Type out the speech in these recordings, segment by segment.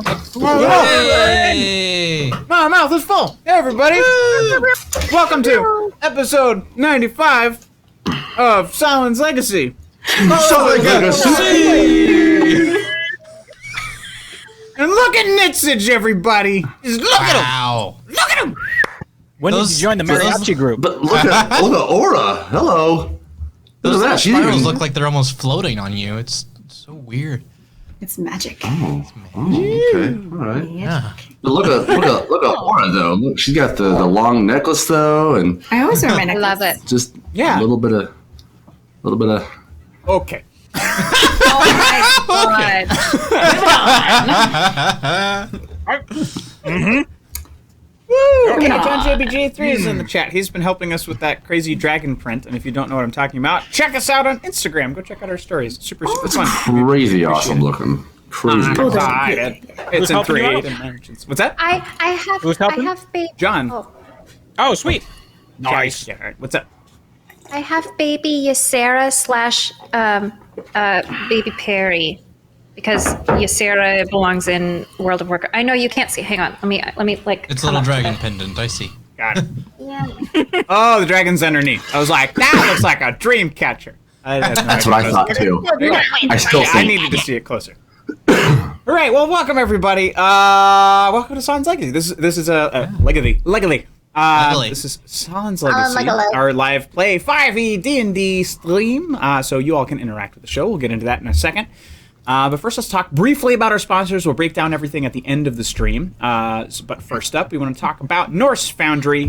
Hey! My mouth is full. Hey, everybody. Welcome to episode 95 of Sahlen's Legacy. And look at Nitsage, everybody. Just look at him. Wow. Look at him. When did you join the mariachi group? But look at Aura. Hello. Those Look at that. She spirals even- look like they're almost floating on you. It's so weird. It's magic. Oh, okay. All right. Yeah. But look at Aura though. Look, she got the long necklace though, and I always wear my necklace. Love it. just Yeah. a little bit of. Okay. Oh my god. Okay, John JBJ3 is in the chat. He's been helping us with that crazy dragon print, and if you don't know what I'm talking about, check us out on Instagram. Go check out our stories. Super fun. Crazy awesome looking. Crazy. It's Who's in helping you 3.8 out? dimensions. What's that? I Who's helping? have baby. John. Oh, sweet. Nice. Yeah, all right. What's up? I have baby Ysera / baby Perry, because Ysera belongs in World of Warcraft. I know you can't see. Hang on. Let me like. It's a come little up to dragon it. pendant. I see. Got it. Yeah. Oh, the dragon's underneath. I was like, that looks like a dream catcher. That's what I thought too. I still I think. needed to see it closer. All right, well, welcome everybody. Welcome to Sahlen's Legacy. This is a Legacy. Legacy. This is Sahlen's Legacy, Legacy. our live play 5e D&D stream. So you all can interact with the show. We'll get into that in a second. But first, let's talk briefly about our sponsors. We'll break down everything at the end of the stream. But first up, we want to talk about Norse Foundry.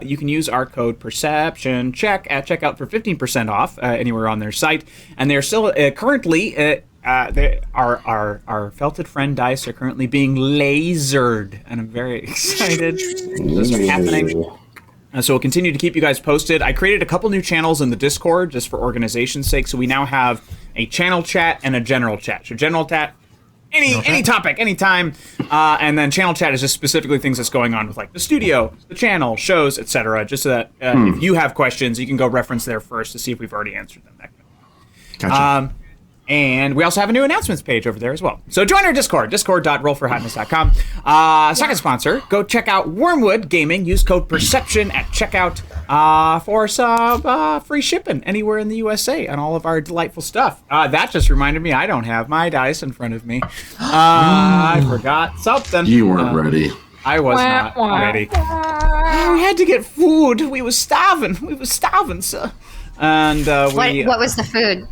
You can use our code PerceptionCheck at checkout for 15% off anywhere on their site. And they're still currently... our felted friend dice are currently being lasered, and I'm very excited. Those are happening. So we'll continue to keep you guys posted. I created a couple new channels in the Discord just for organization's sake. So we now have a channel chat and a general chat. So general chat, any topic, anytime, and then channel chat is just specifically things that's going on with like the studio, the channel, shows, etc. Just so that if you have questions, you can go reference there first to see if we've already answered them. That kind of Gotcha. And we also have a new announcements page over there as well. So join our Discord, discord.rollforhotness.com. Second sponsor, go check out Wormwood Gaming. Use code PERCEPTION at checkout for some free shipping anywhere in the USA on all of our delightful stuff. That just reminded me, I don't have my dice in front of me. I forgot something. You weren't ready. I was not ready. We had to get food. We was starving. sir. And What was the food?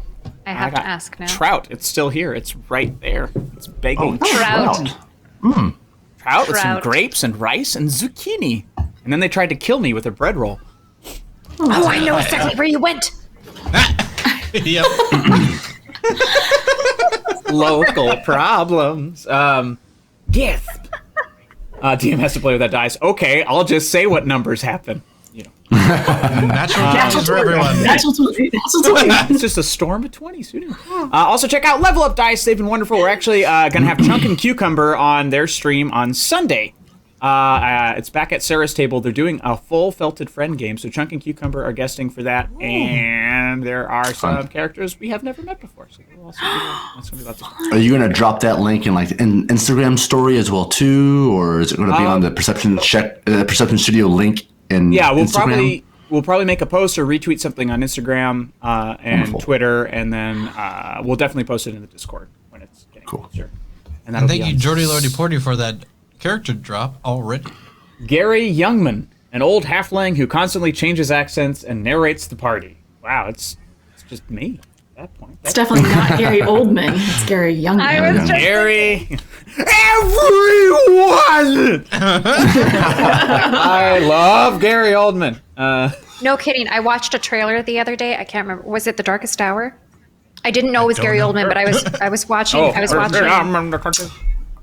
I have to got ask now. trout. It's still here. It's right there. It's begging. Trout. Trout with some Trout. grapes and rice and zucchini. And then they tried to kill me with a bread roll. Oh, I know exactly where you went. Yep. Local problems. Yes. DM has to play with that dice. Okay, I'll just say what numbers happen. Natural 20s for everyone. It's just a storm of 20s. Who knew? Also, check out Level Up Dice. They've been wonderful. We're actually going to have Chunk and Cucumber on their stream on Sunday. It's back at Sarah's table. They're doing a full Felted Friend game, so Chunk and Cucumber are guesting for that. And there are some characters we have never met before. So we'll also that's gonna be lots of fun. Are you gonna drop that link in like an Instagram story as well too, or is it gonna be on the Perception Studio link? Yeah, Instagram? we'll probably make a post or retweet something on Instagram and Wonderful. Twitter, and then we'll definitely post it in the Discord when it's getting Cool. closer. And And that'll thank be you, on Jordy Lordy Porty, for that character drop already. Gary Youngman, an old halfling who constantly changes accents and narrates the party. Wow, it's just me at that point. It's definitely not Gary Oldman. It's Gary Youngman. I was just Gary. Everyone! I love Gary Oldman. no kidding. I watched a trailer the other day. I can't remember. Was it The Darkest Hour? I didn't know it was Gary Oldman, but I was watching. I was watching.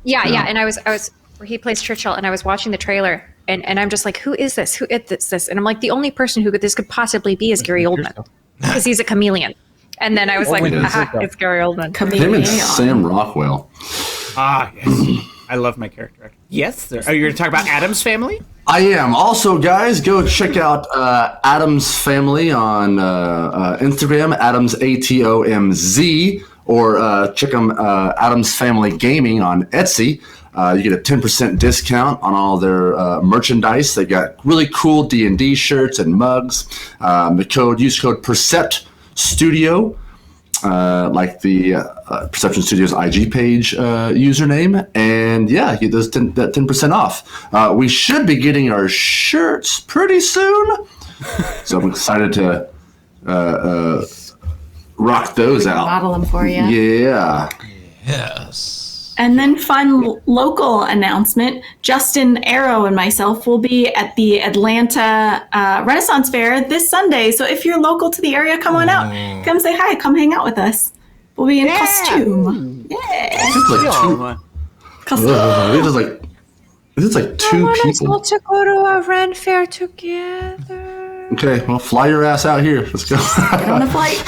Yeah, and I was where he plays Churchill, and I was watching the trailer, and I'm just like, who is this? Who is this? And I'm like, the only person who this could possibly be is Gary Oldman, because he's a chameleon. And then I was like, aha, it's Gary Oldman. Him and Sam Rockwell. Ah, yes. I love my character. Yes, sir. Are you going to talk about Adam's Family? I am. Also, guys, go check out Adam's Family on Instagram, Adams ATOMZ, or check them Adam's Family Gaming on Etsy. You get a 10% discount on all their merchandise. They got really cool D&D shirts and mugs. Use code Percept Studio, like the Perception Studio's IG page username, and yeah, get those 10% off. We should be getting our shirts pretty soon, so I'm excited to rock those out. Model them for you. Yeah. Yes. And then fun local announcement. Justin Arrow and myself will be at the Atlanta Renaissance Fair this Sunday. So if you're local to the area, come on out. Come say hi. Come hang out with us. We'll be in costume. Yeah. It's like two people. to go to a Ren fair together. Okay, well, fly your ass out here. Let's go. Get on a flight.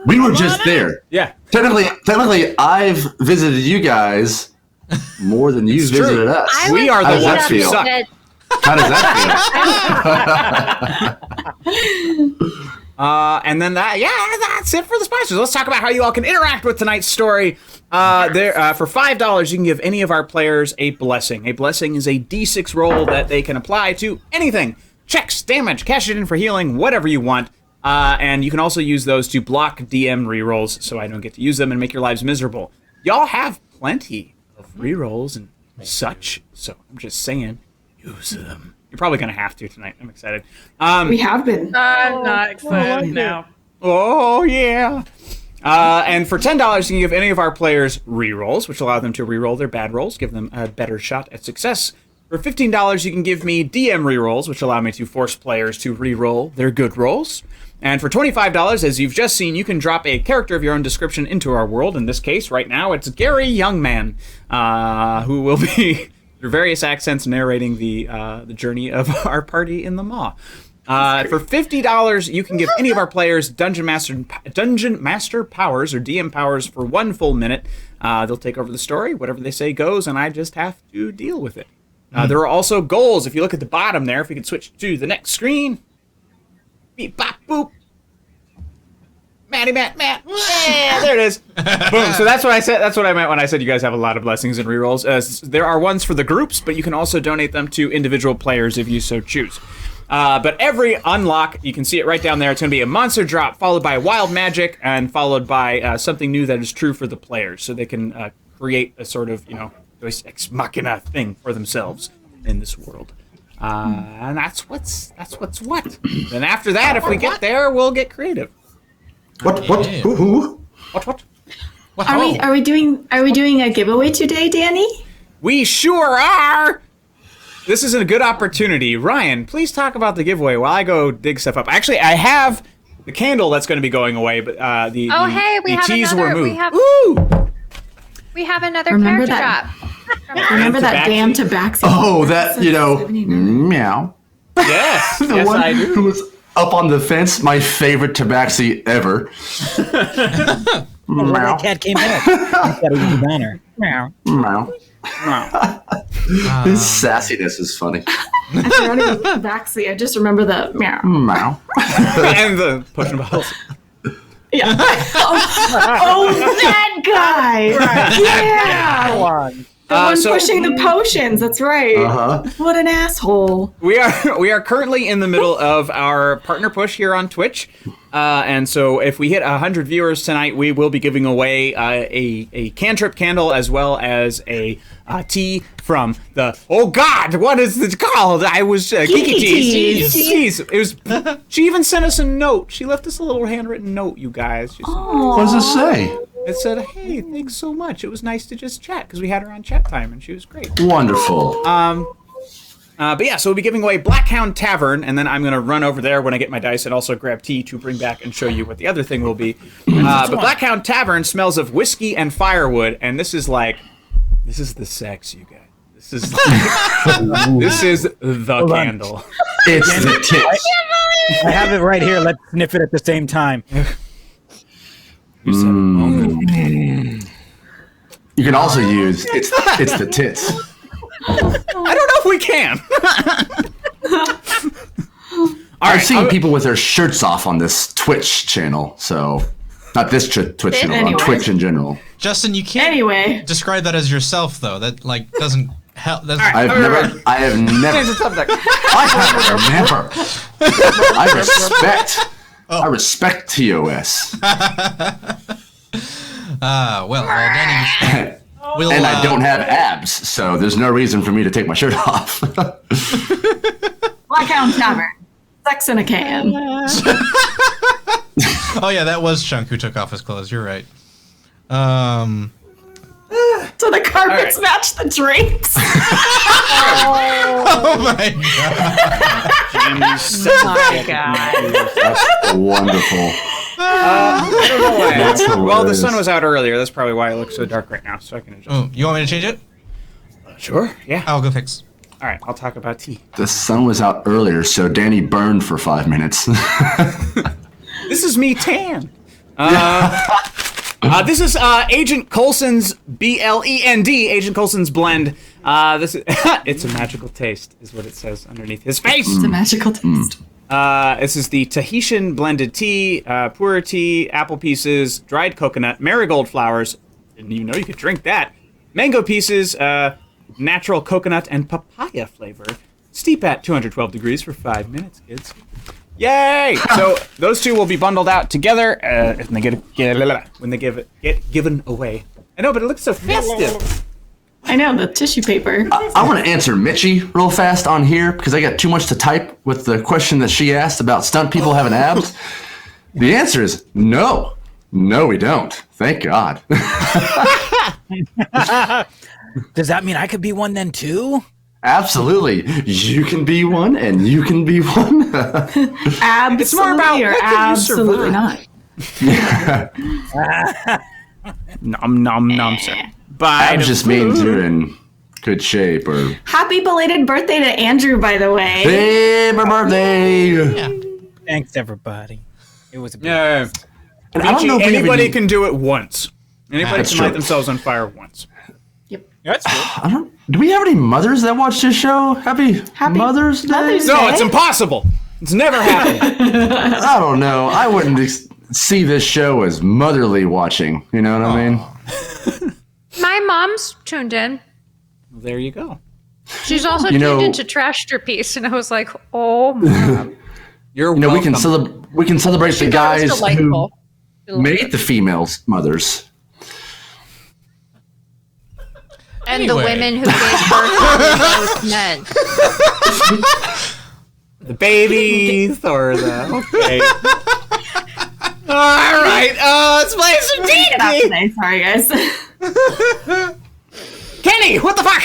We were just there. Yeah. Technically, I've visited you guys more than you visited us. We are the ones who suck. How does that feel? And then that's it for the sponsors. Let's talk about how you all can interact with tonight's story. For $5, you can give any of our players a blessing. A blessing is a D6 roll that they can apply to anything. Checks, damage, cash it in for healing, whatever you want. And you can also use those to block DM rerolls so I don't get to use them and make your lives miserable. Y'all have plenty of rerolls and such, so I'm just saying, use them. You're probably going to have to tonight. I'm excited. We have been. I'm not excited now. Oh, yeah. And for $10, you can give any of our players rerolls, which allow them to reroll their bad rolls, give them a better shot at success. For $15, you can give me DM rerolls, which allow me to force players to reroll their good rolls. And for $25, as you've just seen, you can drop a character of your own description into our world. In this case, right now, it's Gary Youngman, who will be, through various accents, narrating the journey of our party in the Maw. For $50, you can give any of our players Dungeon Master powers or DM powers for 1 full minute. They'll take over the story. Whatever they say goes, and I just have to deal with it. There are also goals. If you look at the bottom there, if we could switch to the next screen. Beep, bop, boop. Matty, Matt. Yeah, there it is. Boom. So that's what I said. That's what I meant when I said you guys have a lot of blessings and rerolls. There are ones for the groups, but you can also donate them to individual players if you so choose. But every unlock, you can see it right down there. It's going to be a monster drop, followed by wild magic, and followed by something new that is true for the players, so they can create a sort of, ex machina thing for themselves in this world. And that's what's what. Then after that, if we get there, we'll get creative. What? Who? What? Are we doing a giveaway today, Danny? We sure are. This is a good opportunity. Ryan, please talk about the giveaway while I go dig stuff up. Actually, I have the candle that's going to be going away, but the keys were moved. We have another Remember character that- drop. Remember that damn tabaxi? Oh, that, meow. Yes, The yes, one I do. who was up on the fence, my favorite tabaxi ever. Well, that cat came back. I thought it was a banner. Meow. Meow. Wow. His sassiness is funny. I forgot it was tabaxi. I just remember the meow. Meow. And the pushing balls. Yeah. Oh, that guy. Yeah. Go on. The one so- pushing the potions. That's right. Uh-huh. What an asshole. We are currently in the middle of our partner push here on Twitch, and so if we hit 100 viewers tonight, we will be giving away a cantrip candle as well as a tea from the what is it called? I was Geeky Teas. It was. She even sent us a note. She left us a little handwritten note, you guys. She said, What does it say? it said, "Hey, thanks so much. It was nice to just chat because we had her on chat time and she was great." Wonderful. But yeah, so we'll be giving away Blackhound Tavern, and then I'm going to run over there when I get my dice and also grab tea to bring back and show you what the other thing will be. But Blackhound Tavern smells of whiskey and firewood, and this is the sex, you guys. This is the candle. It's the tits. I have it right here. Let's sniff it at the same time. You said it a moment ago. You can also use it's the tits. I don't know if we can. I've seen people with their shirts off on this Twitch channel, so Not this Twitch channel, Anyway. Twitch in general. Justin, you can't Anyway. describe that as yourself though. That like doesn't help. That's, I have never. I have never. I respect. I respect TOS. Well, Danny. We'll, And I don't have abs, so there's no reason for me to take my shirt off. Blackout Tavern. Sex in a can. Oh yeah, that was Chunk who took off his clothes. You're right. So the carpets match the drapes. Oh my god. My God. That's wonderful. I don't know why. That's Well, the hilarious. sun was out earlier. That's probably why it looks so dark right now. So I can adjust. Oh, you want me to change it? Sure. Yeah. I'll go fix. All right. I'll talk about tea. The sun was out earlier, so Danny burned for 5 minutes. This is me tan. This is Agent Coulson's BLEND, Agent Coulson's blend. This is it's a magical taste, is what it says underneath his face. It's a magical taste. This is the Tahitian blended tea, pu'er tea, apple pieces, dried coconut, marigold flowers. Didn't even know you could drink that. Mango pieces, natural coconut and papaya flavor. Steep at 212 degrees for 5 minutes, kids. Yay! So those two will be bundled out together when they get given away. I know, but it looks so festive. I know, the tissue paper. I want to answer Mitchie real fast on here because I got too much to type with the question that she asked about stunt people having abs. The answer is no. No, we don't. Thank God. Does that mean I could be one then too? Absolutely. You can be one and you can be one. Absolutely It's more about or what can you absolutely survive? not. Nom nom nom, sir. Bite Abs of just means food. you're in good shape or Happy belated birthday to Andrew, by the way. hey, my birthday. Thanks, everybody. It was a big Yeah. And I don't know if we Anybody even- can do it once. Anybody That's can light true. themselves on fire once. That's cool. Do we have any mothers that watch this show? Happy Mother's Day? Mother's No, Day? it's impossible. It's never happened. I don't know. I wouldn't see this show as motherly watching. You know what I mean? My mom's tuned in. There you go. She's also You know- tuned into Trashterpiece, and I was like, oh, Mom. You're You know, welcome. we can celebrate the That was guys who delightful. made the females mothers. And Anyway. the women who gave birth to those men. The babies or the okay. All right, let's play some Get out D&D. today. Sorry, guys. Kenny, what the fuck?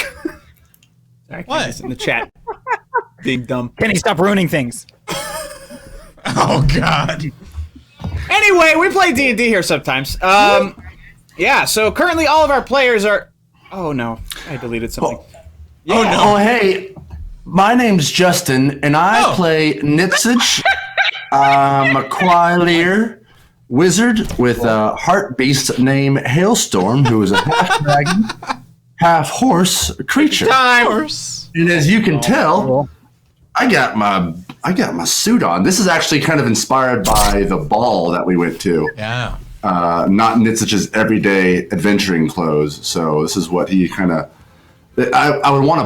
Sorry, What? Kenny's in the chat. Being dumb. Kenny, stop ruining things. Oh god. Anyway, we play D&D here sometimes. Yeah. So currently, all of our players are. Oh no, I deleted something. Oh, hey, my name's Justin, and I Oh. play Nitzich, McQuire, wizard with a heart beast named Hailstorm, who is a half dragon, half horse creature. Of Time. course. And as you can tell, I got my suit on. This is actually kind of inspired by the ball that we went to. Yeah. Not Nitzich's everyday adventuring clothes. So this is what he kind of. I would want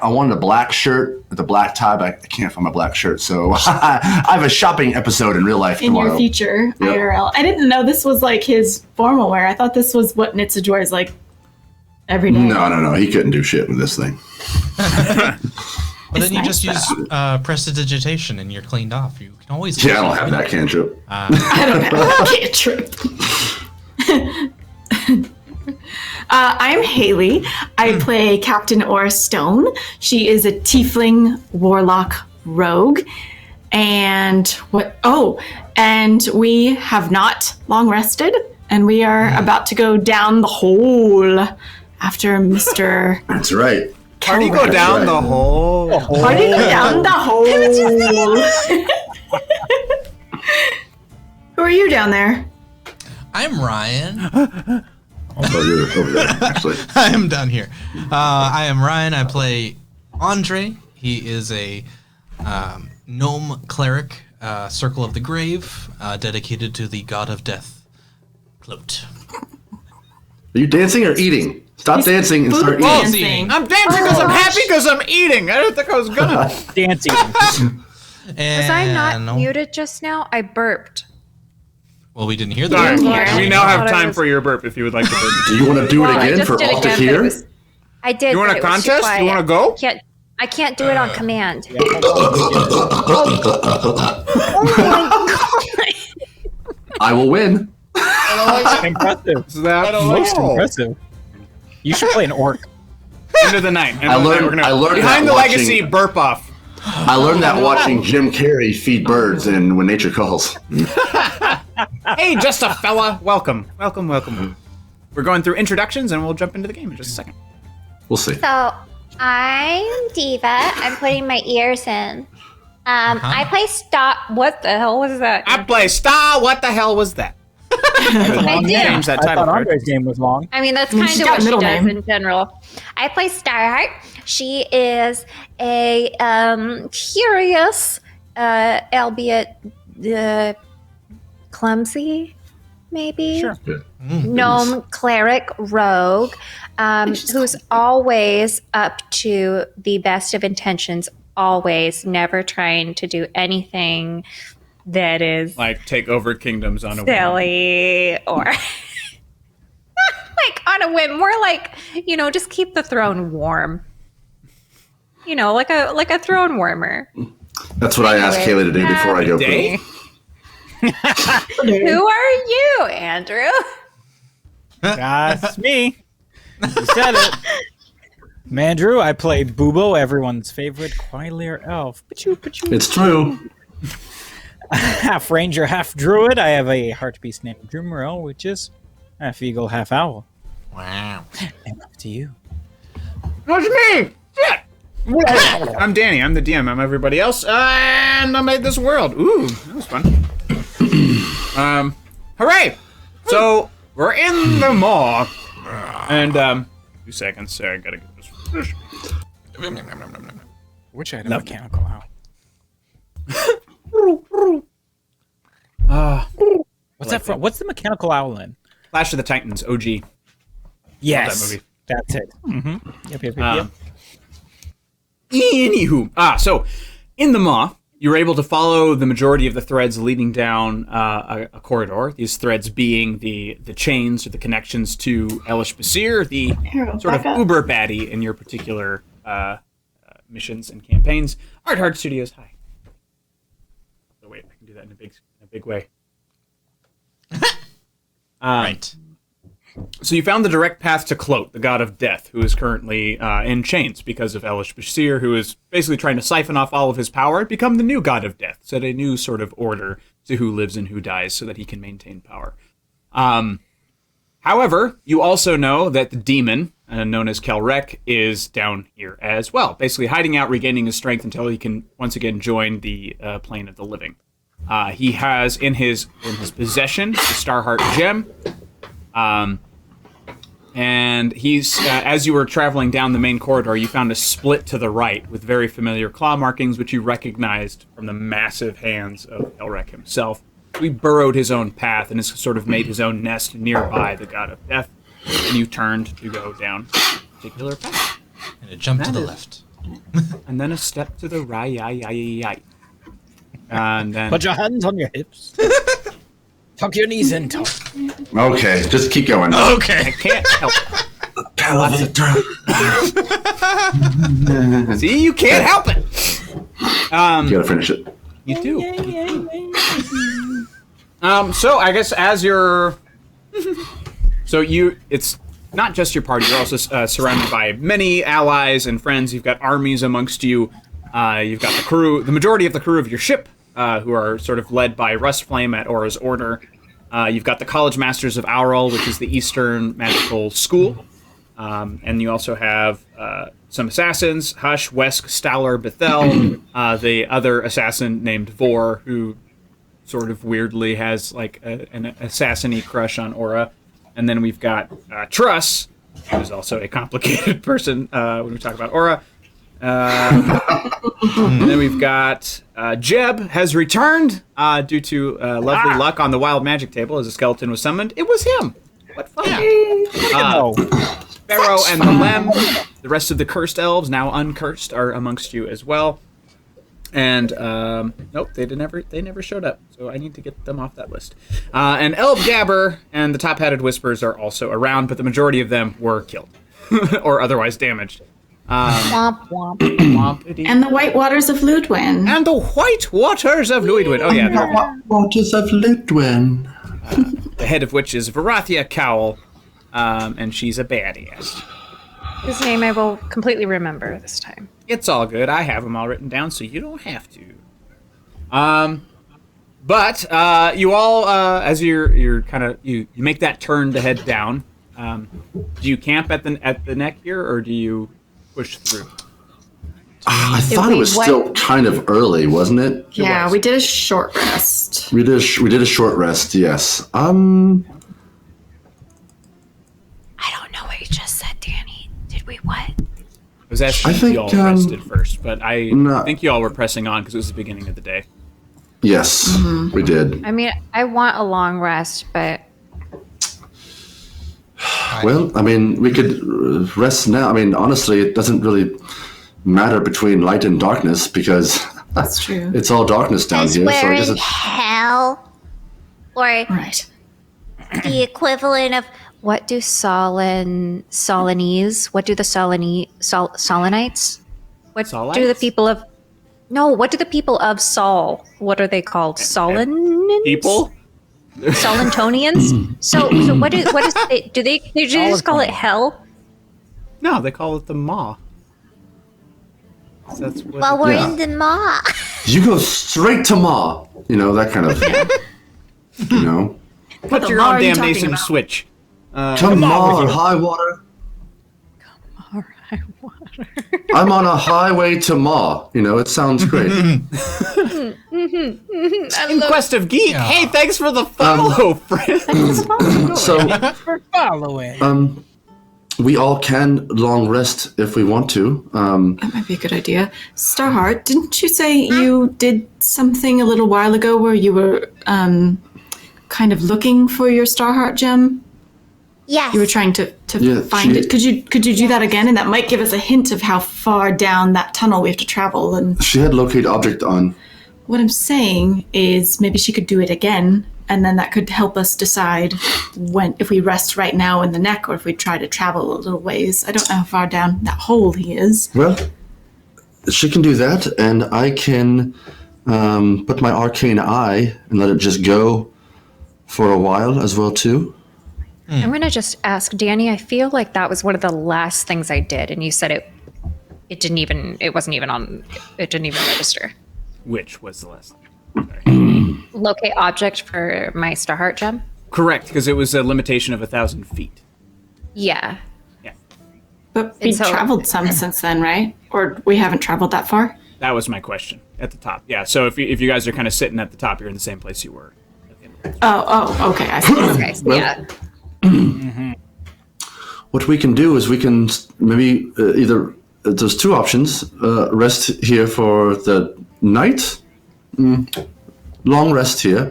I wanted a black shirt with a black tie, but I can't find my black shirt. So I have a shopping episode in real life In tomorrow. your future Yep. IRL. I didn't know this was like his formal wear. I thought this was what Nitzig wears like every day. No. He couldn't do shit with this thing. But then you nice, just use prestidigitation and you're cleaned off. You can always. Yeah, I don't have that cantrip. I don't know. I can't trip. I'm Haley. I play Captain Aura Stone. She is a tiefling warlock rogue. And and we have not long rested, and we are about to go down the hole after Mr. That's right. How do you go down the hole? How do you go down the hole? Who are you down there? I'm Ryan. Oh, you're over there, actually. I am down here. I am Ryan. I play Andre. He is a gnome cleric, Circle of the Grave, dedicated to the god of death. Cloaked. Are you dancing or eating? Stop dancing and start eating. Dancing. I'm dancing because I'm happy because I'm eating. I didn't think I was gonna. Dancing. And Was I not muted just now? I burped. Well, we didn't hear the Sorry. burp. We now have I time was- for your burp if you would like to burp. Do you want to do Well, it I again just for did all to again, but hear? I did. You want but a it was too contest? You quiet. want to go? I can't do it on command. I will win. Impressive. Is that Most impressive. You should play an orc. End of the night. I learned Behind that the watching- legacy burp off. I learned that watching Jim Carrey feed birds in When Nature Calls. Hey, just a fella. Welcome. We're going through introductions and we'll jump into the game in just a second. We'll see. So, I'm Diva. I'm putting my ears in. I play Star. What the hell was that? I play Star. What the hell was that? I did. Change that I title. thought card. Andre's game was long. I mean, that's mean, kind she's of got what a she middle does name. in general. I play Starheart. She is a Curious, albeit clumsy, maybe. Sure. Gnome cleric rogue, who's always up to the best of intentions. Always, never trying to do anything that is Like take over kingdoms on a whim. silly or like on a whim. More like, just keep the throne warm. Like a throne warmer. That's what I asked Kayla to do before I go Day? poop. Who are you, Andrew? That's me. You said it. Mandrew, I play Boobo, everyone's favorite Quailier elf. It's true. Half ranger, half druid. I have a heart beast named Drummerell, which is half eagle, half owl. Wow. And up to you. That's me. Shit. I'm Danny. I'm the DM. I'm everybody else, and I made this world. Ooh, that was fun. Hooray! So we're in the maw, and 2 seconds. Sorry, I gotta get this. Which item mechanical owl? What's that from? What's the mechanical owl in? Clash of the Titans, OG. Yes. that movie. That's it. Mm-hmm. Yep. Anywho, so in the maw, you were able to follow the majority of the threads leading down a corridor. These threads being the chains or the connections to Elish Basir, the sort of uber baddie in your particular missions and campaigns. Art Hard Studios, hi. Oh wait, I can do that in a big way. Right. So you found the direct path to Clote, the god of death, who is currently in chains because of Elish Basir, who is basically trying to siphon off all of his power and become the new god of death, set a new sort of order to who lives and who dies so that he can maintain power. However, you also know that the demon, known as Kelrek, is down here as well, basically hiding out, regaining his strength until he can once again join the plane of the living. He has in his possession the Starheart gem. And he's as you were traveling down the main corridor, you found a split to the right with very familiar claw markings, which you recognized from the massive hands of Elrek himself. He burrowed his own path and has sort of made his own nest nearby the god of death. And you turned to go down a particular path. And a jump to the left. And then a step to the right. And then Put your hands on your hips. Tuck your knees in. Okay, just keep going. I Okay. can't help You it. See, you can't help it. gotta finish it. You do. So I guess as you're, it's not just your party. You're also surrounded by many allies and friends. You've got armies amongst you. You've got the crew, the majority of the crew of your ship, who are sort of led by Rustflame at Aura's order. You've got the College Masters of Aurel, which is the Eastern Magical School. And you also have some assassins, Hush, Wesk, Staller, Bethel, the other assassin named Vor, who sort of weirdly has like an assassin-y crush on Aura. And then we've got Truss, who's also a complicated person when we talk about Aura. And then we've got Jeb has returned due to lovely luck on the wild magic table as a skeleton was summoned. It was him. What fun. Pharaoh and the Lem, the rest of the cursed elves, now uncursed, are amongst you as well. And nope, they never showed up. So I need to get them off that list. And Elb Gabber and the Top-Hatted Whispers are also around, but the majority of them were killed or otherwise damaged. Womp womp. And the White Waters of Ludwin. And the White Waters of Ludwin. Oh, yeah. Waters of Ludwin. The head of which is Varathia Cowl, and she's a badass. His name I will completely remember this time. It's all good. I have them all written down, so you don't have to. But you all, as you're kind of you make that turn to head down. Do you camp at the neck here, or do you push through? I thought it was still kind of early, wasn't it? Yeah, we did a short rest. We did a short rest. Yes. I don't know what you just said, Danny. Did we what? I was asking if you all rested first, but I think you all were pressing on because it was the beginning of the day. Yes, we did. I mean, I want a long rest, but... Well, I mean, we could rest now. I mean, honestly, it doesn't really matter between light and darkness because that's true. It's all darkness down here. We're so I guess in hell, or right. the equivalent of What do Solanese? What do the Solenites? What Solites? do the people of... No, what do the people of Sol? What are they called? Solenins? People? Solentonians? So what is it? Do they just call it hell? No, they call it the Maw. That's what well, we're in the Maw. You go straight to Ma. You know, that kind of thing. You know? Put your own damnation switch. Come on, high water. All right, water. I'm on a highway to Ma. You know, it sounds great. In Quest of Geek. Yeah. Hey, thanks for the follow, friend. So, for following. We all can long rest if we want to. That might be a good idea. Starheart, didn't you say you did something a little while ago where you were kind of looking for your Starheart gem? Yes. You were trying to find it. Could you do that again? And that might give us a hint of how far down that tunnel we have to travel. And she had locate object on. What I'm saying is maybe she could do it again, and then that could help us decide if we rest right now in the neck or if we try to travel a little ways. I don't know how far down that hole he is. Well, she can do that, and I can put my arcane eye and let it just go for a while as well too. I'm gonna just ask Danny. I feel like that was one of the last things I did, and you said it didn't even register. Which was the last thing? Locate object for my Starheart gem. Correct, because it was a limitation of 1,000 feet. Yeah. Yeah. But we've traveled some since then, right? Or we haven't traveled that far? That was my question at the top. Yeah. So if you guys are kind of sitting at the top, you're in the same place you were. Oh, okay. I see. Okay. Well, yeah. What we can do is we can maybe either there's two options: rest here for the night, long rest here,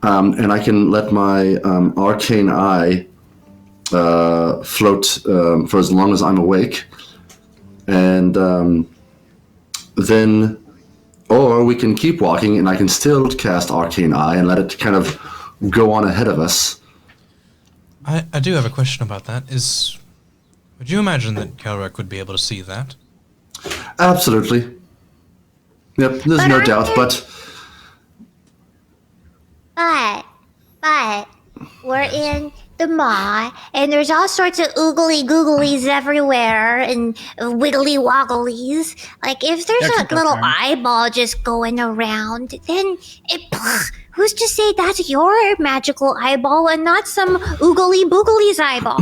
and I can let my arcane eye float for as long as I'm awake, and then, or we can keep walking, and I can still cast arcane eye and let it kind of go on ahead of us. I do have a question about that. Would you imagine that Kelrick would be able to see that? Absolutely. Yep, there's no doubt, but we're in the Maw, and there's all sorts of oogly googlies everywhere, and wiggly wogglies. Like, if there's a little eyeball just going around, then who's to say that's your magical eyeball and not some oogly boogly's eyeball?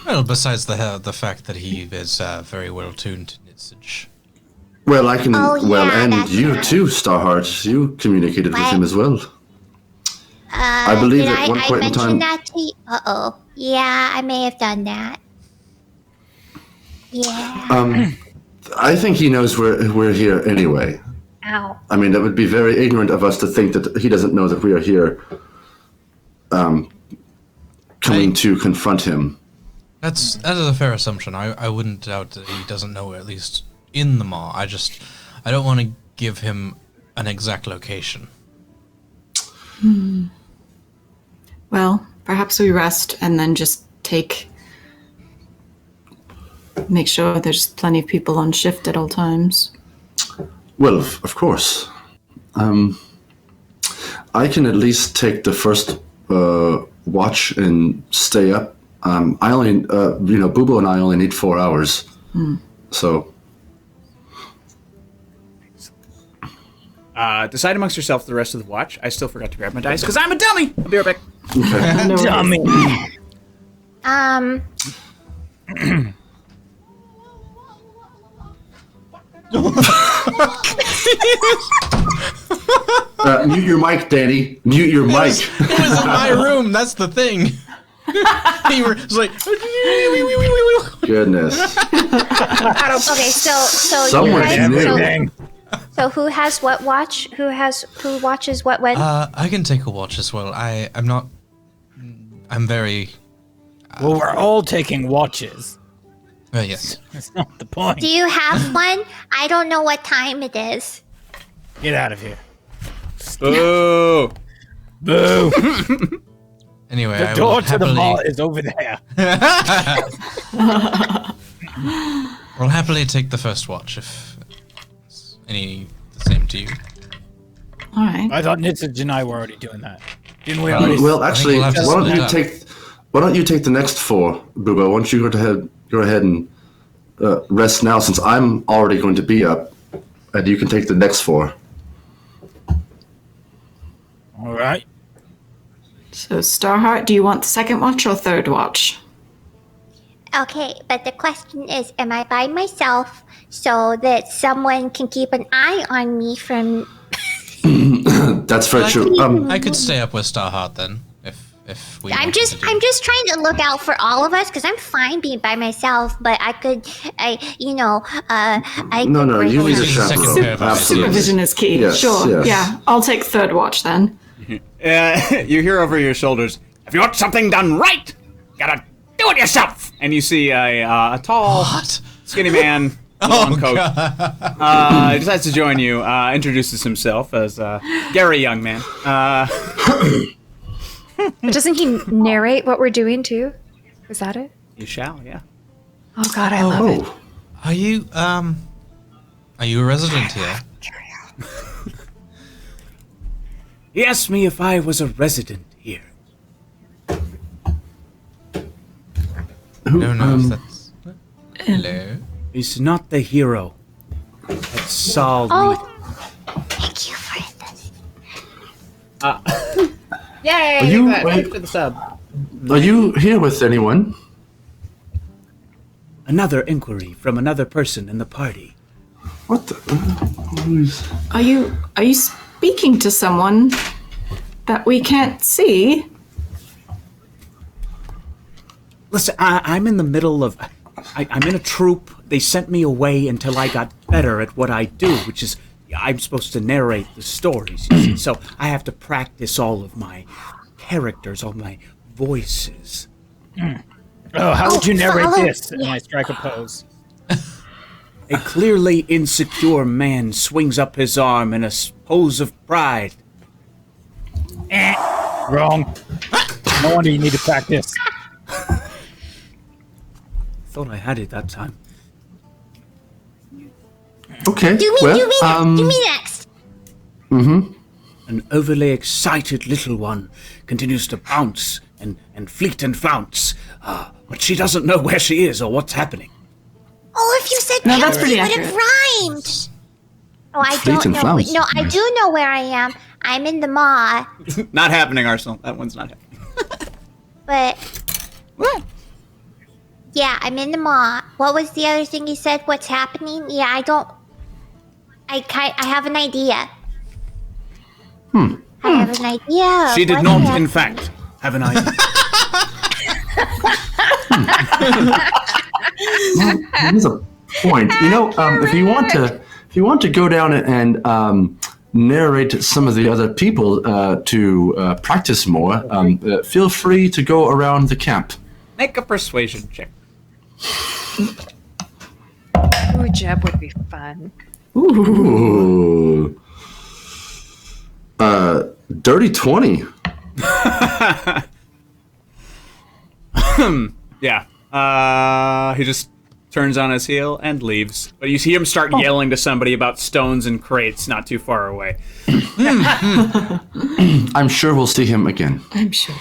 Well, besides the fact that he is very well tuned to Nitsage. Well, I can. And you right. too, Starheart. You communicated with him as well. I believe at one point in time. That to you? Yeah, I may have done that. Yeah. I think he knows we're here anyway. Ow. I mean, that would be very ignorant of us to think that he doesn't know that we are here, coming to confront him. That is a fair assumption. I wouldn't doubt that he doesn't know, at least in the maw. I don't want to give him an exact location. Well, perhaps we rest and then just make sure there's plenty of people on shift at all times. Well, of course. I can at least take the first watch and stay up. I only, Bubo and I only need 4 hours. So. Decide amongst yourself the rest of the watch. I still forgot to grab my dice because I'm a dummy. I'll be right back. Dummy. Mute your mic, Danny. Mute your mic. It was in my room. That's the thing. He was like, Goodness. Okay, so Someone you knew. guys, so who has what watch? Who watches what when? I can take a watch as well. I'm very. Well, we're all taking watches. Yes. That's not the point. Do you have one? I don't know what time it is. Get out of here. Boo! Boo! Anyway, The I door will to the happily, mall is over there. I'll happily take the first watch if it's the same to you. All right. I thought Nitsage and I were already doing that. Didn't we already? Well, actually, we'll have to why don't split you take the next 4, Bubo? Why don't you go ahead and rest now, since I'm already going to be up, and you can take the next 4. All right. So, Starheart, do you want the second watch or third watch? Okay, but the question is, am I by myself so that someone can keep an eye on me from? That's very true. I could stay up with Starheart then, if we. I'm just trying to look out for all of us because I'm fine being by myself, but I could. No, you need a Second chaperone. pair of eyes. Absolutely. Supervision is key. Yes, Sure. yes. Yeah, I'll take third watch then. You hear over your shoulders, if you want something done right, gotta do it yourself. And you see a tall, What? skinny man with a long coat. Decides to join you. Introduces himself as Gary Youngman. But doesn't he narrate what we're doing too? Is that it? You shall, yeah. Oh God, I love it. Oh, Are you a resident here? He asked me if I was a resident here. No, that's. Hello. He's not the hero. That's Saul. Oh, thank you for this. Yay! Are you- Thanks wait. for the sub. are you here with anyone? Another inquiry from another person in the party. What the? Are you speaking to someone that we can't see? Listen, I'm in the middle of. I'm in a troupe. They sent me away until I got better at what I do, which is I'm supposed to narrate the stories. You see? So I have to practice all of my characters, all my voices. Oh, how would you narrate follow- this? And I strike a pose. A clearly insecure man swings up his arm in a pose of pride. Wrong. No wonder you need to practice. Thought I had it that time. Okay. Do me next. An overly excited little one continues to bounce and fleet and flounce, but she doesn't know where she is or what's happening. Oh, if you said No, that's bouncy, pretty it would have accurate. rhymed. Oh, I Fleet don't and know. flounce. No, I do know where I am. I'm in the maw, Not happening, Arsenal. That one's not happening. but yeah, I'm in the maw. What was the other thing you said? What's happening? Yeah, I have an idea. I have an idea. of She did what's not, happening. in fact, have an idea. He's a point. If you want to go down and narrate some of the other people to practice more, feel free to go around the camp. Make a persuasion check. Ooh, Jeb would be fun. Ooh. Dirty 20. Yeah. He just turns on his heel and leaves. But you see him start yelling to somebody about stones and crates not too far away. I'm sure we'll see him again. I'm sure.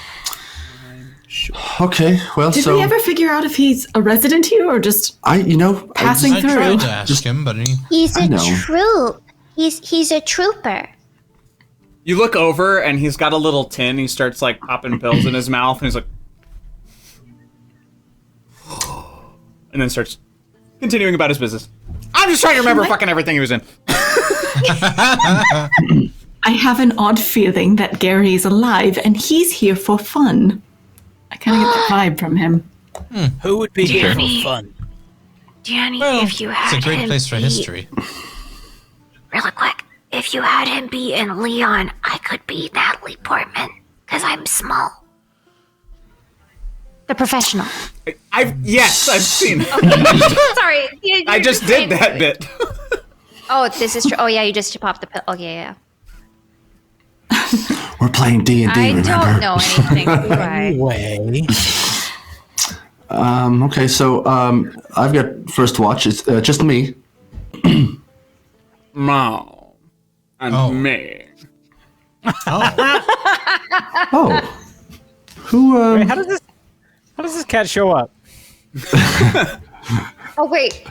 Okay, well, Did we ever figure out if he's a resident here or just passing I through? tried to ask him, but He's a troop. He's a trooper. You look over and he's got a little tin. He starts like popping pills in his mouth and he's like, and then starts continuing about his business. I'm just trying to remember fucking everything he was in. I have an odd feeling that Gary's alive and he's here for fun. I kind of get that vibe from him. Who would be here for fun? Danny, well, if you had it's a great him place for be- history. Really quick, if you had him be in Leon, I could be Natalie Portman, because I'm small. The professional. I've seen it. Sorry. I just did that bit. Oh, this is true. Oh, yeah, you just popped the pill. Oh, yeah. We're playing D&D, I remember? don't know anything. do I? Anyway. Okay, so I've got first watch. It's just me. Mo. And me. Oh. Who, Wait, how does this cat show up? Oh, wait.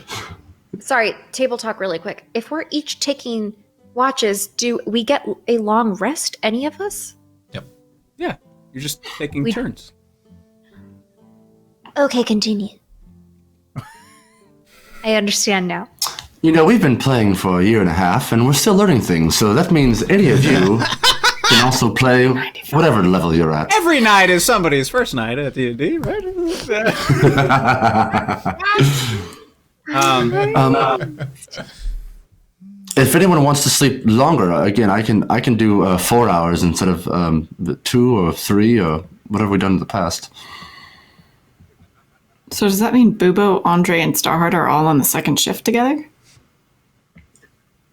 Sorry, table talk really quick. If we're each taking watches, do we get a long rest, any of us? Yep. Yeah, you're just taking turns. Okay, continue. I understand now. we've been playing for a year and a half, and we're still learning things, so that means any of you can also play whatever level you're at. Every night is somebody's first night at D&D, right? If anyone wants to sleep longer, again, I can do 4 hours instead of 2 or 3 or whatever we've done in the past. So does that mean Bubo, Andre, and Starheart are all on the second shift together?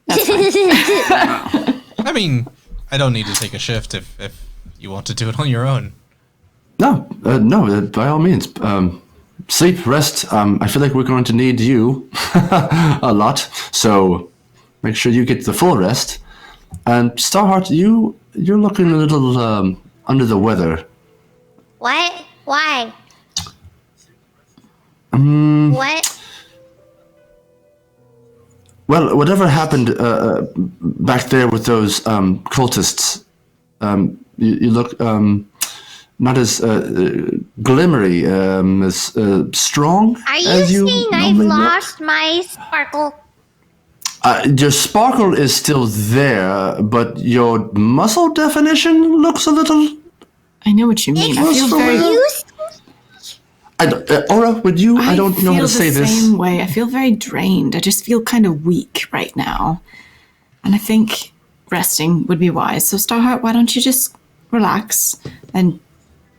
That's fine. I mean, I don't need to take a shift if you want to do it on your own. No, by all means. Sleep, rest. I feel like we're going to need you a lot, so make sure you get the full rest. And Starheart, you're looking a little under the weather. What? Why? What? Well, whatever happened back there with those cultists, you look not as glimmery, as strong Are you as you saying I've normally look. lost my sparkle? Your sparkle is still there, but your muscle definition looks a little... I know what you mean. I feel very... Aura, would you? I don't know how to say I feel the same way. I feel very drained. I just feel kind of weak right now. And I think resting would be wise. So Starheart, why don't you just relax and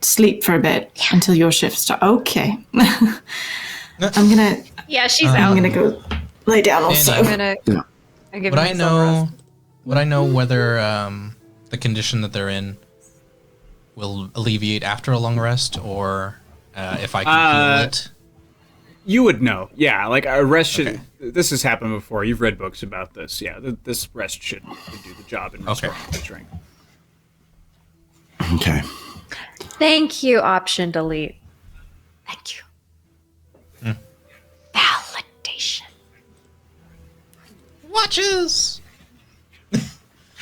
sleep for a bit until your shift starts. Okay. I'm gonna... Yeah, she's out. I'm gonna go lay down also. I'm gonna... Yeah. Would I know whether the condition that they're in will alleviate after a long rest, or if I can heal it? You would know. Yeah, like a rest should... Okay. This has happened before. You've read books about this. Yeah, this rest should do the job in restoring the strength. Okay. Thank you, Option Delete. Thank you. Validation. Watches!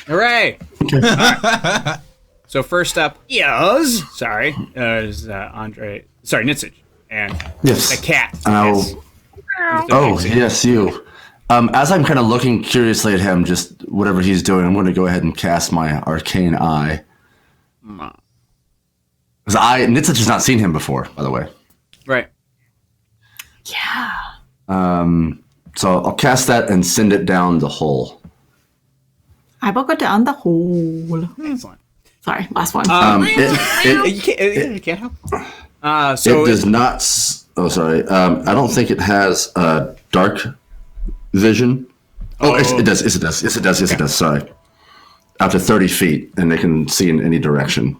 Hooray! Okay. Right. So first up is... Sorry. Is Andre... Sorry, Nitsich. And the cat. Yes, you. As I'm kind of looking curiously at him, just whatever he's doing, I'm going to go ahead and cast my Arcane Eye. Because Nitsich has not seen him before, by the way. Right. Yeah. So I'll cast that and send it down the hole. I will go down the hole. Excellent. Sorry, last one. You can't help. So it does not. Oh, sorry. I don't think it has dark vision. Oh, it does. Yes, it does. Yes, it does. Yes, it does. Sorry. Up to 30 feet, and they can see in any direction.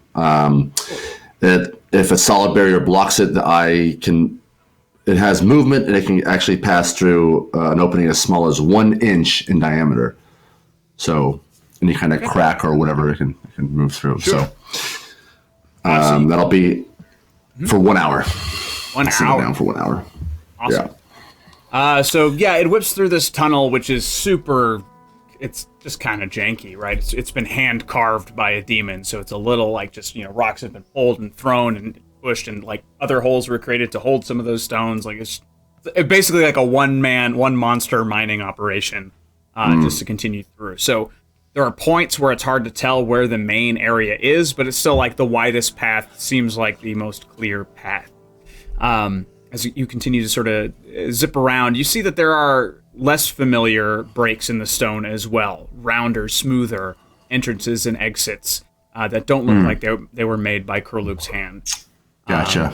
If a solid barrier blocks it, the eye can. It has movement, and it can actually pass through an opening as small as 1 inch in diameter. So any kind of crack or whatever it can move through. Sure. So that'll be for 1 hour. 1 Sit it hour. down for 1 hour. Awesome. Yeah. It whips through this tunnel, which is super. It's just kind of janky, right? It's been hand carved by a demon, so it's a little like just rocks have been pulled and thrown and pushed, and like other holes were created to hold some of those stones. Like it's basically like a one monster mining operation, just to continue through. So there are points where it's hard to tell where the main area is, but it's still like the widest path seems like the most clear path. As you continue to sort of zip around, you see that there are less familiar breaks in the stone as well, rounder, smoother entrances and exits that don't look like they were made by Kurluk's hand. Gotcha.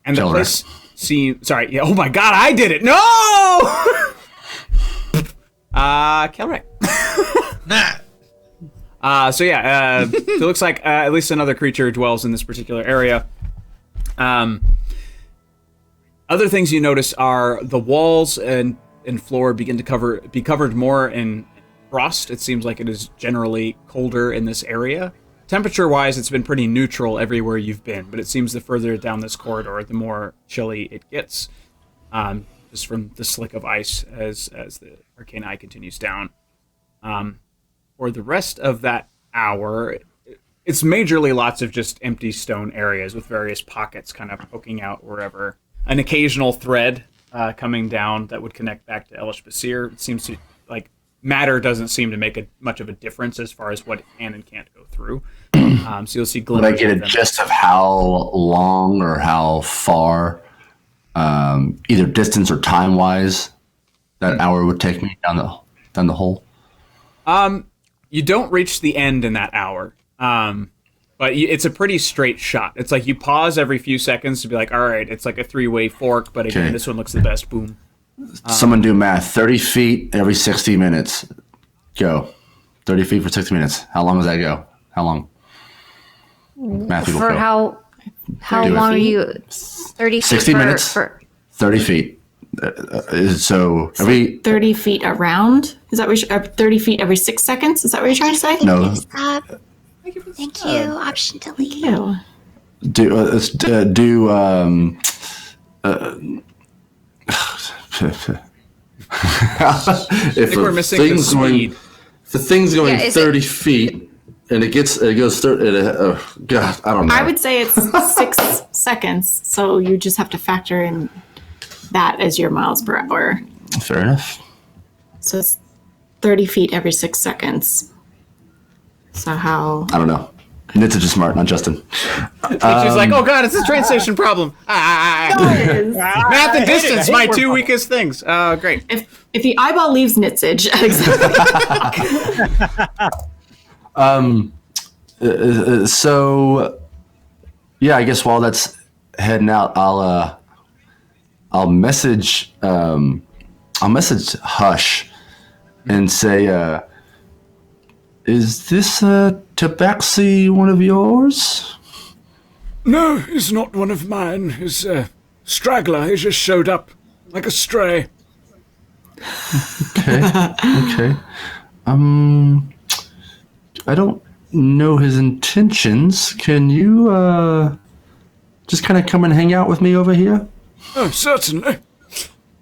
And the Killer. place seems... Sorry, yeah, oh my god, I did it! No! Kelrick. So it looks like at least another creature dwells in this particular area. Other things you notice are the walls and floor begin to be covered more in frost. It seems like it is generally colder in this area. Temperature-wise, it's been pretty neutral everywhere you've been, but it seems the further down this corridor, the more chilly it gets, just from the slick of ice as the arcane eye continues down. For the rest of that hour, it's majorly lots of just empty stone areas with various pockets kind of poking out wherever. An occasional thread coming down that would connect back to Elish Basir. It seems to, like, matter doesn't seem to make much of a difference as far as what it can and can't go through. So you'll see glimmers. Would I get a gist of how long or how far, either distance or time-wise, that hour would take me down the hole? You don't reach the end in that hour, but it's a pretty straight shot. It's like you pause every few seconds to be like, all right, it's like a three-way fork, but again, this one looks the best. Boom. Someone do math. 30 feet every 60 minutes. Go. 30 feet for 60 minutes. How long does that go? How long? Math people For go. how long are you? 30 feet 60 minutes. 30 feet. So every 30 feet around? Is that what 30 feet every 6 seconds? Is that what you're trying to say? no. Thank you. Option delete. Ew. I think we're missing the speed. If the thing's going Yeah, is 30 feet and it goes 30, God, I don't know. I would say it's 6 seconds, so you just have to factor in that as your miles per hour. Fair enough. So it's 30 feet every 6 seconds. So how... I don't know. Nitsa just smart, not Justin. She's like, oh god, it's a translation problem. Math and distance, my two weakest things. Great. If the eyeball leaves Nitsage, So, yeah, I guess while that's heading out, I'll message Hush and say, is this tabaxi one of yours? No, it's not one of mine. It's a straggler. He just showed up like a stray. Okay. I don't know his intentions. Can you just kind of come and hang out with me over here? Oh, certainly.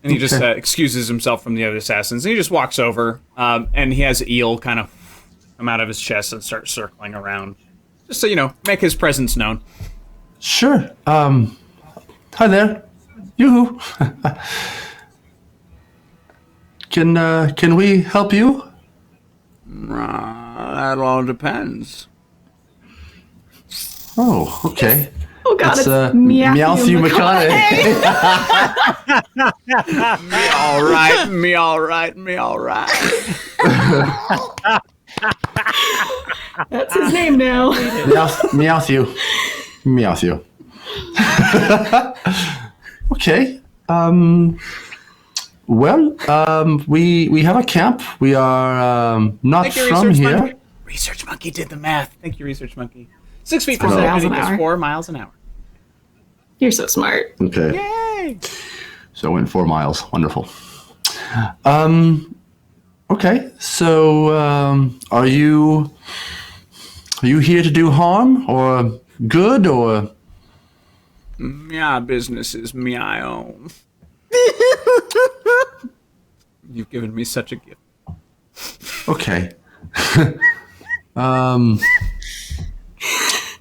And he just excuses himself from the other assassins. And he just walks over, and he has Eel kind of come out of his chest and start circling around. Just so, make his presence known. Sure. Hi there. Yoo-hoo. Can we help you? That all depends. Oh, okay. Oh God, It's it's Meowthew McConaughey. Me all right, me all right, me all right. That's his name now. Meowthew. Meowthew. Okay. Well, we have a camp. We are not from here. Monkey. Research Monkey did the math. Thank you, Research Monkey. 6 feet per 4 miles second an equals hour. 4 miles an hour. You're so smart. Okay. Yay! So I went 4 miles. Wonderful. Okay. So are you here to do harm or good or? My business is me I own. You've given me such a gift. Okay.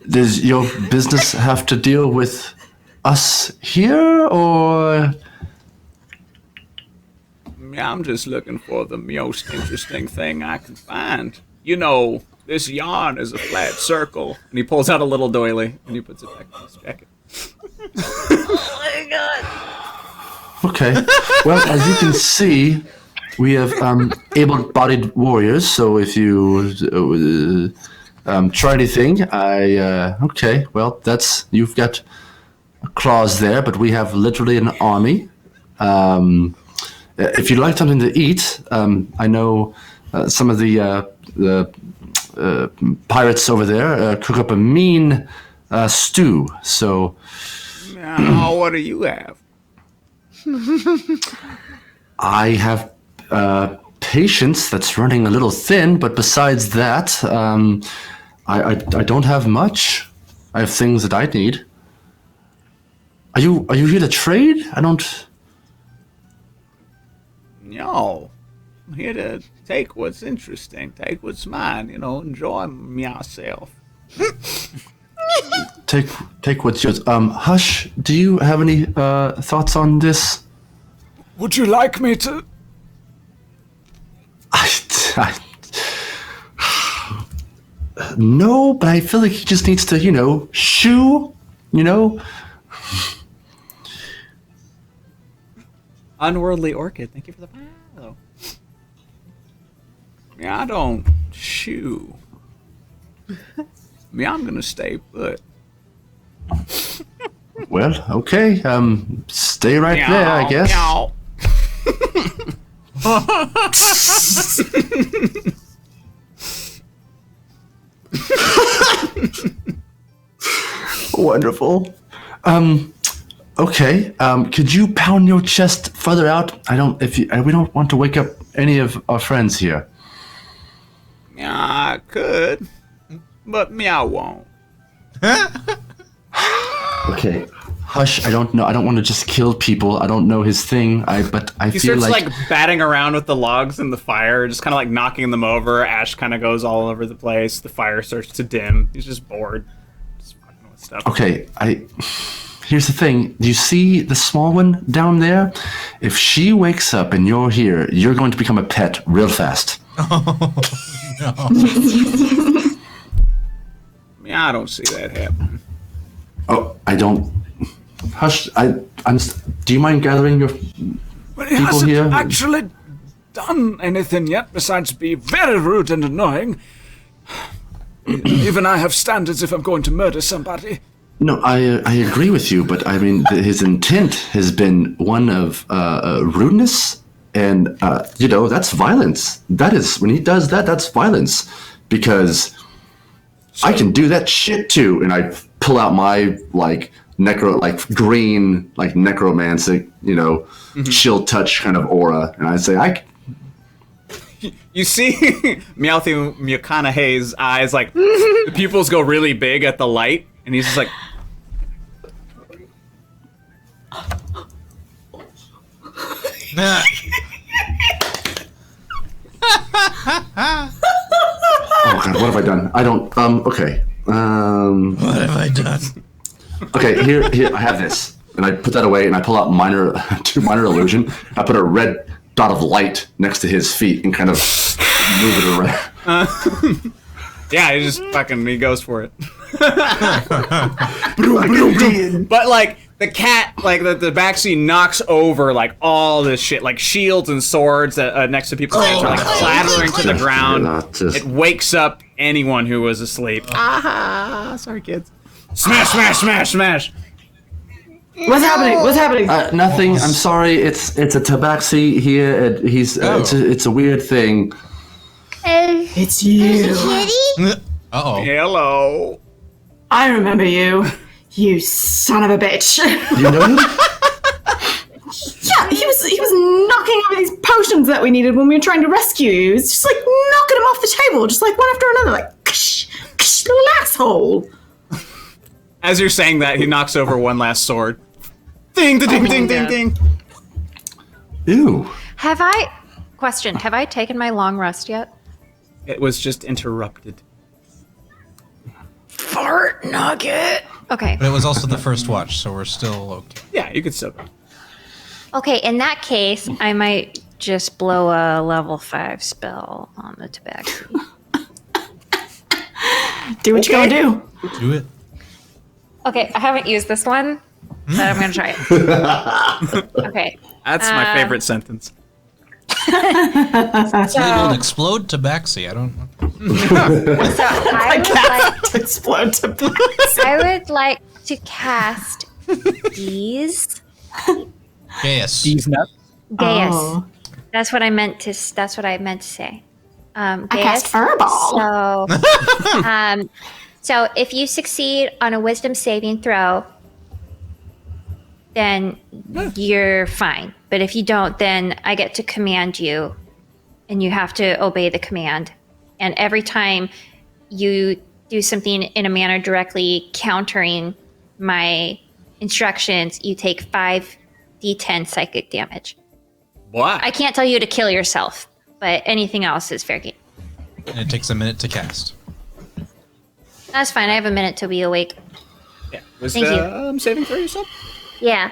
Does your business have to deal with us here, or? Yeah, I'm just looking for the most interesting thing I can find. You know, this yarn is a flat circle. And he pulls out a little doily, and he puts it back in his jacket. Oh my God. Okay. Well, as you can see, we have able-bodied warriors. So if you try anything, okay. Well, you've got a clause there, but we have literally an army. If you'd like something to eat, I know some of the pirates over there cook up a mean stew. So. Now, what do you have? I have patience that's running a little thin, but besides that, I don't have much. I have things that I need. Are you here to trade? I don't. No. I'm here to take what's interesting, take what's mine, enjoy myself. Take what's yours. Hush, do you have any thoughts on this? Would you like me to? No, but I feel like he just needs to, shoo, Unworldly Orchid, thank you for the follow. Yeah, I don't shoo. I'm gonna stay put. Well, okay. Stay right there, I guess. Meow. Wonderful. Okay. Could you pound your chest further out? We don't want to wake up any of our friends here. Yeah, I could, but meow won't. Okay. Hush, I don't know. I don't want to just kill people. I don't know his thing. But I He feel starts like batting around with the logs in the fire, just kind of like knocking them over. Ash kind of goes all over the place. The fire starts to dim. He's just bored. Just fucking with stuff. Okay, here's the thing. Do you see the small one down there? If she wakes up and you're here, you're going to become a pet real fast. Oh, no. Yeah, I don't see that happening. Oh, I don't. Hush, do you mind gathering your Well, he people hasn't here? actually done anything yet besides be very rude and annoying. Even I have standards if I'm going to murder somebody. No, I agree with you, but I mean, his intent has been one of rudeness, and that's violence. That is, when he does that, that's violence, because I can do that shit too. And I pull out my green necromantic, chill touch kind of aura, and I say, You see Meowthew McConaughey's eyes, like, the pupils go really big at the light, and he's just like... Oh God, what have I done? I don't. Okay. What have I done? Okay. Here. I have this, and I put that away, and I pull out minor illusion. I put a red dot of light next to his feet, and kind of move it around. Yeah, he goes for it. But like the cat, like the backseat knocks over like all this shit, like shields and swords next to people's heads are like clattering to the ground. It wakes up anyone who was asleep. Sorry, kids. Smash, smash, smash, smash. What's happening? What's happening? Nothing. I'm sorry. It's a tabaxi here. It's a weird thing. It's you. Kitty? Uh-oh. Hello. I remember you. You son of a bitch. You know him? Yeah, he was knocking over these potions that we needed when we were trying to rescue you. He was just like knocking them off the table, just like one after another, like ksh, ksh, little asshole. As you're saying that, he knocks over one last sword. Ding, ding, ding, ding, ding. Ew. Have I taken my long rest yet? It was just interrupted. Fart nugget. Okay. But it was also the first watch, so we're still okay. Yeah, you could still go. Okay, in that case, I might just blow a level 5 spell on the tobacco. Do what you gotta do. Do it. Okay, I haven't used this one, but I'm gonna try it. Okay. That's my favorite sentence. It'll explode tabaxi. I don't know. So I would like to cast Geese. Yes. These nuts. Gaius. Oh. That's what I meant to say. I cast Furball. So if you succeed on a wisdom saving throw, then you're fine. But if you don't, then I get to command you, and you have to obey the command. And every time you do something in a manner directly countering my instructions, you take 5d10 psychic damage. What? I can't tell you to kill yourself, but anything else is fair game. And it takes a minute to cast. That's fine. I have a minute to be awake. Yeah. Was Thank you. Saving throw yourself? Yeah.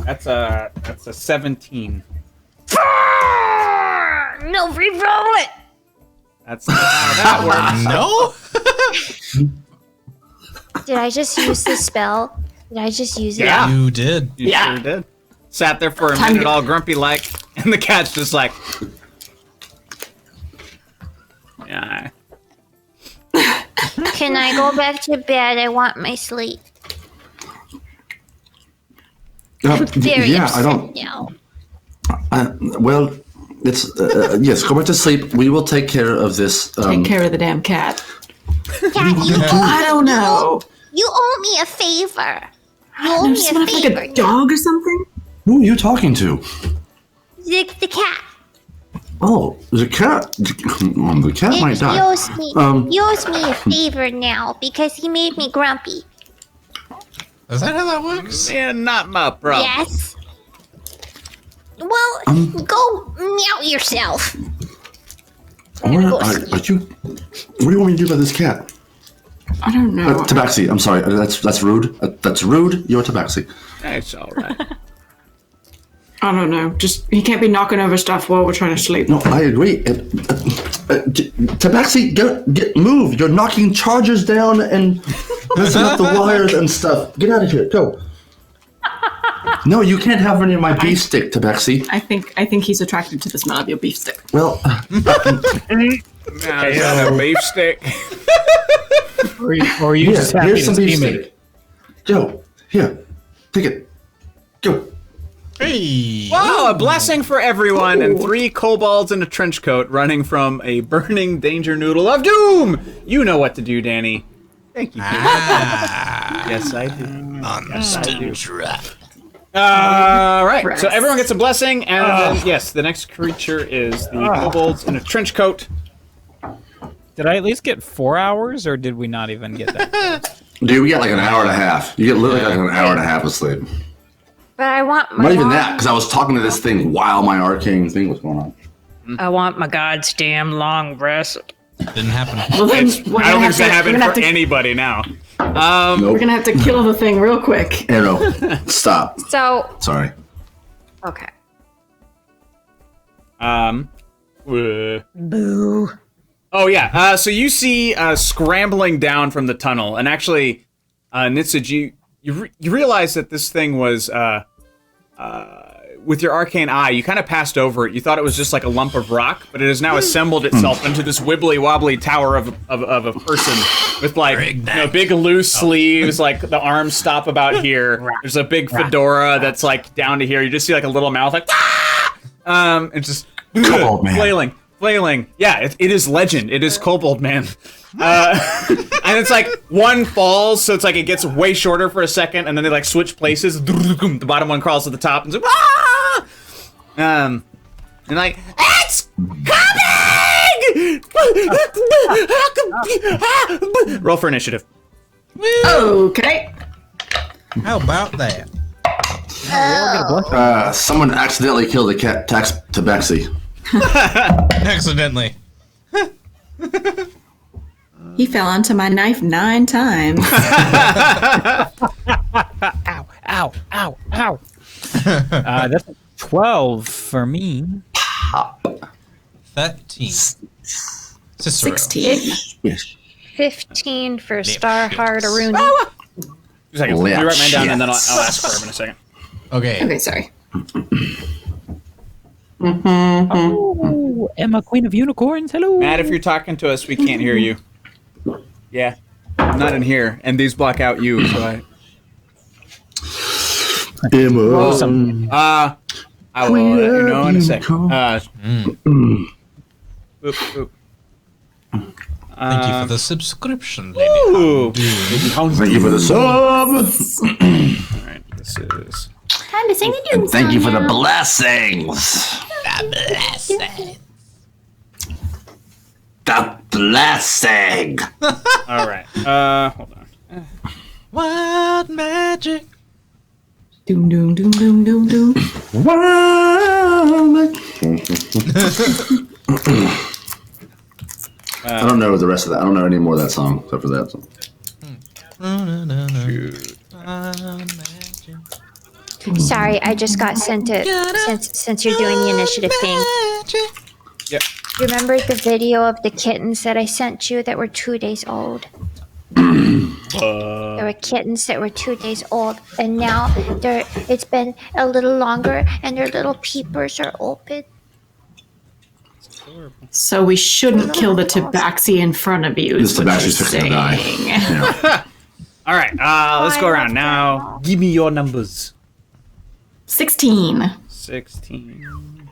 That's a 17. No, re-roll it. That's not how that works. No? Did I just use the spell? Did I just use it? Yeah. You did. You sure did. Sat there for a minute, all grumpy like, and the cat's just like. Yeah. Can I go back to bed? I want my sleep. Very Yeah, upset I don't. now. Well, it's yes. Go back to sleep. We will take care of this. Take care of the damn cat. Cat, I don't know. you owe me a favor. You owe There's me a someone favor. like a dog or something. Who are you talking to? The cat. Oh, the cat. The cat might He die. owes me a favor now because he made me grumpy. Is that how that works? Yeah, not my problem. Yes. Well, go meow yourself. Are you? What do you want me to do about this cat? I don't know. Tabaxi. I'm sorry. That's rude. That's rude. You're Tabaxi. It's all right. I don't know. Just he can't be knocking over stuff while we're trying to sleep. No, I agree. Tabaxi, get move. You're knocking chargers down and messing up the wires and stuff. Get out of here. Go. No, you can't have any of my beef stick, Tabaxi. I think he's attracted to the smell of your beef stick. Well, Now you got a beef stick. Or you just happy here's to some see beef me. stick. Go. Here. Take it. Go. Hey. Wow, a blessing for everyone, and 3 kobolds in a trench coat running from a burning danger noodle of doom! You know what to do, Danny. Thank you. Yes, I do. Monster trap. Alright, so everyone gets a blessing, and then, yes, the next creature is the kobolds in a trench coat. Did I at least get 4 hours, or did we not even get that? Dude, we got like an hour and a half. You get literally like an hour and a half of sleep. But I want my Not even that, because I was talking to this thing while my arcane thing was going on. I want my goddamn long rest. Didn't happen. Well, then I don't think it's gonna happen for anybody now. Nope. We're gonna have to kill the thing real quick. Arrow, stop. So, Sorry. okay. Boo. Oh yeah. So you see scrambling down from the tunnel, and actually, Nitsuj, you realize that this thing was with your arcane eye. You kind of passed over it. You thought it was just like a lump of rock, but it has now assembled itself into this wibbly wobbly tower of a person with like big loose sleeves. Like the arms stop about here. There's a big fedora that's like down to here. You just see like a little mouth like it's just flailing. Yeah, it is legend. It is Kobold Man. And it's like one falls, so it's like it gets way shorter for a second, and then they like switch places. The bottom one crawls to the top, and it's like, and like, it's coming! Roll for initiative. Okay. How about that? Someone accidentally killed a cat tabaxi. Accidentally. He fell onto my knife 9 times. Ow. That's 12 for me. 13. Cicero. 16. 15 for Starheart Aruni. 2 seconds. Let me write mine down, and then I'll ask for him in a second. Okay. Okay, sorry. Oh, Emma, Queen of Unicorns. Hello. Matt, if you're talking to us, we can't hear you. Yeah, I'm not in here, and these block out you, so I will let you know in a sec. Thank you for the subscription, lady. Ooh. Thank you for the sub. Alright, this is... Time to sing a doom And thank you for song the now. blessings. The blessing. Alright, hold on. Wild magic. Doom, doom, doom, doom, doom, doom. I don't know the rest of that. I don't know any more of that song except for that. So. Sorry, I just got sent it since you're doing the initiative thing. Yep. Remember the video of the kittens that I sent you that were 2 days old? There were kittens that were 2 days old, and now it's been a little longer, and their little peepers are open. So we shouldn't kill the tabaxi in front of you. This tabaxi's fixing to die. Yeah. Alright, let's go around now. Give me your numbers. 16. 16.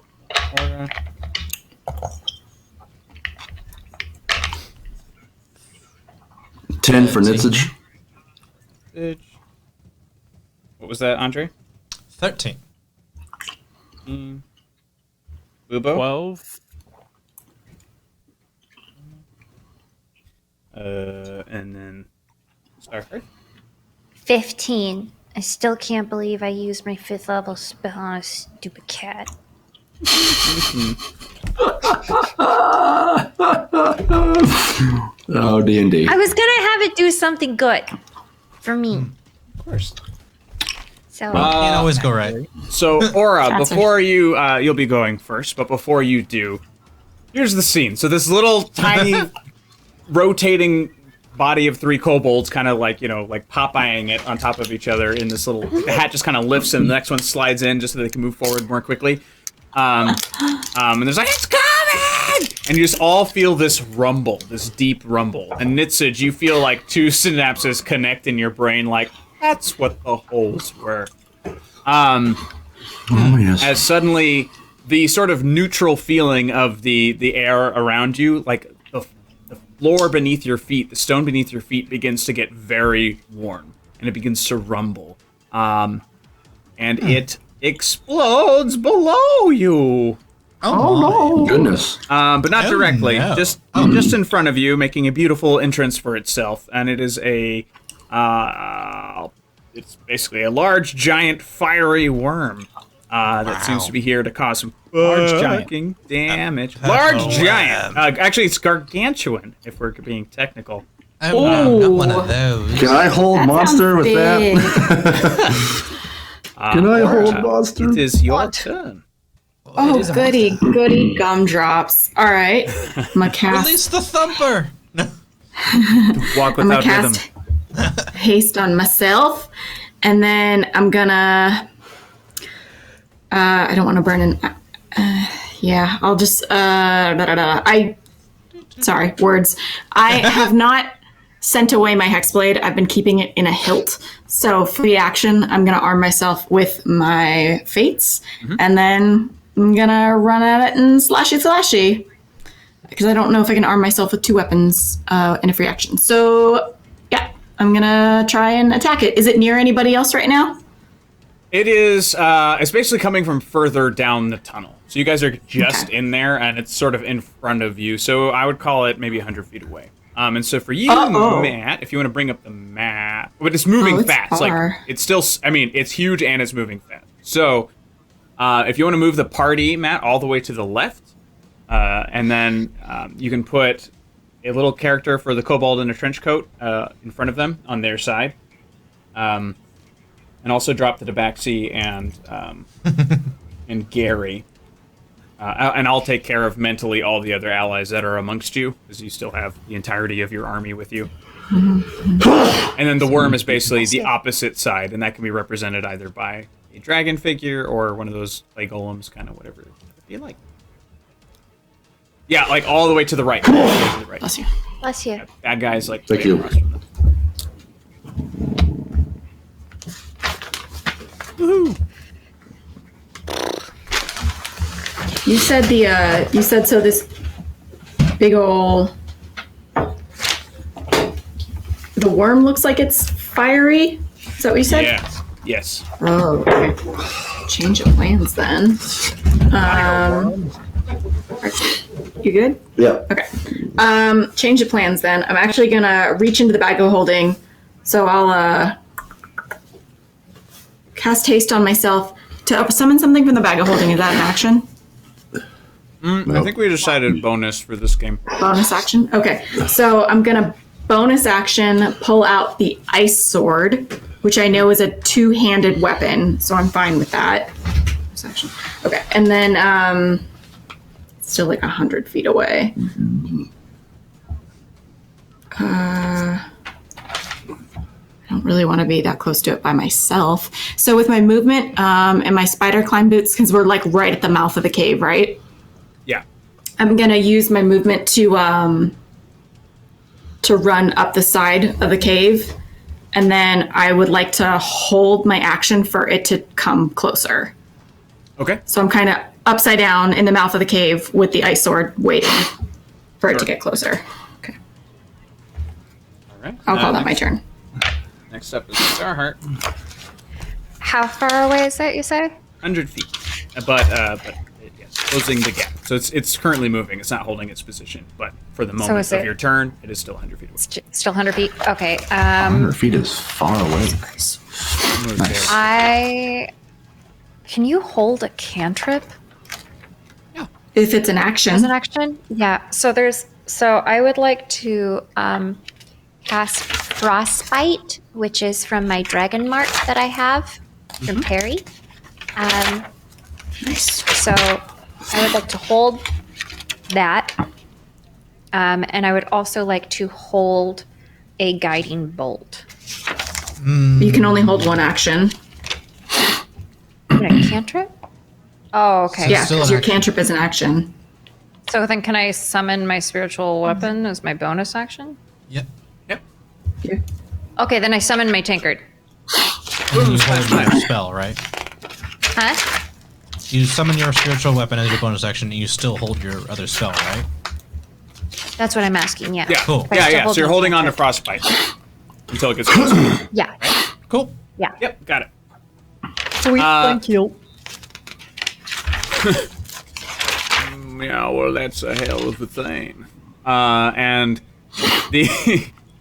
10 for Nitsage. What was that, Andre? 13. Bubo? 12. And then Starford? 15. I still can't believe I used my 5th level spell on a stupid cat. Oh, D&D. I was gonna have it do something good for me. Of course. So Can't always go right. So, Aura, Cats are- before you, you'll be going first, but before you do, here's the scene. So this little tiny rotating body of 3 kobolds kind of like, like Popeyeing it on top of each other in this little, the hat just kind of lifts and the next one slides in just so they can move forward more quickly. And there's like, it's coming! And you just all feel this rumble, this deep rumble. And Nitsage, you feel like 2 synapses connect in your brain like, that's what the holes were. Oh, yes. As suddenly the sort of neutral feeling of the air around you, like the floor beneath your feet, the stone beneath your feet begins to get very warm, and it begins to rumble. And it explodes below you. Oh, no. Goodness. But not Oh, directly, no. just in front of you, making a beautiful entrance for itself. And it is it's basically a large, giant, fiery worm that seems to be here to cause some fucking damage. Large giant. Actually, it's gargantuan, if we're being technical. I'm not one of those. Can I hold That monster sounds with big. that? Can I hold monster? It is your turn. Oh, goody gumdrops. All right. I'm gonna cast. Release the thumper. Walk I'm gonna without rhythm. cast haste on myself, and then I'm gonna. I don't want to burn in. Yeah, I'll just. Sorry, words. I have not sent away my hexblade. I've been keeping it in a hilt. So free action, I'm gonna arm myself with my fates, and then I'm gonna run at it and slashy. Because I don't know if I can arm myself with 2 weapons in a free action. So yeah, I'm gonna try and attack it. Is it near anybody else right now? It is. It's basically coming from further down the tunnel. So you guys are just in there, and it's sort of in front of you. So I would call it maybe 100 feet away. And so for you, Matt, if you want to bring up the map, but it's moving fast. Far. Like it's still. I mean, it's huge and it's moving fast. So if you want to move the party, Matt, all the way to the left, and then you can put a little character for the kobold in a trench coat in front of them on their side. And also drop the Tabaxi and Gary. And I'll take care of mentally all the other allies that are amongst you, because you still have the entirety of your army with you. And then the worm is basically the opposite side, and that can be represented either by a dragon figure or one of those clay golems, kind of whatever you like. Yeah, like all the way to the right. Bless you. Bless you. Bad guys like. Thank you. Woohoo! You said so this big ol' the worm looks like it's fiery? Is that what you said? Yeah. Yes. Oh, okay. Change of plans then. You good? Yeah. Okay. Change of plans then. I'm actually gonna reach into the bag of holding, so I'll cast haste on myself to summon something from the bag of holding. Is that an action? I think we decided bonus for this game. Bonus action? Okay. So I'm going to bonus action pull out the ice sword, which I know is a 2-handed weapon, so I'm fine with that. Bonus action. Okay. And then it's still like 100 feet away. I don't really want to be that close to it by myself. So with my movement and my spider climb boots, because we're like right at the mouth of the cave, right? Yeah. I'm gonna use my movement to run up the side of the cave, and then I would like to hold my action for it to come closer. Okay. So I'm kind of upside down in the mouth of the cave with the ice sword, waiting for it to get closer. Okay. All right. I'll call that my turn. Next up is Starheart. How far away is it, you say? 100 feet. But yes, closing the gap. So it's currently moving. It's not holding its position. But for the moment is of it- your turn, it is still 100 feet away. Still 100 feet? Okay. 100 feet is far away. Nice. Can you hold a cantrip If it's an action. as an action? Yeah. So I would like to cast Frostbite, which is from my dragon mark that I have from Perry. So I would like to hold that. And I would also like to hold a guiding bolt. You can only hold one action. Can I cantrip? Oh, okay. Yeah, still because an your action. cantrip is an action. So then can I summon my spiritual weapon as my bonus action? Yep. Yep. Yeah. Okay, then I summon my tankard. And you hold your spell, right? Huh? You summon your spiritual weapon as your bonus action, and you still hold your other spell, right? That's what I'm asking, yeah. Yeah. Cool. But I Yeah, still yeah. hold So you're my holding on to tankard. Frostbite until it gets closer. Yeah. Cool. Yeah. Yep, got it. Sweet, thank you. Yeah, well, that's a hell of a thing. And the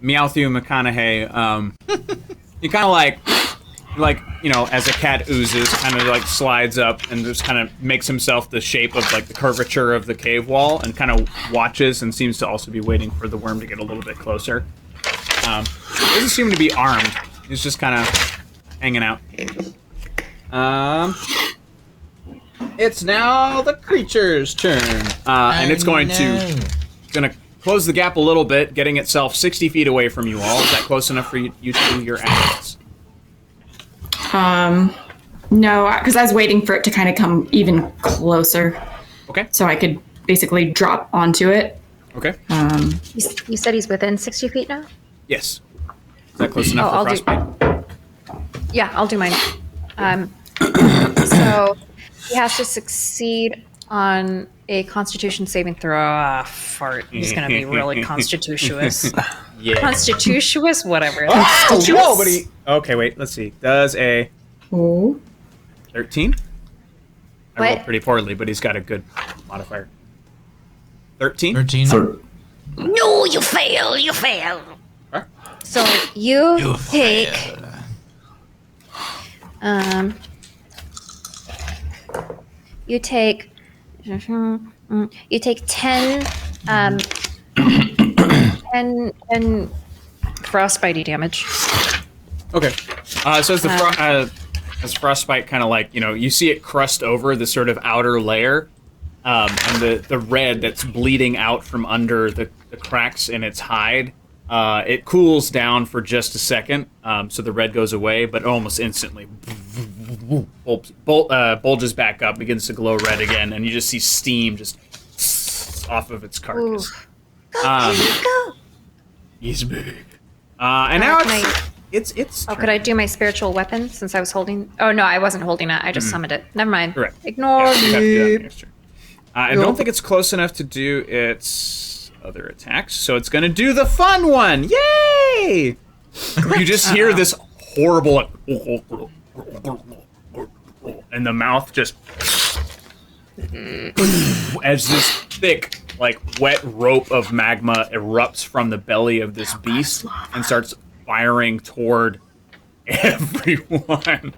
Meowthew McConaughey, he kind of like, you know, as a cat oozes, kind of like slides up and just kind of makes himself the shape of like the curvature of the cave wall and kind of watches and seems to also be waiting for the worm to get a little bit closer. He doesn't seem to be armed. He's just kind of hanging out. It's now the creature's turn. And it's going to close the gap a little bit, getting itself 60 feet away from you all. Is that close enough for you to do your actions? No, because I was waiting for it to kind of come even closer. Okay. So I could basically drop onto it. Okay. You said he's within 60 feet now? Yes. Is that close enough for frostbite? Yeah, I'll do mine. So he has to succeed on a Constitution saving throw. Ah, fart. He's gonna be really constitutious. Yeah. Constitutious, whatever. Nobody. Okay, wait. Let's see. Does a 13? I rolled What? pretty poorly, but he's got a good modifier. 13? 13. No, you fail. You fail. So you take. You take. You take 10. 10 frostbitey damage. Okay. So as frostbite kind of like, you see it crust over the sort of outer layer, and the red that's bleeding out from under the cracks in its hide, it cools down for just a second, so the red goes away, but almost instantly bulges back up, begins to glow red again, and you just see steam just off of its carcass. Go. He's big. And now it's Oh, could I do my spiritual weapon since I was holding? Oh no, I wasn't holding it. I just summoned it. Never mind. Correct. Ignore Yeah, you have to do that me. next turn. I don't think it's close enough to do its other attacks, so it's going to do the fun one. Yay! You just hear this horrible, and the mouth just as this thick, wet rope of magma erupts from the belly of this beast and starts firing toward everyone.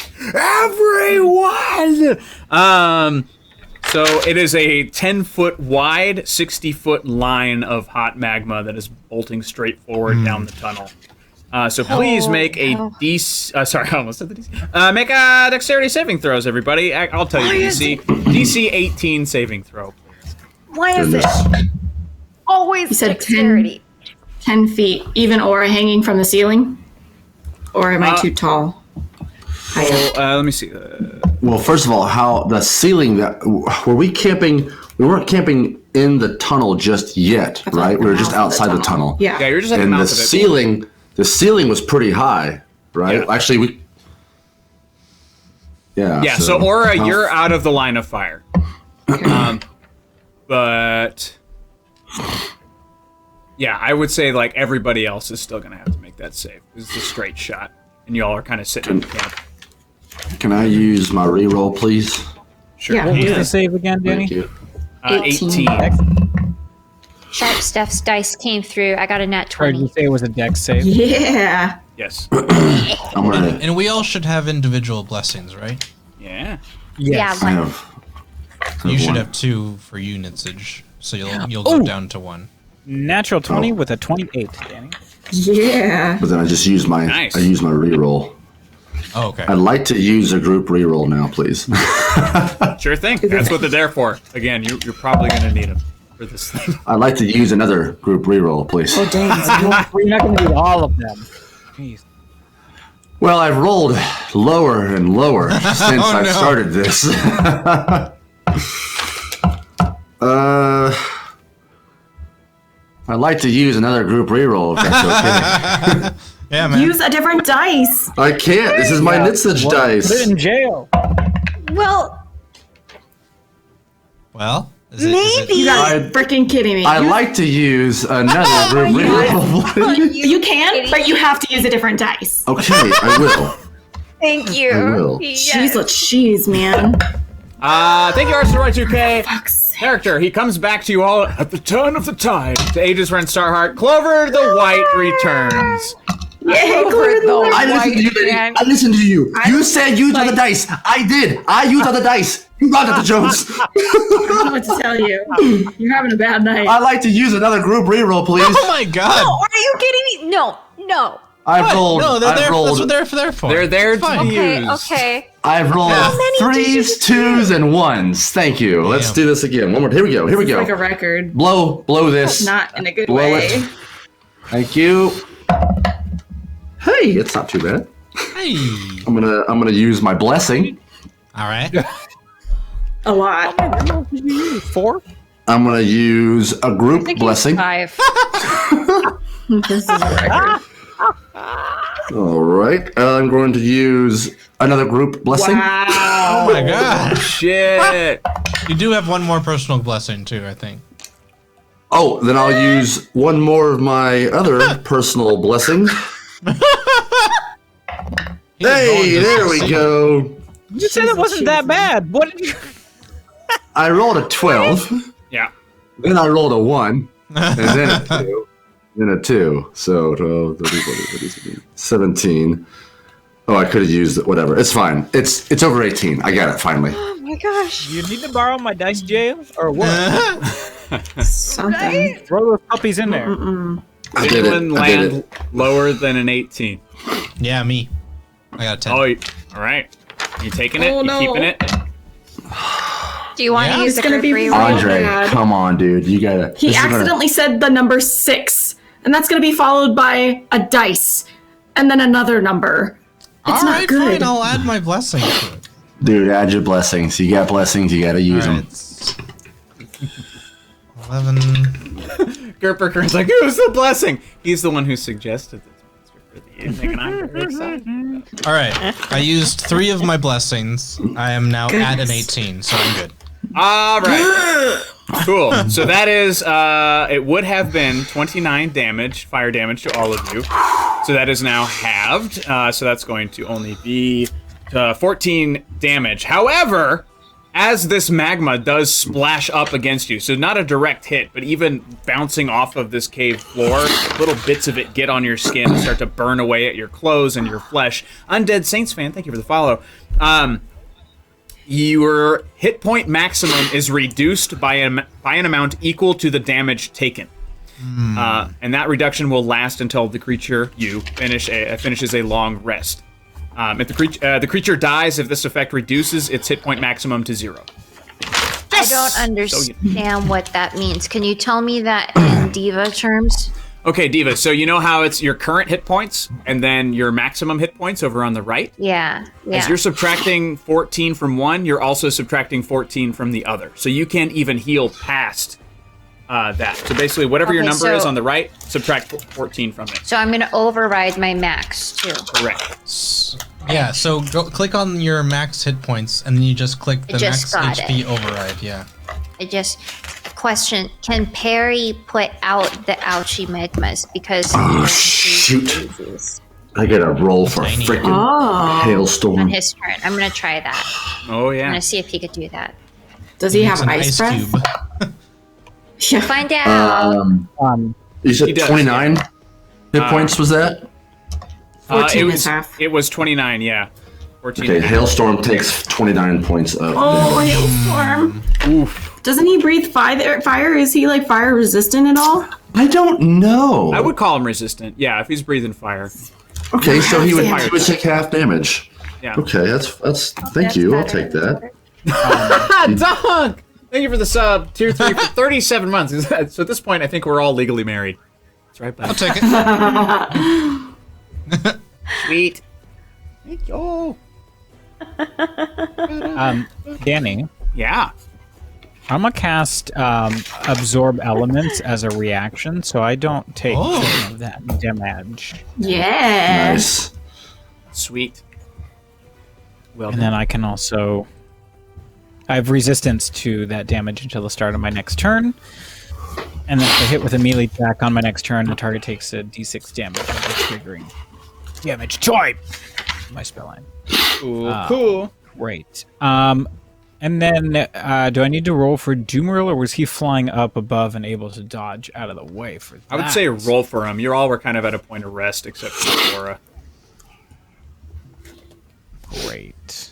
So it is a 10-foot wide, 60-foot line of hot magma that is bolting straight forward down the tunnel. So please make a sorry, I almost said the DC. Make a dexterity saving throws, everybody. I'll tell you DC. DC 18 saving throw. Why is it always You said dexterity? 10 feet, even or hanging from the ceiling? Or am I too tall? Let me see. Well, first of all, how the ceiling were we camping? We weren't camping in the tunnel just yet, right? We were just outside the tunnel. Yeah. You're just at the And mouth the of it. ceiling, the ceiling was pretty high, right? Yeah. Actually, we. Yeah. Yeah, so Aura, you're out of the line of fire. But yeah, I would say everybody else is still gonna have to make that save. This is a straight shot, and y'all are kind of sitting in the camp. Can I use my reroll, please? Sure. Yeah. What was the save again, Danny? Thank you. 18. Sharp Steph's dice came through. I got a nat Or did you 20. say it was a dex save? Yeah. Yes. I'm gonna. And we all should have individual blessings, right? Yeah. Yes. I Yeah, have. You should one. have 2 for Unisage, so you'll go down to 1. Natural 20 with a 28, Danny. Yeah. But then I just use my. Nice. I use my reroll. Oh, okay. I'd like to use a group reroll now, please. Sure thing. That's what they're there for. Again, you're probably gonna need them for this thing. I'd like to use another group reroll, please. Oh, dang. We're not going to do all of them. Jeez. Well, I've rolled lower and lower since I no. started this. I'd like to use another group reroll if that's okay. Yeah, man. Use a different dice. I can't. This is my Nitsage Put it dice. in jail. Well, Well, You guys freaking kidding me. I'd like to use another group reroll. You can, but you have to use a different dice. Okay, I will. thank you. I will. Jeez, cheese, man. Thank you, Arsenal2K. Fuck's sake. Character, he comes back to you all at the turn of the tide. To aid his friend Starheart, Clover the White returns. Yay, Clover the White. I listened to you, Betty. I listened to you. You said use other dice. I did. I used other dice. You got it, Jones. I don't know what to tell you. You're having a bad night. I'd like to use another group reroll, please. Oh my god! Oh, are you kidding me? No. I've rolled. No, they're I've there. rolled. That's what they're for. They're there It's to fine. use. Okay. I've rolled 3s, 2s, and 1s. Thank you. Let's do this again. One more. Here we go. It's like a record. Blow this. Not in a good Blow way. it. Thank you. Hey, it's not too bad. Hey. I'm gonna use my blessing. All right. A lot. 4? I'm gonna use a group blessing. 5. This is a record. All right. I'm going to use another group blessing. Wow. Oh my gosh. Shit. You do have one more personal blessing too, I think. Oh, then I'll use one more of my other personal blessings. Hey, there we go. You said it wasn't that bad. What did you? I rolled a 12. Yeah. Then I rolled a 1. And then a 2. Then a 2. So 12, 30, 40, 50, 17. Oh, I could have used it. Whatever. It's fine. It's over 18. I got it finally. Oh my gosh. You need to borrow my dice jail or what? Something. Throw those puppies in there. I did Anyone it. I did land it. lower than an 18? Yeah, me. I got a 10. Oh, all right. You taking it? Oh, You no. keeping it? Do you want to Yeah. use It's the gonna be free real roll? Andre, bad. come on, dude. You gotta. He this is gonna- accidentally said the number 6, and that's going to be followed by a dice, and then another number. It's All not right, good. fine. I'll add my blessing to it. Dude, add your blessings. You got blessings. You gotta use All them. right. 11. Gerperkern's like, who's the blessing? He's the one who suggested this monster for the evening, and I'm very excited. All right. I used 3 of my blessings. I am now at an 18, so I'm good. All right. Cool. So that is, it would have been 29 damage, fire damage to all of you. So that is now halved. So that's going to only be 14 damage. However, as this magma does splash up against you, so not a direct hit, but even bouncing off of this cave floor, little bits of it get on your skin and start to burn away at your clothes and your flesh. Undead Saints fan, thank you for the follow. Your hit point maximum is reduced by an amount equal to the damage taken. And that reduction will last until the creature finishes a long rest. If the creature dies, if this effect reduces its hit point maximum to 0. I don't understand what that means. Can you tell me that in Diva terms? Okay, Diva, so you know how it's your current hit points and then your maximum hit points over on the right? Yeah. As you're subtracting 14 from one, you're also subtracting 14 from the other. So you can't even heal past that. So basically, whatever your Okay, number is so- on the right, subtract 14 from it. So I'm going to override my max too. Correct. Yeah, so click on your max hit points, and then you just click the just max got HP it. override. Yeah. Question: can Perry put out the ouchie magmas because Oh, he shoot. disease I gotta roll for a Tiny. freaking Oh. hailstorm. on his turn? I'm gonna try that. Oh, I'm yeah. gonna see if he could do that. Does he It's have an ice breath? cube. Yeah. Find out. You He said does, 29 hit points, was that? 14 it is was, half. It was 29, yeah. 14 Okay, and a half. hailstorm takes 29 points of Oh, damage. hailstorm. Oof. Doesn't he breathe fire? Is he like fire resistant at all? I don't know. I would call him resistant. Yeah, if he's breathing fire. Okay, so he would Damage. take half damage. Yeah. Okay, that's thank you. I'll take that. Dog! Thank you for the sub. Tier 3 for 37 months. So at this point, I think we're all legally married. That's right, I'll bud. take it. Sweet. Thank you. Danny, Yeah. I'm gonna cast absorb elements as a reaction, so I don't take Oh. any of that damage, Yeah. Nice. Sweet. Well and then I can also. I have resistance to that damage until the start of my next turn, and then if I hit with a melee attack on my next turn, the target takes a d6 damage of the triggering damage type. My spell line. Cool. Great. And then, do I need to roll for Doomeril, or was he flying up above and able to dodge out of the way for that? I would say roll for him. You all were kind of at a point of rest, except for Laura. Great.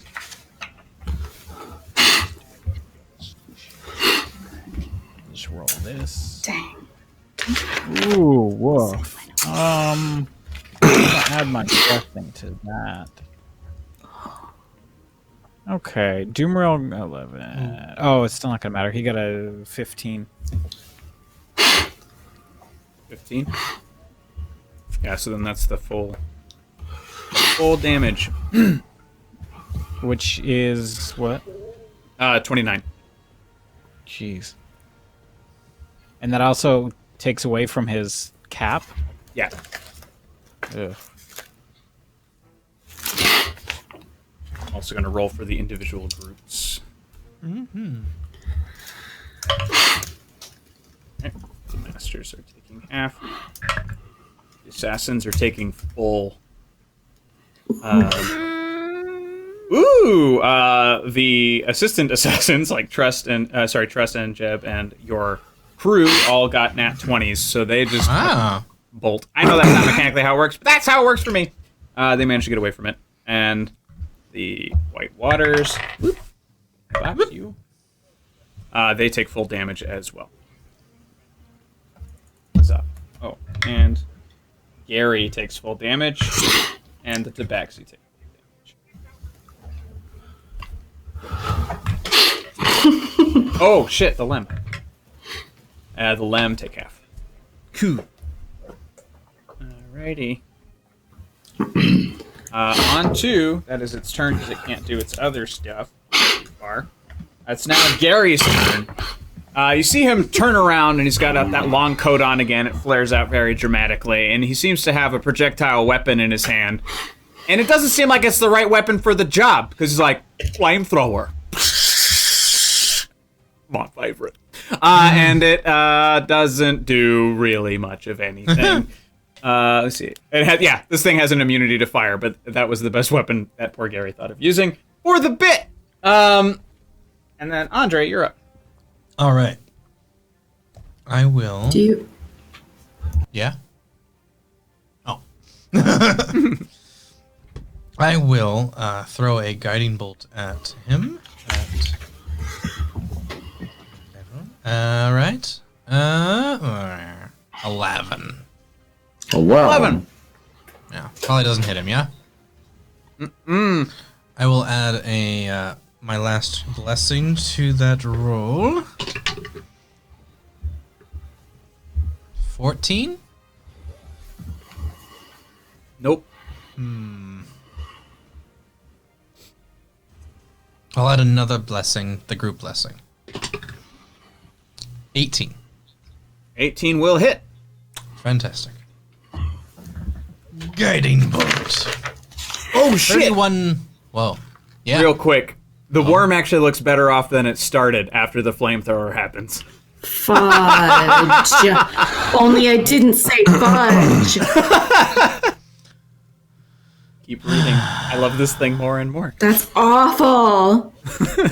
Just roll this. Dang. Ooh, woof. I'll add my blessing to that. Okay, Doomroll 11. Oh, it's still not gonna matter. He got a 15. 15. Yeah, so then that's the full damage. Which is what? 29. Jeez. And that also takes away from his cap? Yeah. Ugh. Also going to roll for the individual groups. Mm-hmm. Okay. The masters are taking half. The assassins are taking full. The assistant assassins like Trust and Jeb and your crew all got nat 20s, so they just bolt. I know that's not mechanically how it works, but that's how it works for me. They managed to get away from it, and the White Waters. Claps you. They take full damage as well. What's up? Oh, and Gary takes full damage, and the Tabaxi takes oh shit, the Lem. The Lem take half. Cool. Alrighty. On to, that is its turn because it can't do its other stuff too far. It's now Gary's turn. You see him turn around and he's got that long coat on again. It flares out very dramatically, and he seems to have a projectile weapon in his hand. And it doesn't seem like it's the right weapon for the job, because he's like, flamethrower. My favorite. And it doesn't do really much of anything. Let's see. This thing has an immunity to fire, but that was the best weapon that poor Gary thought of using for the bit. And then, Andre, you're up. All right. I will. Do you? Yeah? Oh. I will throw a guiding bolt at him. All right. 11. Oh, wow. 11. Yeah, probably doesn't hit him, yeah? I will add my last blessing to that roll. 14? Nope. I'll add another blessing, the group blessing. 18. 18 will hit. Fantastic. Guiding bolt. Oh, shit. 31. Whoa. Yeah. Real quick. The worm actually looks better off than it started after the flamethrower happens. Fudge. Only I didn't say fudge. Keep reading. I love this thing more and more. That's awful.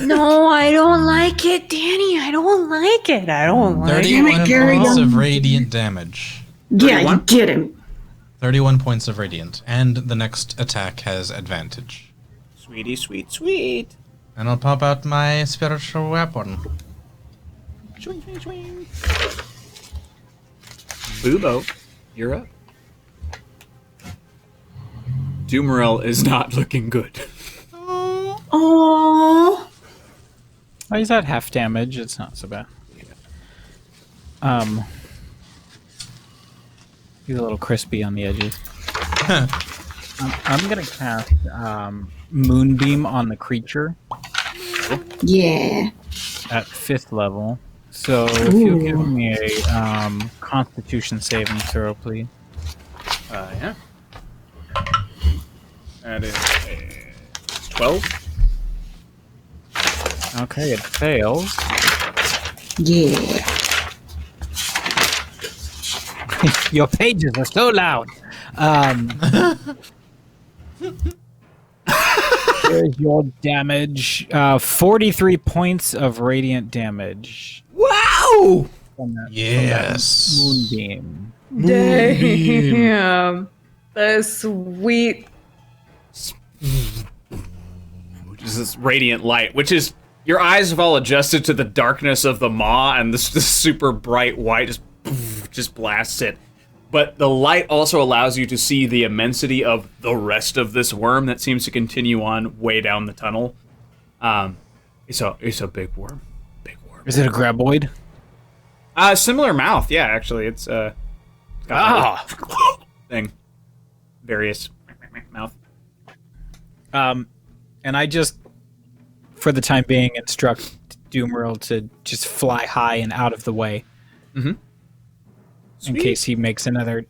No, I don't like it, Danny. I don't like it. I don't like it. 31 Gary. points of radiant damage. Yeah, you get him. 31 points of radiant. And the next attack has advantage. Sweetie, sweet, sweet. And I'll pop out my spiritual weapon. Swing, swing, swing. Boobo, you're up. Doomerel is not looking good. Oh. Oh, he's at half damage. It's not so bad. He's a little crispy on the edges. I'm gonna cast Moonbeam on the creature. Yeah. At 5th level. So if you give me a Constitution saving throw, please. Yeah. That is 12. Okay, it fails. Yeah. Your pages are so loud. Here's your damage. 43 points of radiant damage. Wow! Yes. Moonbeam. Damn. The sweet. Which is this radiant light, which is your eyes have all adjusted to the darkness of the maw, and this super bright white just blasts it. But the light also allows you to see the immensity of the rest of this worm that seems to continue on way down the tunnel. It's a big worm. Big worm. Is it a graboid? Similar mouth. Yeah, actually, it's got thing. Various mouth. And I just, for the time being, instruct Doomworld to just fly high and out of the way. Mm-hmm. In case he makes another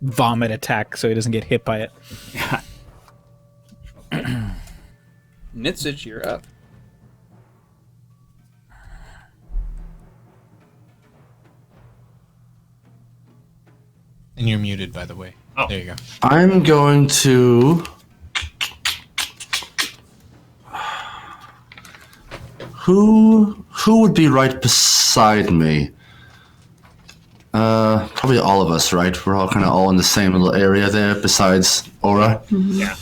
vomit attack so he doesn't get hit by it. Yeah. Nitsage, you're up. And you're muted, by the way. Oh. There you go. I'm going to... Who would be right beside me? Probably all of us, right? We're all kind of all in the same little area there, besides Aura. Yeah.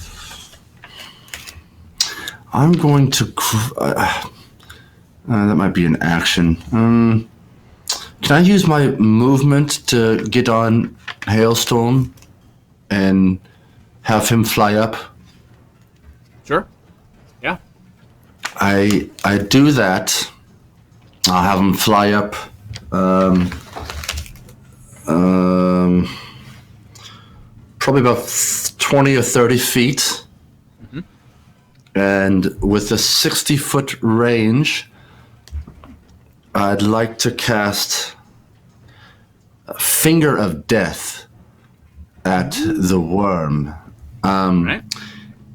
I'm going to... that might be an action. Can I use my movement to get on Hailstorm and have him fly up? Sure. Yeah. I do that. I'll have him fly up. Probably about 20 or 30 feet. Mm-hmm. And with a 60-foot range, I'd like to cast Finger of Death at the worm. Right.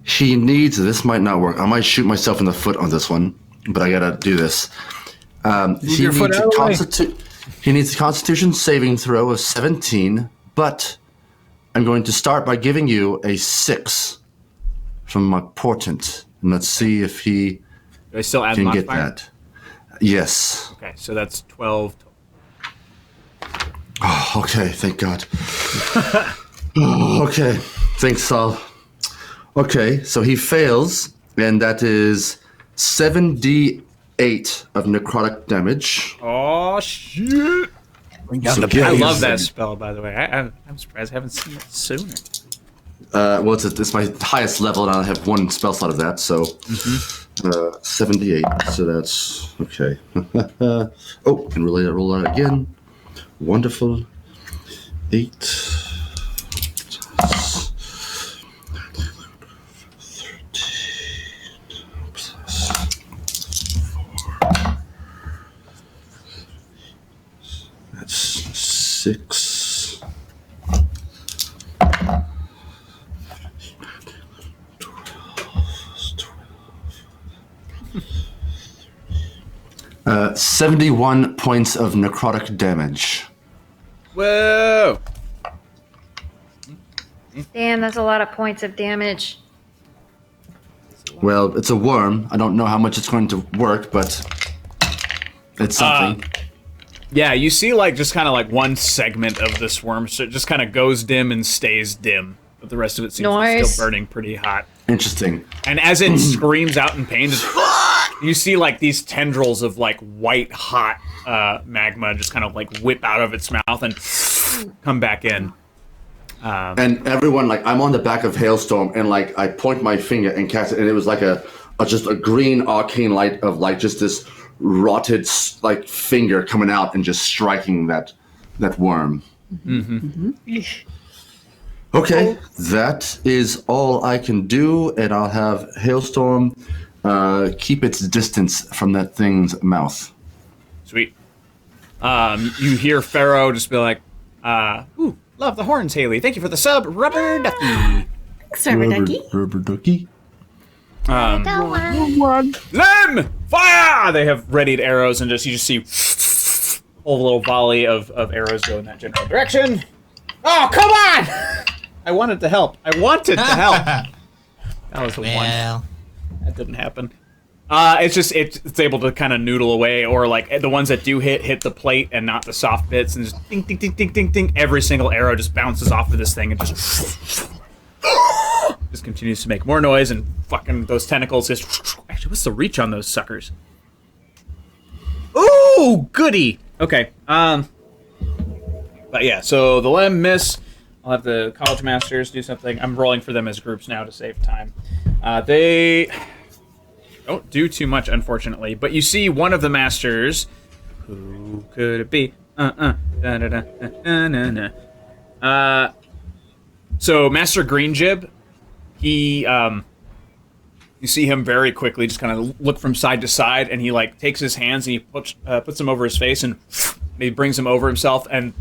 He needs... This might not work. I might shoot myself in the foot on this one, but I gotta do this. He needs a Constitution saving throw of 17, but I'm going to start by giving you a 6 from my portent. And let's see if he Do I still add can get modifier? that. Yes. Okay, so that's 12. Oh, okay, thank God. Okay, thanks, Saul. Okay, so he fails, and that is 7d8 of necrotic damage. Oh, shit. Bring down So the get I his- love that spell, by the way. I'm surprised I haven't seen it sooner. Well, it's my highest level, and I have one spell slot of that, so 78. So that's okay. Oh, and roll that again. Wonderful. 8. 6. 71 points of necrotic damage. Whoa! Damn, that's a lot of points of damage. Well, it's a worm. I don't know how much it's going to work, but it's something. Yeah, you see, like, just kind of like one segment of this worm, so it just kind of goes dim and stays dim, but the rest of it seems to be Nice. still burning pretty hot. Interesting. And as it screams out in pain, just, you see, like, these tendrils of, like, white hot magma just kind of, like, whip out of its mouth and come back in. And everyone, like, I'm on the back of Hailstorm, and, like, I point my finger and cast it, and it was like just a green arcane light of, like, just this rotted, like, finger coming out and just striking that worm. Mm-hmm. Okay, that is all I can do, and I'll have Hailstorm keep its distance from that thing's mouth. Sweet. You hear Pharaoh just be like, ooh, love the horns, Haley. Thank you for the sub, Rubber Ducky. Thanks, Rubber Ducky. Rubber ducky. Lem! Fire! They have readied arrows, and you just see a whole little volley of arrows go in that general direction. Oh, come on! I wanted to help. That was the one. That didn't happen. It's able to kind of noodle away, or like the ones that do hit the plate and not the soft bits, and just ding, ding, ding, ding, ding, ding. Every single arrow just bounces off of this thing and just continues to make more noise, and fucking those tentacles just. Actually, what's the reach on those suckers? Ooh, goody. Okay. But yeah, so the Lem miss. I'll have the College Masters do something. I'm rolling for them as groups now to save time. They don't do too much, unfortunately. But you see one of the masters. Who could it be? So Master Greenjib, he you see him very quickly just kind of look from side to side, and he like takes his hands and he puts them over his face and he brings them over himself, and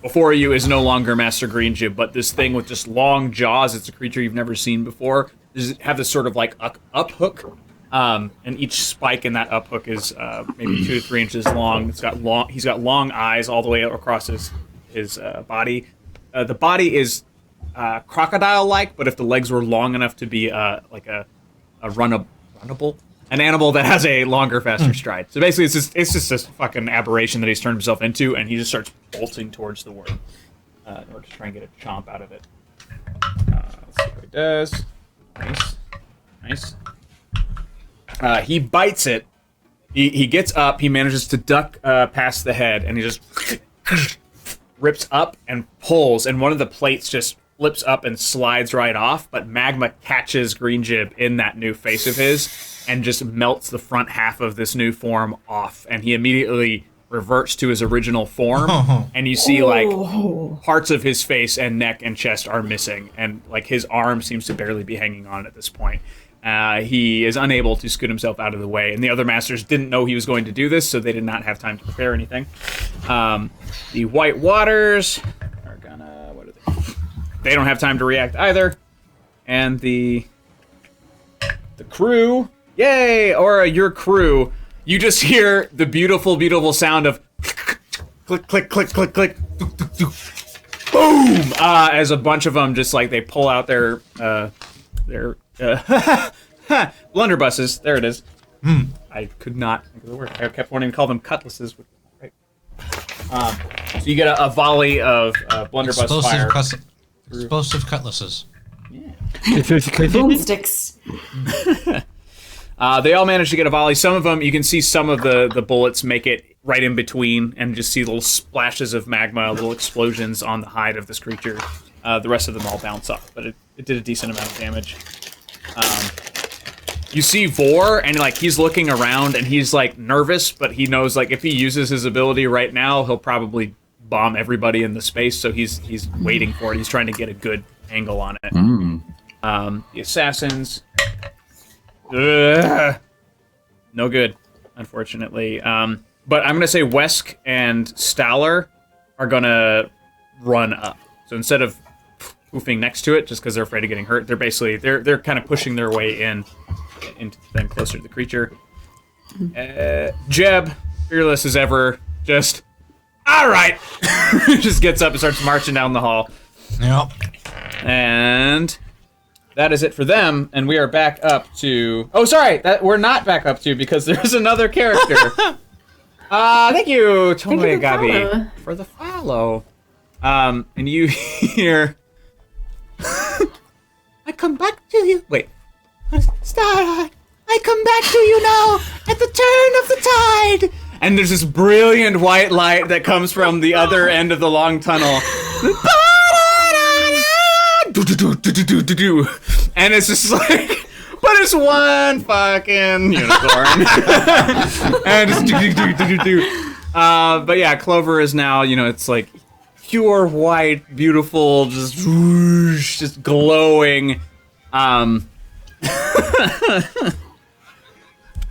before you is no longer Master Greenjib, but this thing with just long jaws. It's a creature you've never seen before. Does have this sort of like up hook, and each spike in that up hook is maybe 2 to 3 inches long. He's got long eyes all the way across his body. The body is crocodile-like, but if the legs were long enough to be like a runnable, an animal that has a longer, faster stride. So basically, it's just this fucking aberration that he's turned himself into, and he just starts bolting towards the worm in order to try and get a chomp out of it. Let's see what he does. Nice. He bites it. He gets up. He manages to duck past the head, and he just rips up and pulls, and one of the plates just flips up and slides right off, but magma catches Greenjib in that new face of his and just melts the front half of this new form off, and he immediately reverts to his original form, and you see like parts of his face and neck and chest are missing, and like his arm seems to barely be hanging on at this point. He is unable to scoot himself out of the way, and the other masters didn't know he was going to do this, so they did not have time to prepare anything. The White Waters are gonna... what are they? They don't have time to react either. And the crew... Yay! Or your crew, you just hear the beautiful, beautiful sound of click, click, click, click, click, boom! As a bunch of them just like they pull out their blunderbusses. There it is. I could not think of the word. I kept wanting to call them cutlasses. Right. So you get a volley of blunderbuss fire. Explosive cutlasses. Yeah. Boomsticks. They all manage to get a volley. Some of them, you can see some of the bullets make it right in between and just see little splashes of magma, little explosions on the hide of this creature. The rest of them all bounce off, but it did a decent amount of damage. You see Vor, and like he's looking around and he's like nervous, but he knows like if he uses his ability right now, he'll probably bomb everybody in the space, so he's waiting for it. He's trying to get a good angle on it. The assassins... no good, unfortunately. But I'm going to say Wesk and Staller are going to run up. So instead of poofing next to it, just because they're afraid of getting hurt, they're basically, they're kind of pushing their way into them closer to the creature. Jeb, fearless as ever, just, all right! Just gets up and starts marching down the hall. Yep. And... that is it for them, and we are back up to... oh, sorry, that we're not back up to, because there's another character. Thank you, Tomoegabi, for the follow. And you hear... I come back to you... wait. Star, I come back to you now, at the turn of the tide! And there's this brilliant white light that comes from the other end of the long tunnel. And it's just like, but it's one fucking unicorn. And it's but yeah, Clover is now, it's like pure white, beautiful, just whoosh, just glowing. And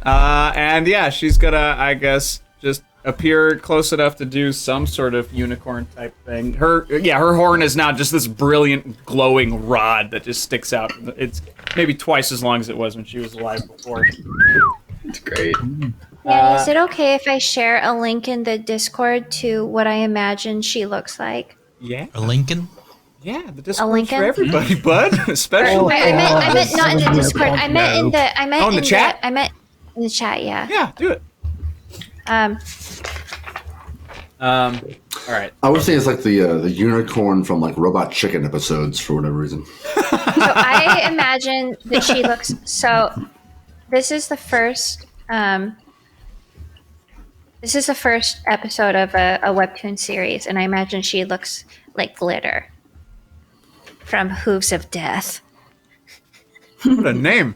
yeah, she's gonna, I guess, just appear close enough to do some sort of unicorn type thing. Her horn is now just this brilliant glowing rod that just sticks out. It's maybe twice as long as it was when she was alive before. It's great. Yeah, is it okay if I share a link in the Discord to what I imagine she looks like? Yeah. A Lincoln? Yeah, the Discord for everybody, bud. Especially. I meant not in the Discord. I meant in the in the chat. I meant in the chat. Yeah. Yeah, do it. All right. I would say it's like the unicorn from like Robot Chicken episodes for whatever reason. So I imagine that she looks. So this is the first. This is the first episode of a webtoon series, and I imagine she looks like Glitter from Hooves of Death. What a name!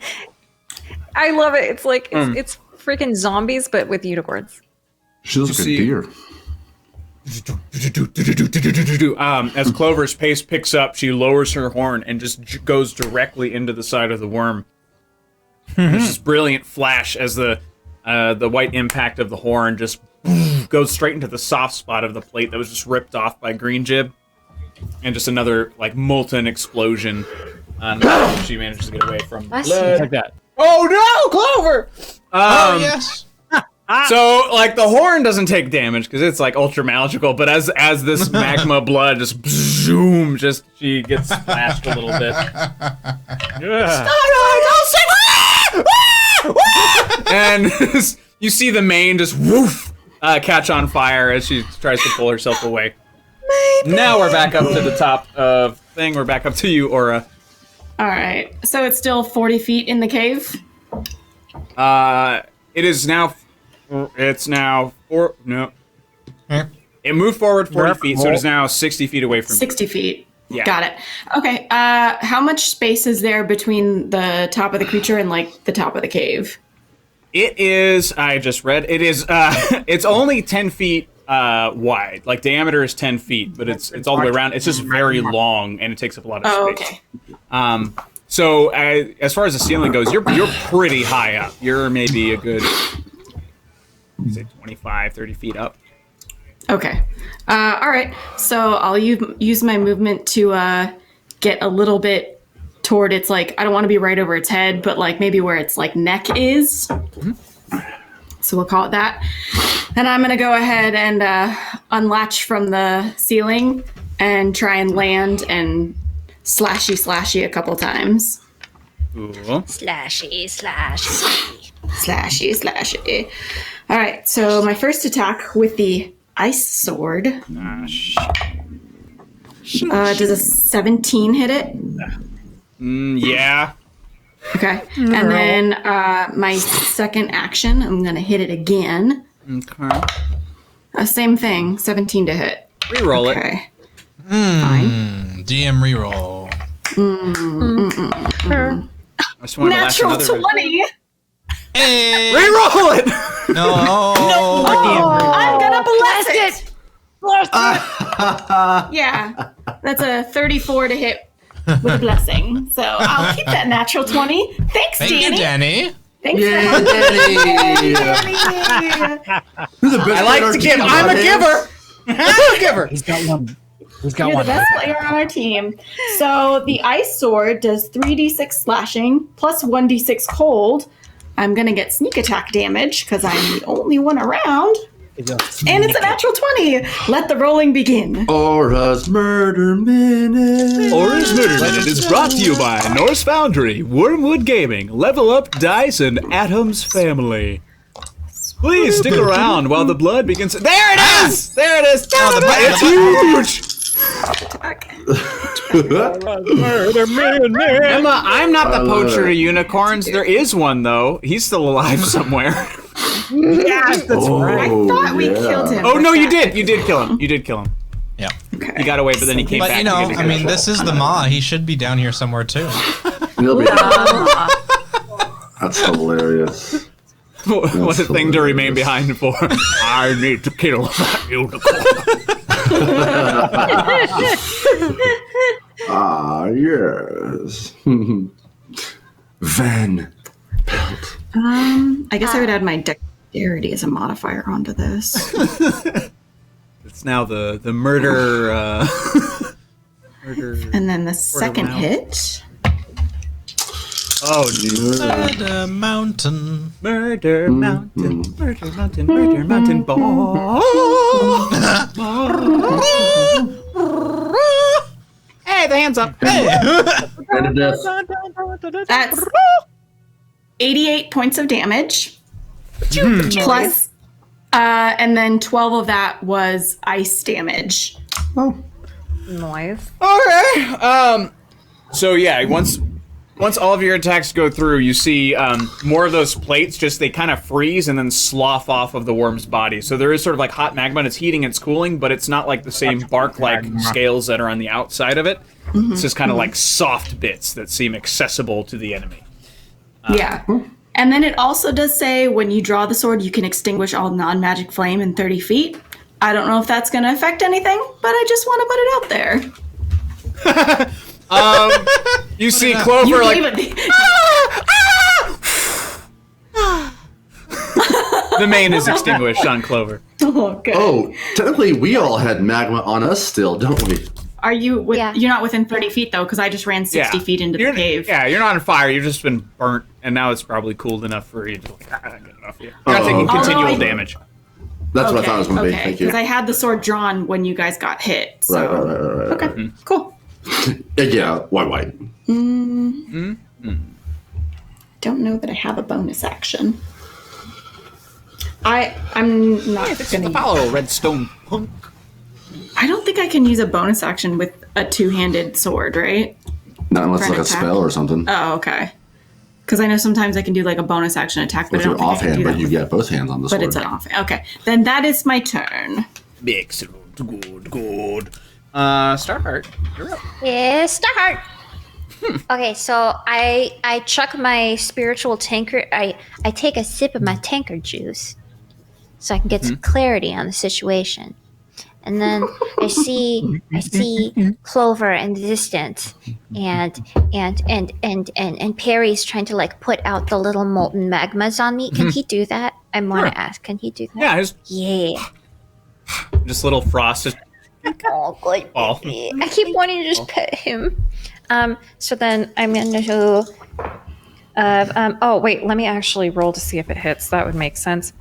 I love it. It's like it's freaking zombies, but with unicorns. She looks like a deer. As Clover's pace picks up, she lowers her horn and just goes directly into the side of the worm. There's this brilliant flash as the white impact of the horn just goes straight into the soft spot of the plate that was just ripped off by Green Jib, and just another like molten explosion. She manages to get away from the blood. Like that. Oh no, Clover! Oh yes. So, like, the horn doesn't take damage because it's like ultra magical, but as this magma blood just zoom, she gets splashed a little bit. And you see the mane just woof catch on fire as she tries to pull herself away. Now we're back up to the top of thing. We're back up to you, Aura. All right. So it's still 40 feet in the cave? It is now... It's now... No. It moved forward 40 feet, so it is now 60 feet away from 60 feet. Yeah. Got it. Okay. How much space is there between the top of the creature and, like, the top of the cave? It is... I just read. It is... it's only 10 feet wide. Like, diameter is 10 feet, but it's all the way around. It's just very long, and it takes up a lot of space. Okay. So, as far as the ceiling goes, you're pretty high up. You're maybe a good... say 25, 30 feet up. Okay. All right. So I'll use my movement to get a little bit toward its, like, I don't want to be right over its head, but like maybe where its like neck is. So we'll call it that. And I'm going to go ahead and unlatch from the ceiling and try and land and slashy a couple times. Ooh. Slashy. Slashy. All right, so my first attack with the ice sword. Does a 17 hit it? Yeah. Okay. And then my second action, I'm going to hit it again. Okay. Same thing, 17 to hit. Reroll it. Okay. Fine. DM reroll. I just wanted Natural to 20. Hey! Reroll it! No. I'm gonna bless it. Yeah, that's a 34 to hit with a blessing. So I'll keep that natural 20. Thanks, Thank Danny. you, Danny. Thanks, Yeah, Danny. Danny. Who's the best I like to give. I'm a giver. I'm a giver. He's got one. You're the best player on our team. So the ice sword does 3d6 slashing plus 1d6 cold. I'm going to get sneak attack damage because I'm the only one around. And it's a natural 20. Let the rolling begin. Aura's Murder Minute. Aura's Murder Minute is brought to you by Norse Foundry, Wormwood Gaming, Level Up Dice, and Atom's Family. Please stick around while the blood begins. There it is! There it is! It's huge! Emma, I'm not the poacher of unicorns. There is one, though. He's still alive somewhere. Yes, that's right. I thought we killed him. Oh, no, you did. You did kill him. You did kill him. Yeah. Okay. He got away, but then he came But back. you know, to get I mean, his this is the Ma. He should be down here somewhere too. He'll be- That's hilarious. What a thing to remain behind for. I need to kill that unicorn. Ah, yes. Van Pelt. I guess I would add my dexterity as a modifier onto this. It's now the murder. Murder. And then the second hit. Oh, geez. Murder Mountain. Murder Mountain. Murder Mountain. Murder Mountain Ball. Hey, the hands up. Hey. That's 88 points of damage. Plus, and then 12 of that was ice damage. Nice. Okay. So yeah, once all of your attacks go through, you see more of those plates they kind of freeze and then slough off of the worm's body. So there is sort of like hot magma, and it's heating, it's cooling, but it's not like the same bark-like scales that are on the outside of it. It's just kind of like soft bits that seem accessible to the enemy. Yeah. And then it also does say when you draw the sword, you can extinguish all non-magic flame in 30 feet. I don't know if that's going to affect anything, but I just want to put it out there. You see Clover the main is extinguished on Clover. Oh, good. Oh, technically, we all had magma on us still, don't we? Are you? You're not within 30 feet though, because I just ran 60 feet into the cave. Yeah, you're not on fire. You've just been burnt, and now it's probably cooled enough for you to get it off you. You're not taking continual damage. That's what I thought it was going to be. Thank you. Because I had the sword drawn when you guys got hit. So. Right. Okay, cool. Yeah, white. Don't know that I have a bonus action. I'm not going to follow Redstone Punk. I don't think I can use a bonus action with a two-handed sword, right? Not unless For it's an like a attack? spell or something. Oh, okay. Because I know sometimes I can do like a bonus action attack, but If I you're don't think I can offhand, do but that you with- get both hands on the sword. But it's an offhand. Okay, then that is my turn. Excellent. Good. Starheart, you're up. Yeah, start. Okay, so I chuck my spiritual tankard. I take a sip of my tankard juice, so I can get some clarity on the situation. And then I see Clover in the distance, and Perry's trying to like put out the little molten magmas on me. Can he do that? I want to ask. Can he do that? Yeah, Yeah. just little frost. Just Oh, good. ball. baby. I keep wanting to just pet him. So then I'm gonna do. Oh wait, let me actually roll to see if it hits. That would make sense.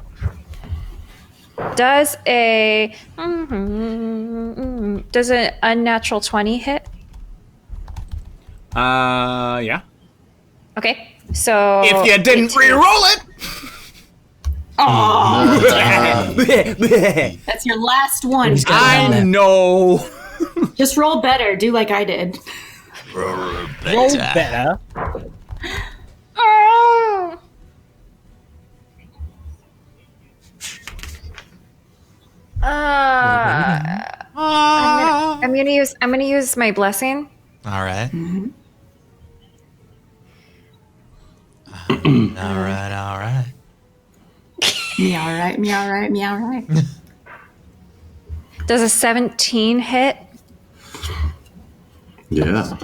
Does a unnatural 20 hit? Yeah. Okay, so If you didn't re-roll it. That's your last one. I know. Just roll better. Do like I did. Roll better. Oh. I'm gonna use my blessing. All right. All right. Meow right. Does a 17 hit? Yeah.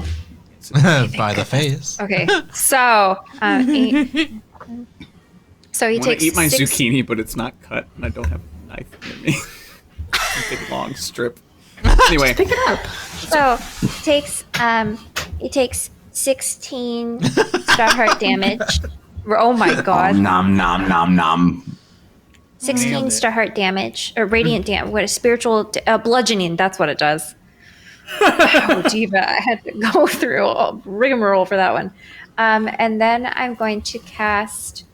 By the face. Okay, so so he I want takes to eat my 6 zucchini, but it's not cut, and I don't have a knife in me. A big long strip. Anyway, Pick it up. So he takes 16 star heart damage. Oh my god. Nom nom nom nom. 16 star heart damage or radiant damage. What a spiritual bludgeoning. That's what it does. Oh, Diva, I had to go through a rigmarole for that one. And then I'm going to cast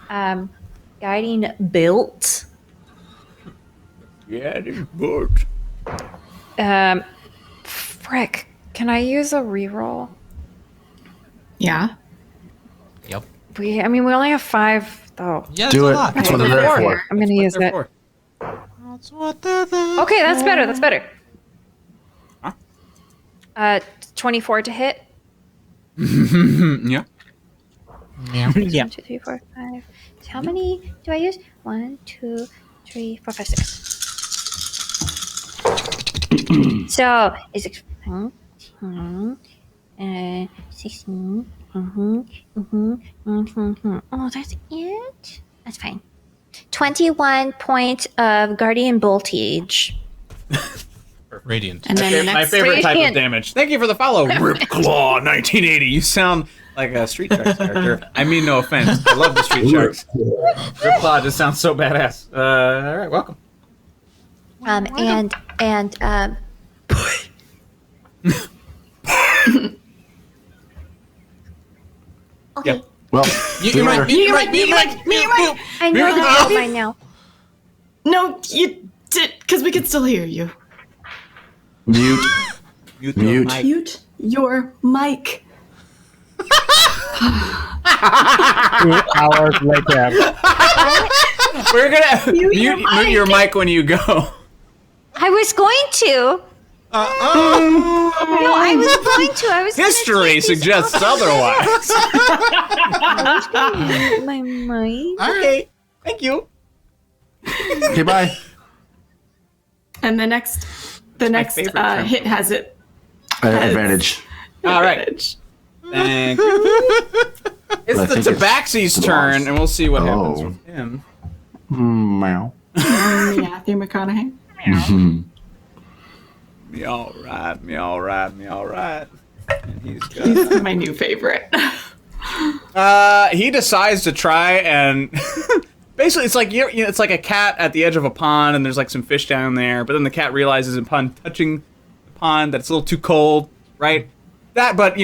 Guiding Bolt. yeah, it is good. Frick. Can I use a reroll? Yeah. Yep. We only have 5 though. Yeah, Do it's it. a lot. That's what they're there for. I'm gonna use it. Therefore, That's what they're there Okay, that's better. That's better. Huh? 24 to hit. yeah. Yeah. Yeah. 1, 2, 3, 4, 5. So how many do I use? 1, 2, 3, 4, 5, 6. So it's 16. 16. Oh, that's it. That's fine. 21 points of Guardian Voltage. Radiant. And then the My next favorite type of Radiant. damage. Thank you for the follow, Rip Claw 1980. You sound like a Street Sharks character. I mean, no offense. I love the Street Sharks. Rip Claw just sounds so badass. All right, welcome. Okay. Yep. Well, You're right. I know that by now. No, you did, because we can still hear you. Mute. Mute. Mute your mic. 2 hours later. We're gonna mute your mic. mic when you go. I was going to. No, I was going to. I was gonna History take these suggests off. otherwise. I was gonna use my mind. Okay, thank you. Okay, bye. And the next favorite term. hit has it. Advantage. All right. Thank you. It's I the think it's Tabaxi's turn, and we'll see what happens with him. Meow. Matthew McConaughey. Me all right, me all right, me all right. And he's got... He's my new favorite. He decides to try and basically it's like it's like a cat at the edge of a pond, and there's like some fish down there. But then the cat realizes upon touching the pond that it's a little too cold, right? But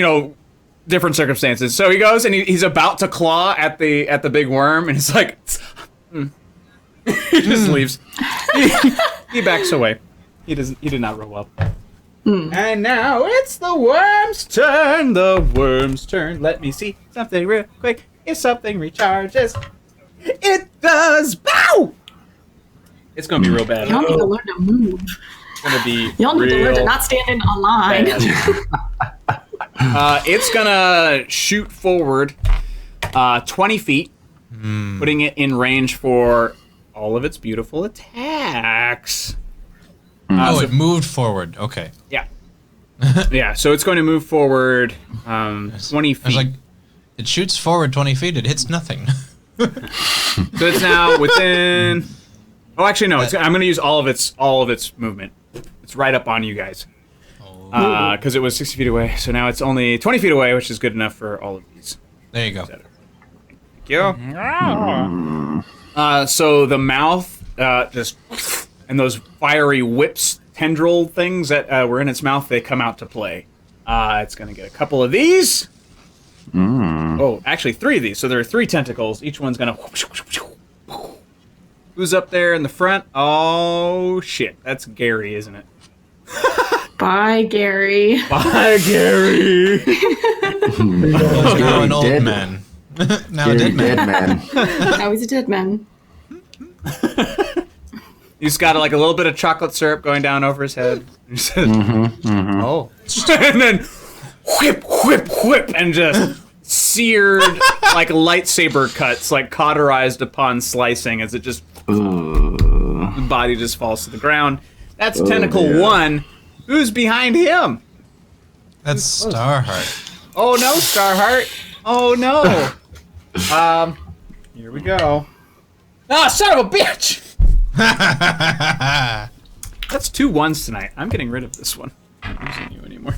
different circumstances. So he goes and he's about to claw at the big worm, and he's like, he just leaves. He backs away. He did not roll well. And now it's the worm's turn. The worm's turn. Let me see something real quick. If something recharges, it does. Bow! It's gonna be real bad. Y'all need to learn to move. It's gonna be. Y'all need to learn to real not stand in a line. It's gonna shoot forward 20 feet, putting it in range for all of its beautiful attacks. It moved forward. Okay. Yeah. Yeah, so it's going to move forward 20 feet. I was like, it shoots forward 20 feet. It hits nothing. So it's now within... Oh, actually, no. I'm going to use all of its movement. It's right up on you guys. Because it was 60 feet away. So now it's only 20 feet away, which is good enough for all of these. There you go. Thank you. So the mouth just... And those fiery whips, tendril things that were in its mouth, they come out to play. It's going to get a couple of these. Oh, actually 3 of these. So there are 3 tentacles. Each one's going to... Who's up there in the front? Oh, shit. That's Gary, isn't it? Bye, Gary. Bye, Gary. Now an old man. Now a dead man. Now he's a dead man. He's got like a little bit of chocolate syrup going down over his head. He says, "Oh," and then whip, whip, whip, and just seared like lightsaber cuts, like cauterized upon slicing, as it just the body just falls to the ground. That's Tentacle 1. Who's behind him? That's Starheart. Oh no, Starheart! Oh no! Here we go. Ah, son of a bitch! That's 2 1s tonight. I'm getting rid of this one. I'm not using you anymore.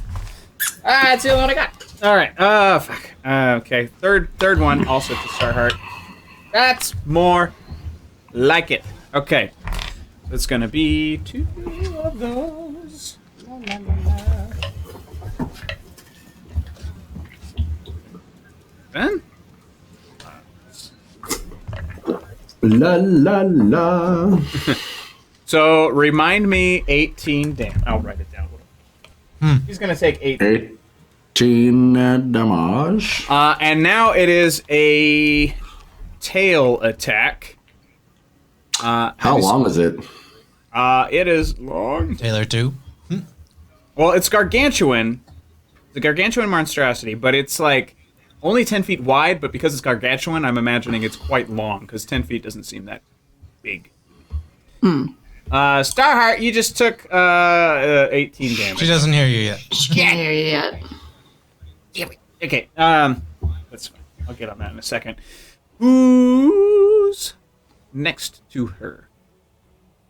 That's the only one I got. All right. Fuck. Okay. Third one also to Starheart. That's more like it. Okay. It's gonna be 2 of those. La, la, la, la. Ben? La la la. So remind me 18 damage. I'll write it down. He's gonna take 8. 18 damage. And now it is a tail attack. How long is it? It is long. Taylor 2. Well, it's gargantuan. It's a gargantuan monstrosity, but it's like only 10 feet wide, but because it's gargantuan, I'm imagining it's quite long, because 10 feet doesn't seem that big. Starheart, you just took 18 damage. She doesn't hear you yet. Can't hear you yet. Okay, that's fine. I'll get on that in a second. Who's next to her?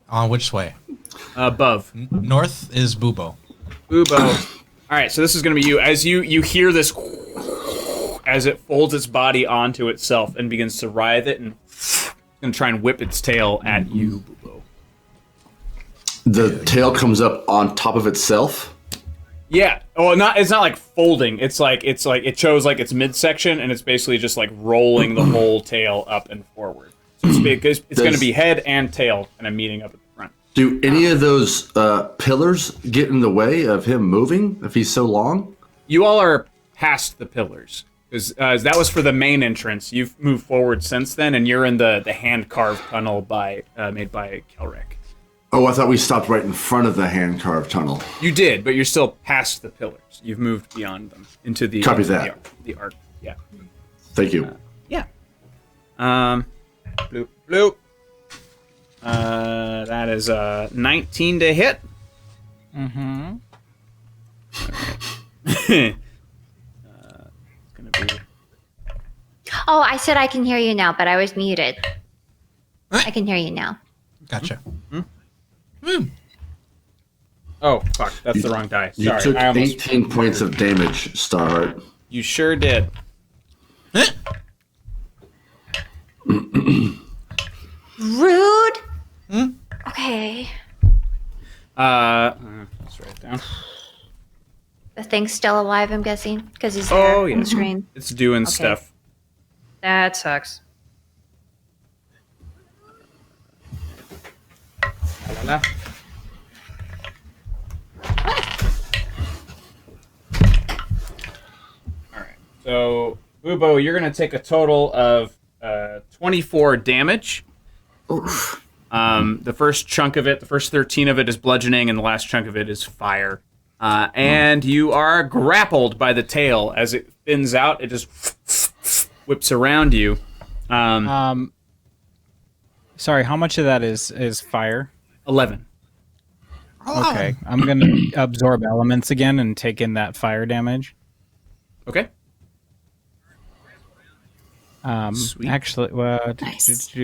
On which way? Above. North is Bubo. Bubo. All right, so this is going to be you. As you hear this, as it folds its body onto itself and begins to writhe it, and it's going to try and whip its tail at you, Bubo. The tail comes up on top of itself. Yeah. Oh, it's not like folding. It's like it shows like its midsection, and it's basically just like rolling the whole tail up and forward. So it's going to be head and tail, and I'm meeting up at the front. Do any of those pillars get in the way of him moving if he's so long? You all are past the pillars, because that was for the main entrance. You've moved forward since then, and you're in the hand carved tunnel made by Kelrick. Oh, I thought we stopped right in front of the hand-carved tunnel. You did, but you're still past the pillars. You've moved beyond them into the Copy that. The arc. Yeah. Thank you. Yeah. Bloop bloop. That is 19 to hit. Mm-hmm. Gonna be. Oh, I said I can hear you now, but I was muted. I can hear you now. Gotcha. Oh fuck! That's the wrong die. You Sorry. took I almost 18 points of damage, Starheart. You sure did. Rude. Okay. Let's write it down. The thing's still alive, I'm guessing, because he's there on the screen. It's doing stuff. That sucks. La, la. All right. So, Bubo, you're going to take a total of 24 damage. Oof. The first chunk of it, the first 13 of it is bludgeoning, and the last chunk of it is fire. And you are grappled by the tail. As it thins out, it just whips around you. Sorry, how much of that is fire? 11. Okay, I'm gonna absorb elements again and take in that fire damage. Okay. Sweet. Actually, well, Nice.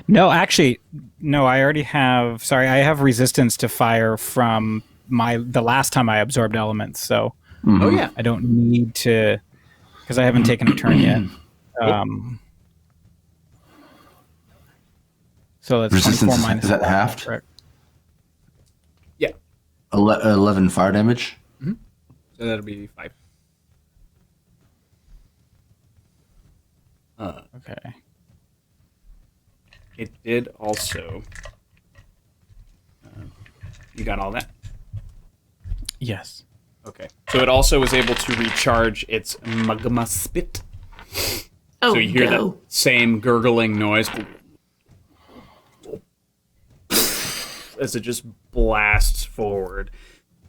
no, actually, no. I already have. Sorry, I have resistance to fire from the last time I absorbed elements, so Oh, yeah. I don't need to because I haven't taken a turn yet. So that's Resistance, 24 minus. is that 11, halved? correct? Yeah. 11 fire damage? So that'll be 5. Okay. It did also. You got all that? Yes. Okay. So it also was able to recharge its magma spit. Oh, So you hear go. that same gurgling noise as it just blasts forward.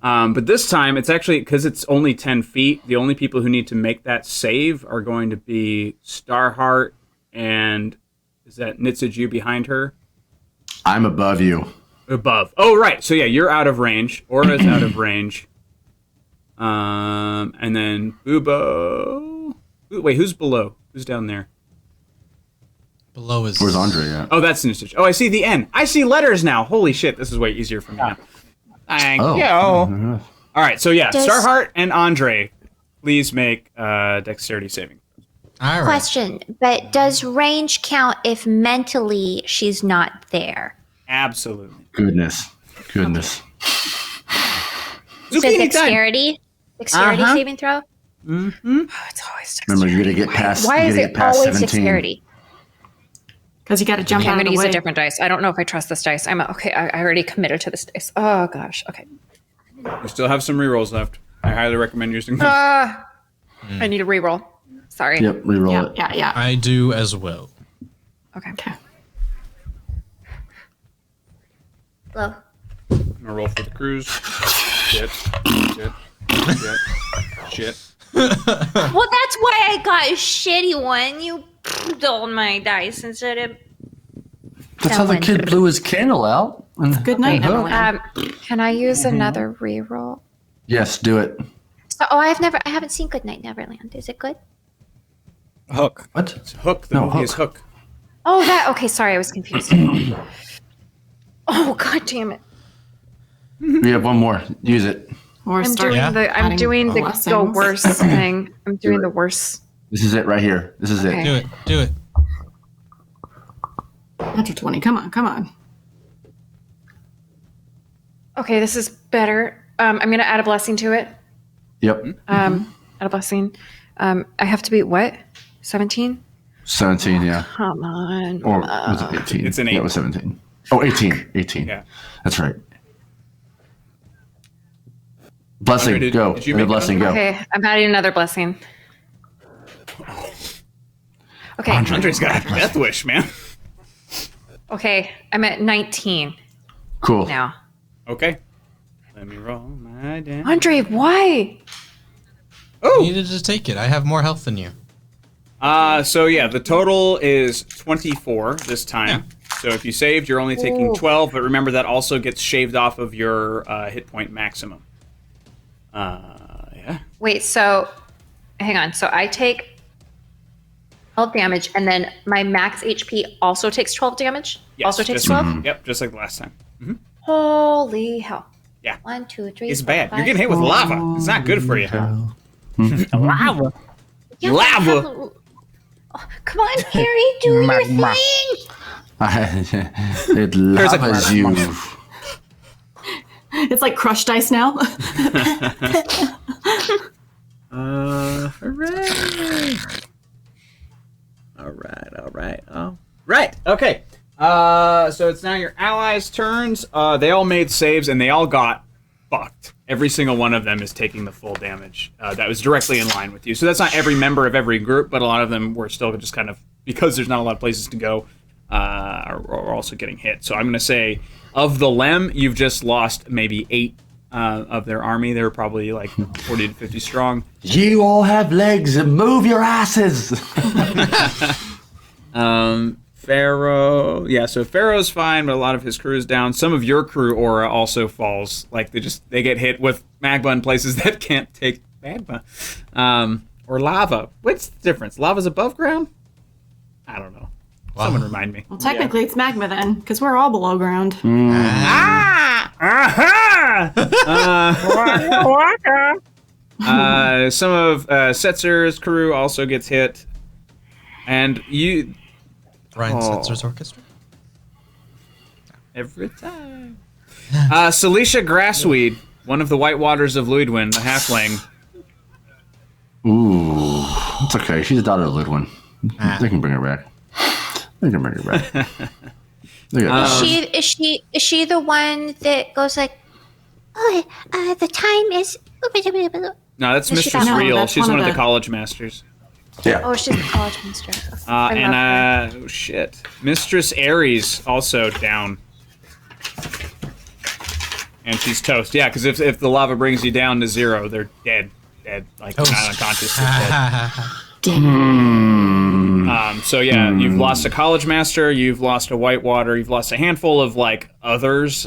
But this time, it's actually, because it's only 10 feet, the only people who need to make that save are going to be Starheart and, is that Nitsuju behind her? I'm above you. Above. Oh, right. So yeah, you're out of range. Aura's out of range. And then Bubo. Wait, who's below? Who's down there? Below is. Where's Andre at? Oh, that's Nitsuju. Oh, I see the N. I see letters now. Holy shit, this is way easier for me now. Thank you. All right, so yeah, Does- Starheart and Andre, please make dexterity saving. All right. Question, but does range count if mentally she's not there? Absolutely. Goodness. So Zucchini time. dexterity? Dexterity saving throw? Mm-hmm. Oh, it's always Remember, you gotta get past. Why you is gotta it get past always 17. dexterity? Because you got to jump Okay, I'm out going of to the use way. a different dice. I don't know if I trust this dice. I already committed to this dice. Oh, gosh. Okay. You still have some rerolls left. I highly recommend using them. I need a reroll. Sorry. Yep, reroll Yeah, it. yeah, yeah. I do as well. Okay. Okay. Low. I'm gonna roll for the cruise. Shit. Well, that's why I got a shitty one. You stole my dice instead of. That's how the kid blew his candle out. Good night, Neverland. Can I use another reroll? Yes, do it. So, I haven't seen Goodnight Neverland. Is it good? Hook. What? It's Hook. The No, movie is Hook. Hook. Oh, that. Okay, sorry, I was confused. Oh, god damn it! We have one more. Use it. Or I'm start doing the blessings. worst thing. I'm doing the worst. This is it right here. This is Okay. it. Do it. Natural 20. Come on. Okay, this is better. I'm gonna add a blessing to it. Yep. Add a blessing. I have to beat what? 17? 17, yeah. Come on. Or was it 18? It's an Yeah, it 8. was 17. Oh, 18. 18. Yeah. That's right. Blessing, Andre, go. did you And the make blessing, go. Okay, I'm adding another blessing. Okay. Andre's got a death wish, man. Okay, I'm at 19. Cool. now. Okay. Let me roll my damage. Andre, why? You needed to take it. I have more health than you. So yeah, the total is 24 this time. Yeah. So if you saved, you're only taking 12, but remember that also gets shaved off of your hit point maximum. Yeah. Wait, so hang on. So I take 12 damage, and then my max HP also takes 12 damage? Yes, also takes just- 12? Yep, just like the last time. Holy hell. Yeah. 1, 2, 3. It's 4, bad. 5. You're getting hit with lava. It's not good for you. Lava. Yeah, Lava. Oh, come on, Harry, do your Magma. thing. It lavas you. It's like crushed ice now. Hooray! All right. Okay. So it's now your allies' turns. They all made saves and they all got fucked. Every single one of them is taking the full damage. That was directly in line with you. So that's not every member of every group, but a lot of them were still just kind of, because there's not a lot of places to go, are also getting hit. So I'm going to say, of the Lem, you've just lost maybe 8 of their army. They were probably like 40 to 50 strong. You all have legs and move your asses. Pharaoh, yeah, so Pharaoh's fine, but a lot of his crew is down. Some of your crew aura also falls. Like they get hit with magma in places that can't take magma. Or lava. What's the difference? Lava's above ground? I don't know. Wow. Someone remind me. Well, technically, it's magma then, because we're all below ground. Some of Setzer's crew also gets hit. And you... Ryan Setzer's orchestra? Every time. Celicia Grassweed, one of the White Waters of Luidwin, the halfling. Ooh, it's okay. She's a daughter of Ludwin. They can bring her back. Is she the one that goes like, oh, the time is. No, that's Is she Mistress that- no, Real. that's She's one one of of the the- college masters. Yeah. Oh, she's the college master. I love her. Oh shit. Mistress Ares also down. And she's toast. Yeah, because if the lava brings you down to 0, they're dead. Like, not unconscious. They're dead. So yeah, you've lost a college master, you've lost a Whitewater, you've lost a handful of like others.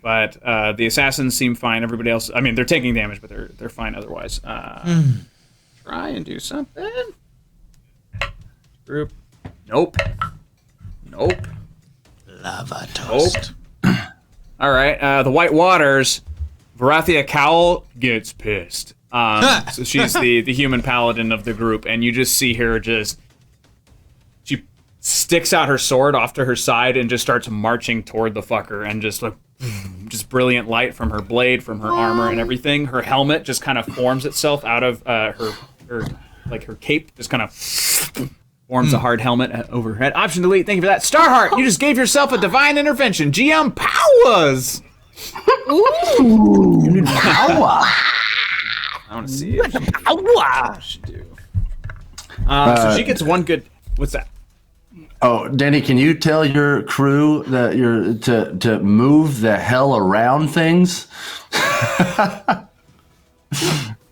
But the assassins seem fine. Everybody else, I mean, they're taking damage, but they're fine otherwise. Try and do something. Group. Nope. Lava toast. All right. The White Waters. Varathia Cowl gets pissed. So she's the human paladin of the group, and you just see her she sticks out her sword off to her side and just starts marching toward the fucker, and just like just brilliant light from her blade, from her armor and everything. Her helmet just kind of forms itself out of her cape, just kind of forms a hard helmet over her head. Option delete. Thank you for that. Starheart, you just gave yourself a divine intervention. GM powers. Ooh, power. I want to see it. What she do? So she gets one good. What's that? Oh, Danny, can you tell your crew that you're to move the hell around things?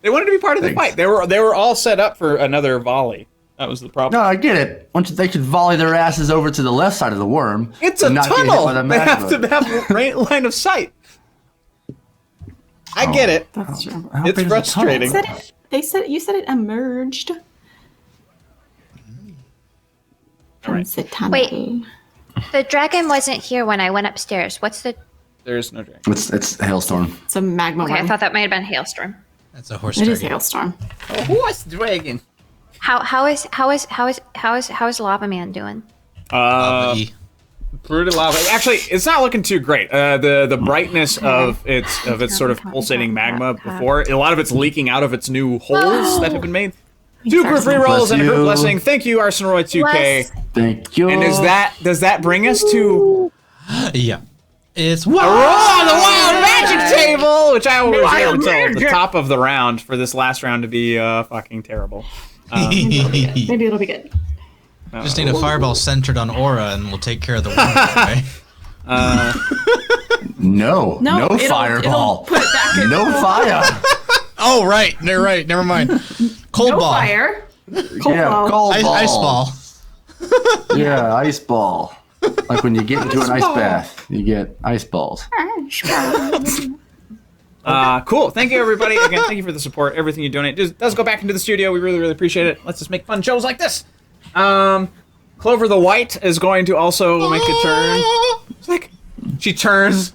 They wanted to be part of the fight. They were all set up for another volley. That was the problem. No, I get it. They could volley their asses over to the left side of the worm. It's a and not get hit tunnel. by the They have magma. to have line of sight. I get it. That's true. How It's big is a tunnel? frustrating. You said it emerged. Wait. The dragon wasn't here when I went upstairs. What's the? There's no dragon. It's hailstorm. It's a magma Okay, I worm. thought that might have been Hailstorm. That's a horse It is dragon. hailstorm. A horse dragon. How is Lava Man doing? Lava-y. Pretty lava. Actually, it's not looking too great. The brightness of its sort of pulsating magma before, a lot of it's leaking out of its new holes that have been made. 2 group free rolls and a group you. blessing. Thank you, Arsenroy 2K. Thank you. And does that bring us to Yeah. It's a roll on the wild magic table, which I always wait until the top of the round for this last round to be fucking terrible. Maybe it'll be good. Just need a fireball centered on Aura and we'll take care of the worm. Right? No it'll fireball. put it back in No fire. Oh, right. Never mind. Cold no ball. fire. Cold Yeah, ball. cold ball. Ice ball. Yeah, ice ball. Like when you get into an ice bath, you get ice balls. Cool. Thank you, everybody. Again, thank you for the support. Everything you donate does go back into the studio. We really, really appreciate it. Let's just make fun shows like this. Clover the White is going to also make a turn. It's like she turns.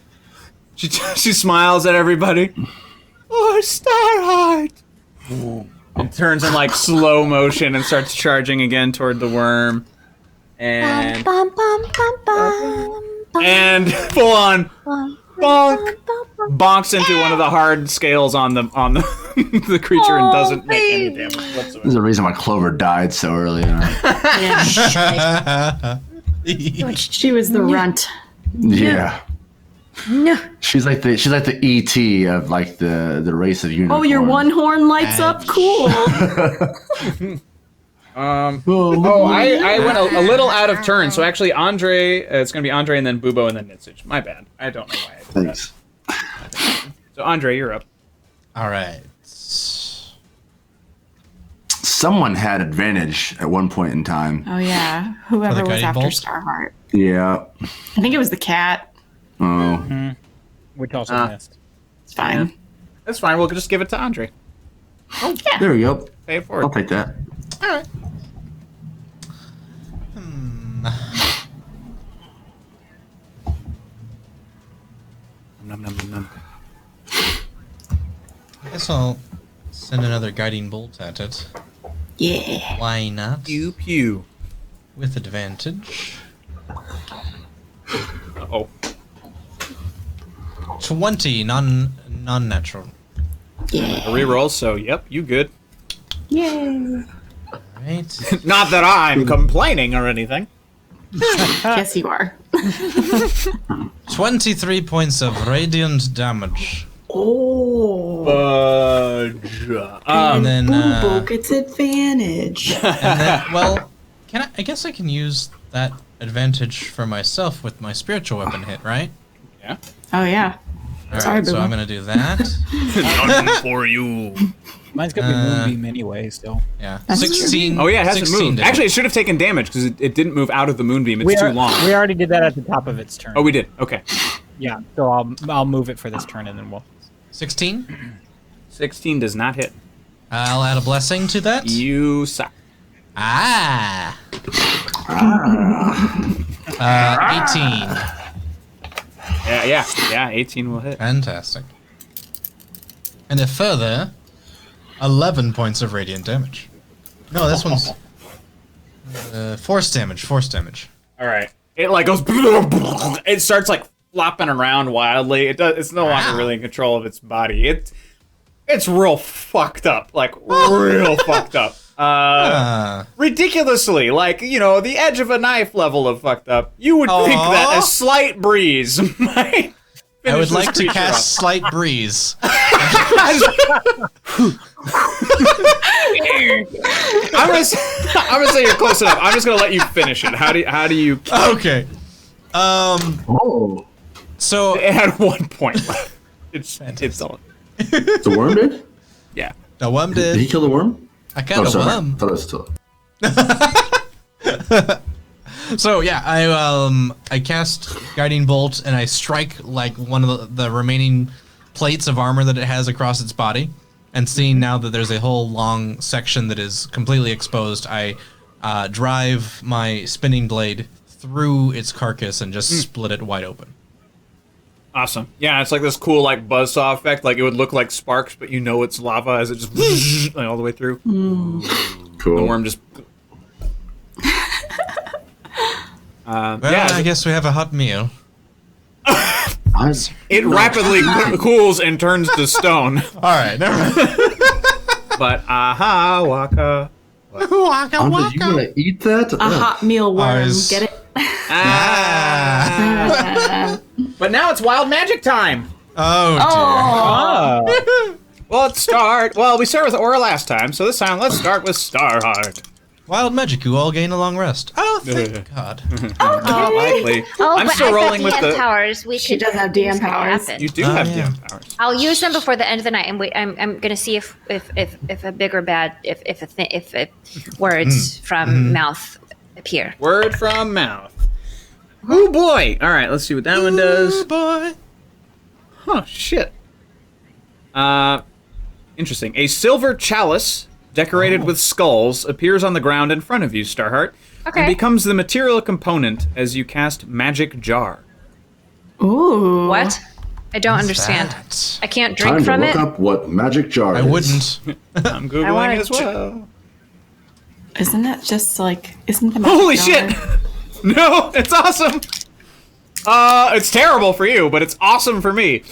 She smiles at everybody. Oh, Starheart! And turns in like slow motion and starts charging again toward the worm. And full on bonk bonks into one of the hard scales on the the creature and doesn't make any damage whatsoever. There's a reason why Clover died so early on. She was the runt. Yeah. No. She's like the ET of like the race of unicorns. Oh, your one horn lights up. Cool. I went a little out of turn, so actually Andre, it's going to be Andre and then Bubo and then Nitsage. My bad. I don't know why I did Thanks. that. So Andre, you're up. All right. Someone had advantage at one point in time. Oh yeah, whoever For the was guiding after bolt? Starheart. Yeah. I think it was the cat. Oh. Which also missed. It's fine. That's fine. We'll just give it to Andre. Oh yeah. There we go. Pay it forward. I'll take that. All right. Nom, nom, nom, nom. I guess I'll send another guiding bolt at it. Yeah. Why not? Pew pew. With advantage. Oh. 20, non-natural. Yeah. A reroll. So yep, you good. Yay. Right. Not that I'm complaining or anything. Yes, you are. 23 points of radiant damage. Oh. And then, Boobo gets advantage. and then, well, I guess I can use that advantage for myself with my spiritual weapon hit, right? Yeah. Oh yeah. All Sorry, right, so Boo-boo. I'm gonna do that. Nothing for you. Mine's gonna be Moonbeam anyway, so. Yeah, That's 16. Oh yeah, it hasn't 16 moved. damage. Actually, it should have taken damage because it didn't move out of the moonbeam. It's too long. We already did that at the top of its turn. Oh, we did. Okay. Yeah, so I'll move it for this turn and then we'll. 16. 16 does not hit. I'll add a blessing to that. You suck. 18. Yeah. 18 will hit. Fantastic. And a further 11 points of radiant damage. No, this one's force damage. All right. It like goes. It starts like flopping around wildly. It's no longer really in control of its body. It's real fucked up. Like real fucked up. Ridiculously, like, the edge of a knife level of fucked up. You would think that a slight breeze might. I would finish like this to creature cast off. Slight Breeze. I'm gonna say you're close enough. I'm just gonna let you finish it. How do you? Okay. Oh. So It had 1 point left. It's on. The worm did? Yeah. the worm Did he did. kill the worm? I killed a sorry. worm. I thought it was still. So yeah, I cast Guiding Bolt and I strike like one of the remaining plates of armor that it has across its body. And seeing now that there's a whole long section that is completely exposed, I drive my spinning blade through its carcass and just split it wide open. Awesome. Yeah, it's like this cool like buzzsaw effect. Like it would look like sparks, but it's lava as it just like, all the way through. Cool. The worm just. Well, I guess we have a hot meal. It rapidly cools and turns to stone. All right, never mind. But aha, waka. Andre, you gonna eat that? A hot meal worm. Ours. Get it? But now it's wild magic time. Oh dear. Well, we started with Aura last time, so this time let's start with Starheart. Wild Magic, all gain a long rest. Oh, thank God. Likely. Oh, I'm but still I've rolling got with DM the. powers. She does have DM powers. You do Oh, have yeah. DM powers. I'll use them before the end of the night, and I'm gonna see if a big or bad if words from mouth appear. Word from mouth. Oh boy! All right, let's see what that one does. Boy. Huh? Shit. Interesting. A silver chalice decorated with skulls appears on the ground in front of you, Starheart, Okay. and becomes the material component as you cast Magic Jar. Ooh. What? I don't What's understand. that? I can't drink Time to from look it. up what magic jar I is. wouldn't. I'm googling wanna as well. Isn't that just like? Isn't the Holy magic shit! jar- No, it's awesome. It's terrible for you, but it's awesome for me.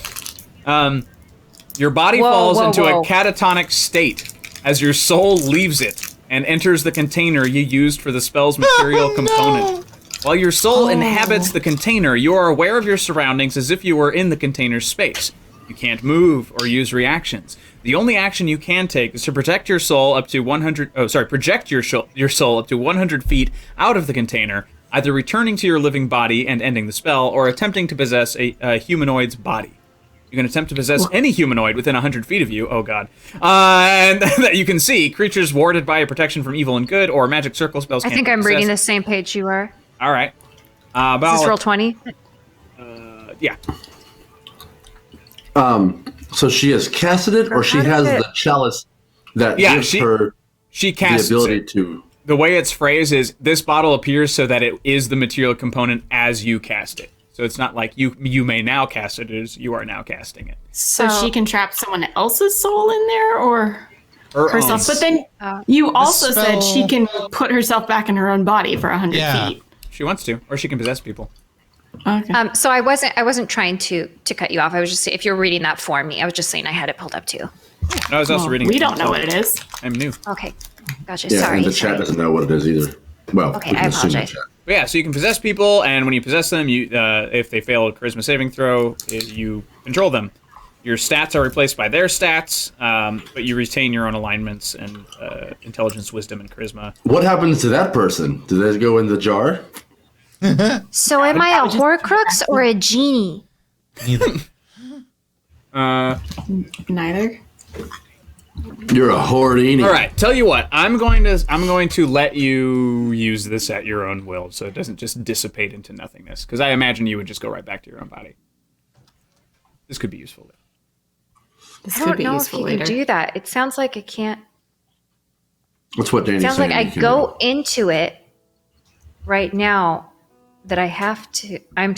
Your body Whoa, falls whoa, into whoa. a catatonic state as your soul leaves it and enters the container you used for the spell's material component. While your soul inhabits the container, you are aware of your surroundings as if you were in the container's space. You can't move or use reactions. The only action you can take is to protect your soul up to project your soul up to 100 feet out of the container, either returning to your living body and ending the spell, or attempting to possess a humanoid's body. You can attempt to possess any humanoid within 100 feet of you. Oh god. And that you can see, creatures warded by a protection from evil and good, or magic circle spells I can't think be I'm reading the possessed. same page you are. All right. Is this roll 20? Yeah. So she has casted it, or she has the chalice that gives her She the casts ability it. to. The way it's phrased is this bottle appears so that it is the material component as you cast it. So it's not like you may now cast it, it is you are now casting it. So she can trap someone else's soul in there, or herself. But then you also said she can put herself back in her own body for 100 feet. She wants to, or she can possess people. Okay. So I wasn't trying to cut you off. I was just if you're reading that for me, I was just saying I had it pulled up too. No, I was also reading. We don't know what it is. I'm new. Okay, gotcha. Yeah, Sorry. and the chat doesn't know what it is either. Well, Okay, we can I assume the apologize. chat. But yeah, so you can possess people, and when you possess them, you if they fail a charisma saving throw, you control them. Your stats are replaced by their stats, but you retain your own alignments and intelligence, wisdom, and charisma. What happens to that person? Do they go in the jar? So am I a Horcrux or a genie? Neither. Neither. You're a Hoardini. All right, tell you what, I'm going to let you use this at your own will, so it doesn't just dissipate into nothingness. Because I imagine you would just go right back to your own body. This could be useful. This I could don't be know if useful you later. can do that. It sounds like I can't. That's what Danny's Sounds saying. like I you can go do. into it right now. That I have to. I'm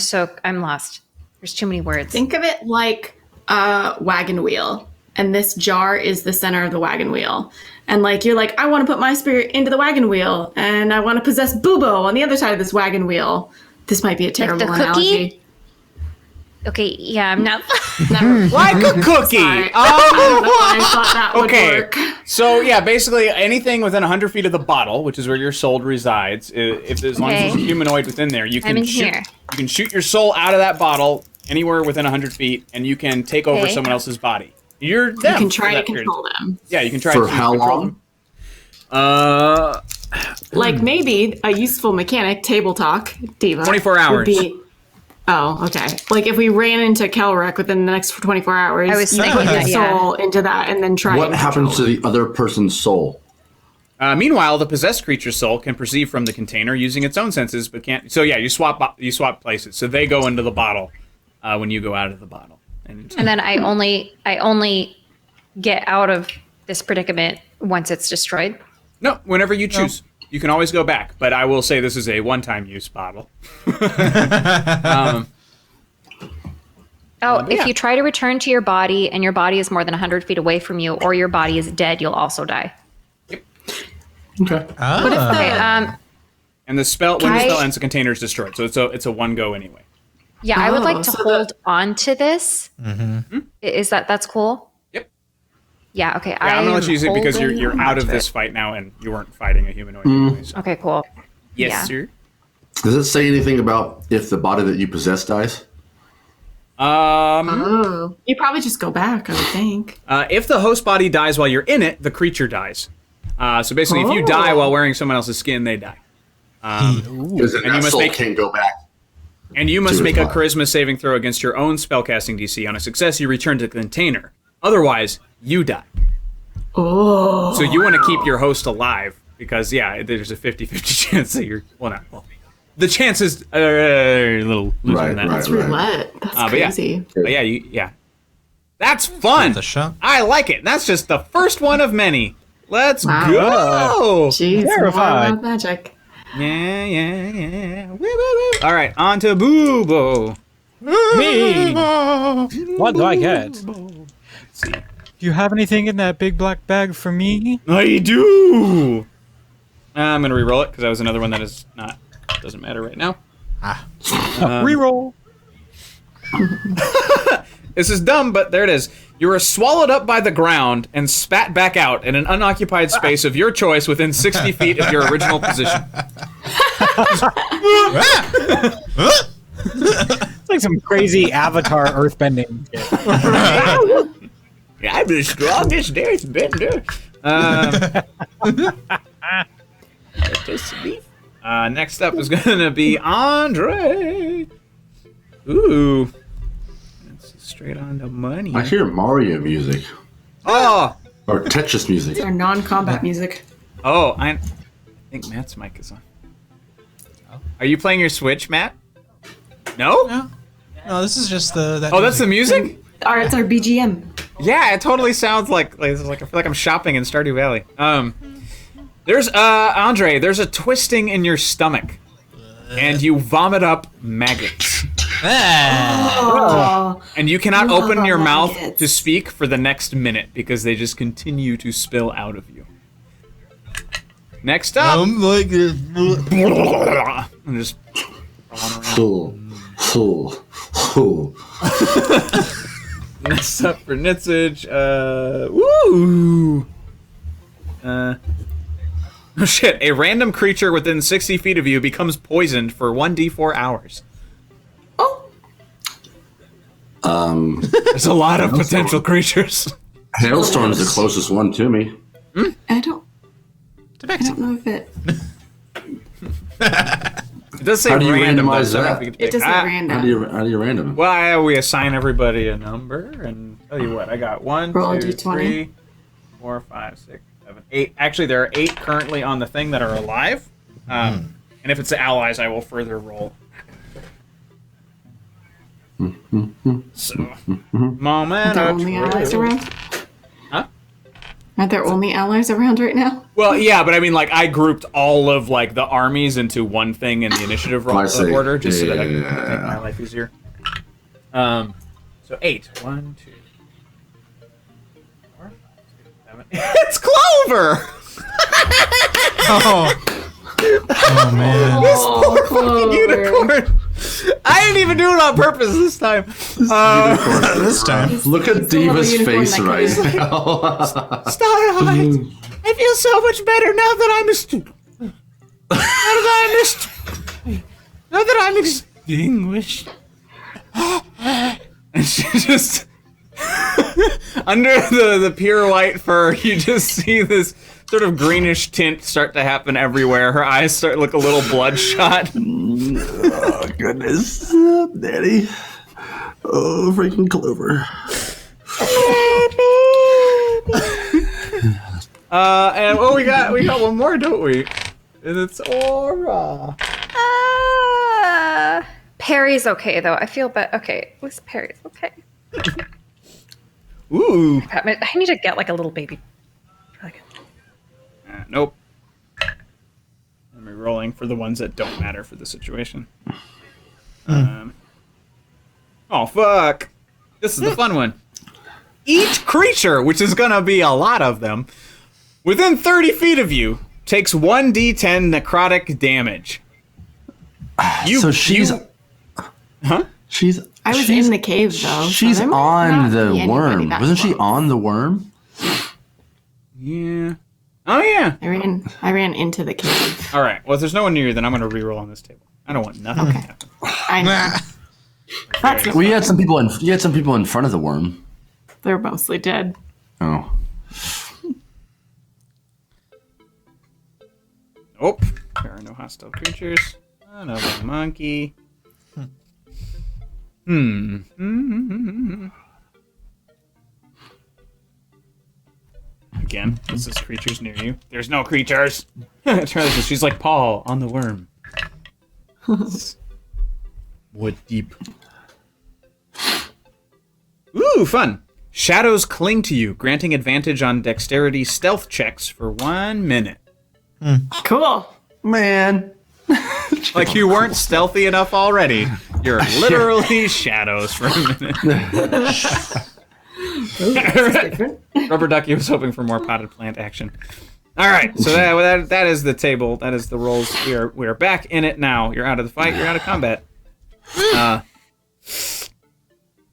lost. There's too many words. Think of it like a wagon wheel, and this jar is the center of the wagon wheel. And like you're like, I want to put my spirit into the wagon wheel, and I want to possess Bubo on the other side of this wagon wheel. This might be a terrible the cookie? analogy. Okay, yeah, I'm not. Never. Like a cookie! Sorry. I don't know why I thought that would Okay, work. so yeah, basically anything within 100 feet of the bottle, which is where your soul resides, if as long as there's a Okay. humanoid within there, you can I'm in shoot. here. You can shoot your soul out of that bottle anywhere within 100 feet, and you can take over Okay. someone else's body. You're them. You can for try to that period. control them. Yeah, you can try For to how control long? them. Like maybe a useful mechanic, table talk, Diva. 24 would hours. be- oh, okay. Like if we ran into Kelrek within the next 24 hours, I was you thinking put that, your yeah. soul into that and then try What and happens to control the other person's soul? Meanwhile, the possessed creature's soul can perceive from the container using its own senses, but can't. So yeah, you swap places. So they go into the bottle when you go out of the bottle. And And then I only get out of this predicament once it's destroyed. no, whenever you choose, you can always go back. But I will say this is a one-time use bottle. Oh, if yeah. you try to return to your body and your body is more than 100 feet away from you, or your body is dead, you'll also die. Okay. Ah. Okay. And the spell when the I- spell ends, the container is destroyed. So it's a one go anyway. Yeah, I would like to so hold on to this. Is that's cool? Yep. Yeah. Okay. Yeah, I'm gonna let you use it because holding you're out of onto this it. fight now, and you weren't fighting a humanoid. Anyways. Okay. Cool. Yes, yeah. sir. Does it say anything about if the body that you possess dies? Oh, you probably just go back, I would think. If the host body dies while you're in it, the creature dies. So basically, if you die while wearing someone else's skin, they die. Because And you must make can't go back. And you must To make a his charisma saving throw against your own spellcasting DC. On a success, you return to the container. Otherwise, you die. Oh. So you want to keep your host alive because, yeah, there's a 50-50 chance that you're... Well, not... Well, the chances are a little looser than that. That's roulette. That's crazy. But yeah. That's fun. The shot. I like it. That's just the first one of many. Let's go. Jeez, Terrified. wild magic. Yeah. Woo, woo, woo. All right, on to Boobo. Me. What do I get? Do you have anything in that big black bag for me? I do. I'm gonna re-roll it because that was another one that is not. Doesn't matter right now. Reroll. This is dumb, but there it is. You were swallowed up by the ground and spat back out in an unoccupied space of your choice within 60 feet of your original position. It's like some crazy Avatar earthbending shit. I'm the strongest there's been. Next up is gonna be Andre. Ooh. Straight on to money. I hear Mario music. Oh! Or Tetris music. It's our non-combat music. Oh, I think Matt's mic is on. Are you playing your Switch, Matt? No? No, this is just the. That's the music? It's our BGM. Yeah, it totally sounds like I feel like I'm shopping in Stardew Valley. There's Andre, there's a twisting in your stomach. And you vomit up maggots. Oh. And you cannot open your mouth maggots. to speak for the next minute because they just continue to spill out of you. Next up, I'm like this. and just next up for Nitzage, oh shit, a random creature within 60 feet of you becomes poisoned for 1d4 hours. There's a lot of potential creatures. Hailstorm's the closest one to me. I don't know if it... It does say How do you random, randomize though, so I don't that? think It does say random. How do you random? Well, we assign everybody a number, and tell you what, I got 1, Roll a 2, D20. 3, 4, 5, 6, 7, 8. Actually, there are 8 currently on the thing that are alive. And if it's the allies, I will further roll. So, moment Are there of only truth. allies around? Huh? Aren't there only allies around right now? Well, yeah, but I mean, like, I grouped all of, like, the armies into one thing in the initiative I see. order, just so that I can Yeah. make my life easier. So 8. 1, 2, 4, 5, 6, 7. It's Clover! Oh man. This poor fucking unicorn! I didn't even do it on purpose this time. This time. Look at Still have a Diva's unicorn face that right goes- now. Starlight! I feel so much better now that I'm extinguished. And she just under the pure white fur, you just see this sort of greenish tint start to happen everywhere. Her eyes start to look a little bloodshot. Oh, goodness. Daddy. Oh, freaking Clover. And we got one more, don't we? And it's Aura. Perry's okay though. I feel but okay. At least Perry's okay. Ooh. I need to get like a little baby. Nope. I'm re-rolling for the ones that don't matter for the situation. Oh, fuck. This is the fun one. Each creature, which is going to be a lot of them, within 30 feet of you, takes 1d10 necrotic damage. So she's... Huh? She's... I was in the cave, though. so She's there might on not the be anybody worm. that Wasn't she close. on the worm? Yeah. Oh, yeah. I ran into the cave. All right. Well, if there's no one near you, then I'm going to re-roll on this table. I don't want nothing to happen. I know. That's Well, you had some people in front of the worm. They're mostly dead. Oh. Nope. There are no hostile creatures. Another monkey. Again, this is creatures near you. There's no creatures. She's like Paul on the worm. Wood deep. Ooh, fun. Shadows cling to you, granting advantage on dexterity stealth checks for 1 minute. Cool. Man. Like you weren't stealthy enough already. You're literally shadows for a minute. Rubber Ducky was hoping for more potted plant action. All right, so that is the table. That is the rolls. We are back in it now. You're out of the fight. You're out of combat.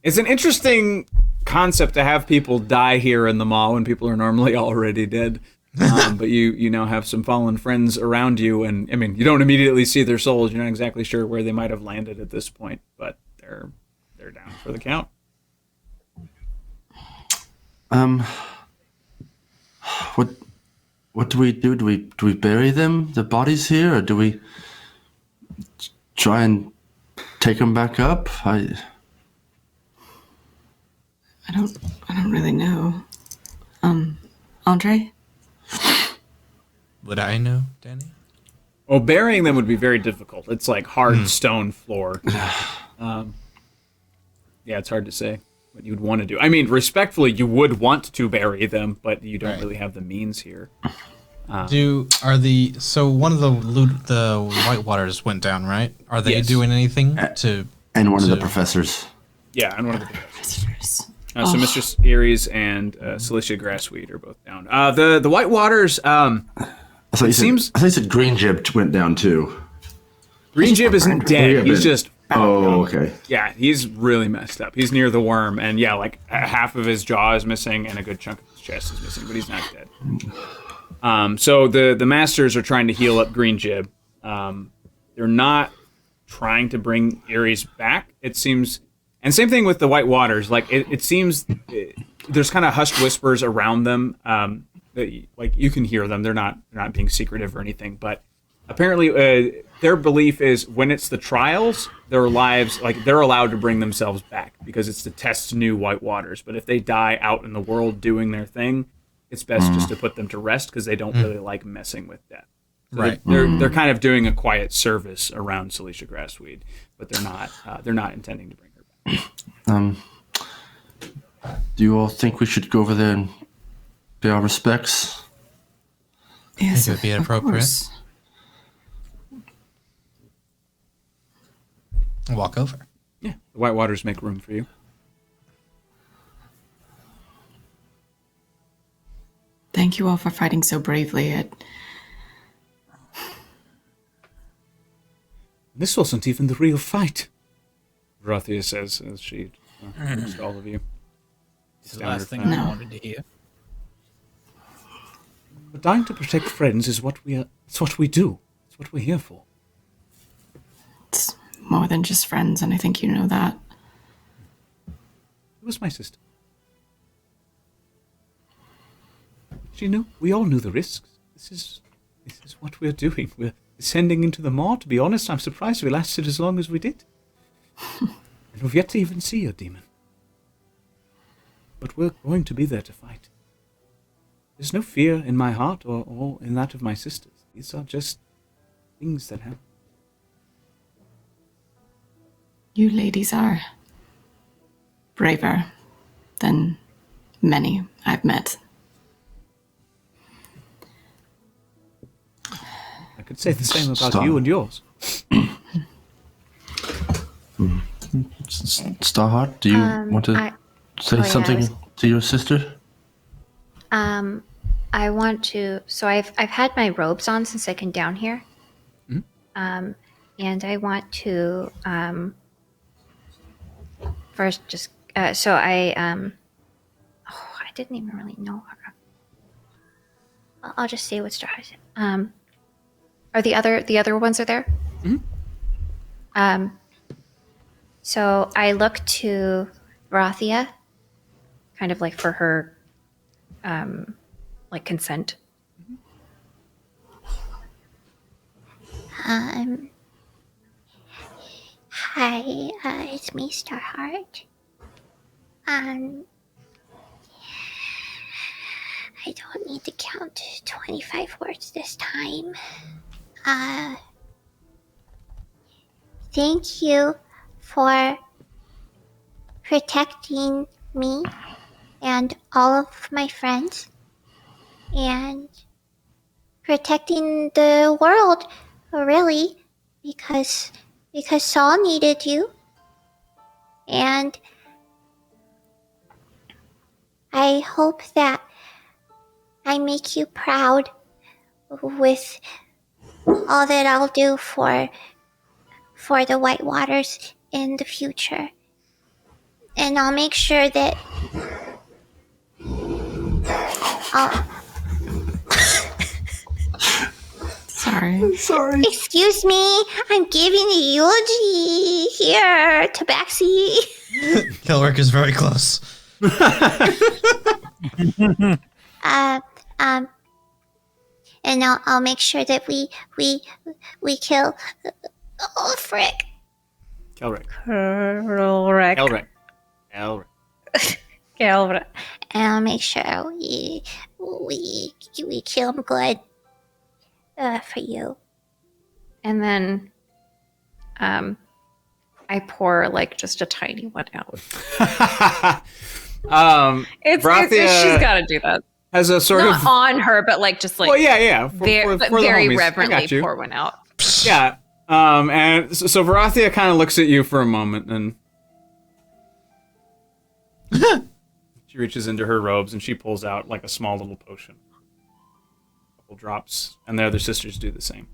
It's an interesting concept to have people die here in the mall when people are normally already dead. But you now have some fallen friends around you, and I mean, you don't immediately see their souls. You're not exactly sure where they might have landed at this point, but they're down for the count. What do we do? Do we bury them, the bodies here, or do we try and take them back up? I don't really know. Andre? Would I know, Danny? Well, burying them would be very difficult. It's like hard stone floor. Yeah, it's hard to say what you'd want to do. I mean, respectfully, you would want to bury them, but you don't really have the means here. One of the White Waters went down, right? Are they doing anything to? And one of the professors. Yeah, and one of the professors. So Mistress Aries and Cilicia Grassweed are both down. The White Waters. I thought you said Green Jib went down too. Green Jib isn't dead. He's just. Oh, okay. Yeah, he's really messed up. He's near the worm, and yeah, like half of his jaw is missing, and a good chunk of his chest is missing, but he's not dead. So the masters are trying to heal up Green Jib. They're not trying to bring Ares back, it seems. And same thing with the White Waters. Like it seems there's kind of hushed whispers around them. That, like you can hear them. They're not being secretive or anything, but apparently their belief is when it's the trials, their lives, like they're allowed to bring themselves back because it's to test new White Waters. But if they die out in the world doing their thing, it's best just to put them to rest because they don't really like messing with death. So right. They're kind of doing a quiet service around Cilicia Grassweed, but they're not intending to bring her back. Do you all think we should go over there and pay our respects? Yes, it would be appropriate. Walk over. Yeah, the White Waters make room for you. Thank you all for fighting so bravely. This wasn't even the real fight, Rothia says as she looks at all of you. It's the last thing I wanted to hear. But dying to protect friends is what we are. It's what we do. It's what we're here for. It's more than just friends, and I think you know that. It was my sister. She knew. We all knew the risks. This is what we're doing. We're descending into the maw. To be honest, I'm surprised we lasted as long as we did. And we've yet to even see a demon. But we're going to be there to fight. There's no fear in my heart or in that of my sisters. These are just things that happen. You ladies are braver than many I've met. I could say the same about you and yours. Starheart, do you want to say something to your sister? I want to. So I've had my robes on since I came down here. And I want to first just so I I didn't even really know her. I'll just see what Star has. Are the other ones are there? So I look to Rothia, kind of like for her, like consent. Um, Hi, it's me, Starheart. I don't need to count 25 words this time. Thank you for protecting me and all of my friends and protecting the world, really, because Saul needed you. And I hope that I make you proud with all that I'll do for the White Waters in the future. And I'll make sure that Sorry. Excuse me, I'm giving a eulogy here, Tabaxi. Kelrick is very close. And I'll make sure that we kill. Oh frick! Kelrick. Kelrick. And I'll make sure we kill him good. For you. And then I pour like just a tiny one out. It's she's got to do that. Has a sort Not of on her, but like just like well, yeah, very the homies. reverently pour one out. Yeah. And so Varathia kind of looks at you for a moment, and she reaches into her robes and she pulls out like a small little potion. A couple drops, and the other sisters do the same.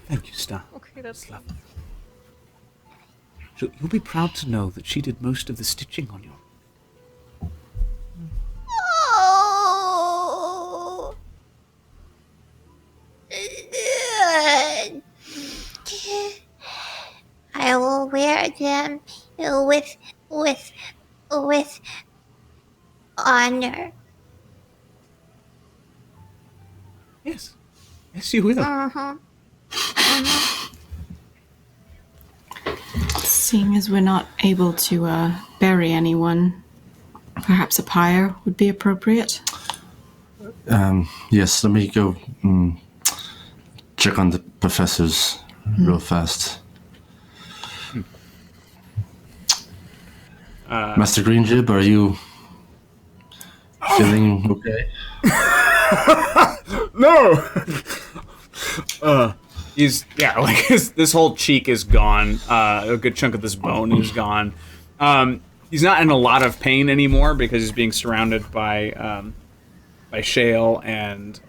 Thank you, Star. Okay, that's lovely. So you'll be proud to know that she did most of the stitching on you. Oh. I will wear them with honor. Yes, you will. Seeing as we're not able to bury anyone, perhaps a pyre would be appropriate. Yes, let me go check on the professors real fast. Master Greenjib, are you feeling okay? No! This whole cheek is gone. A good chunk of this bone is gone. He's not in a lot of pain anymore because he's being surrounded by Shale and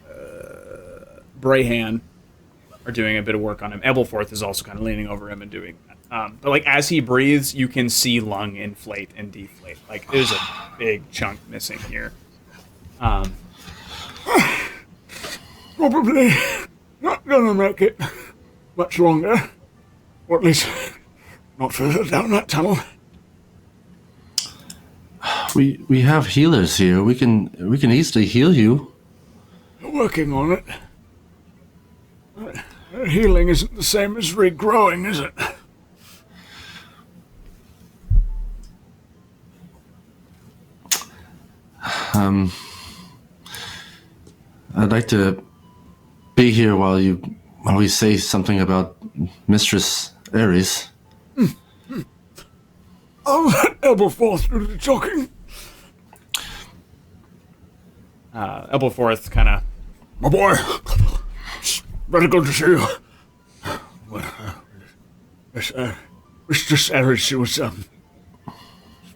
Brayhan are doing a bit of work on him. Ebelforth is also kind of leaning over him and doing that. But like as he breathes, you can see lung inflate and deflate. Like there's a big chunk missing here. Probably not gonna make it much longer. Or at least not further down that tunnel. We have healers here. We can easily heal you. Working on it. Healing isn't the same as regrowing, is it? I'd like to be here while we say something about Mistress Ares. I'll let Ebelforth do the talking. Ebelforth kind of, my boy, it's very good to see you. Mistress Ares, she was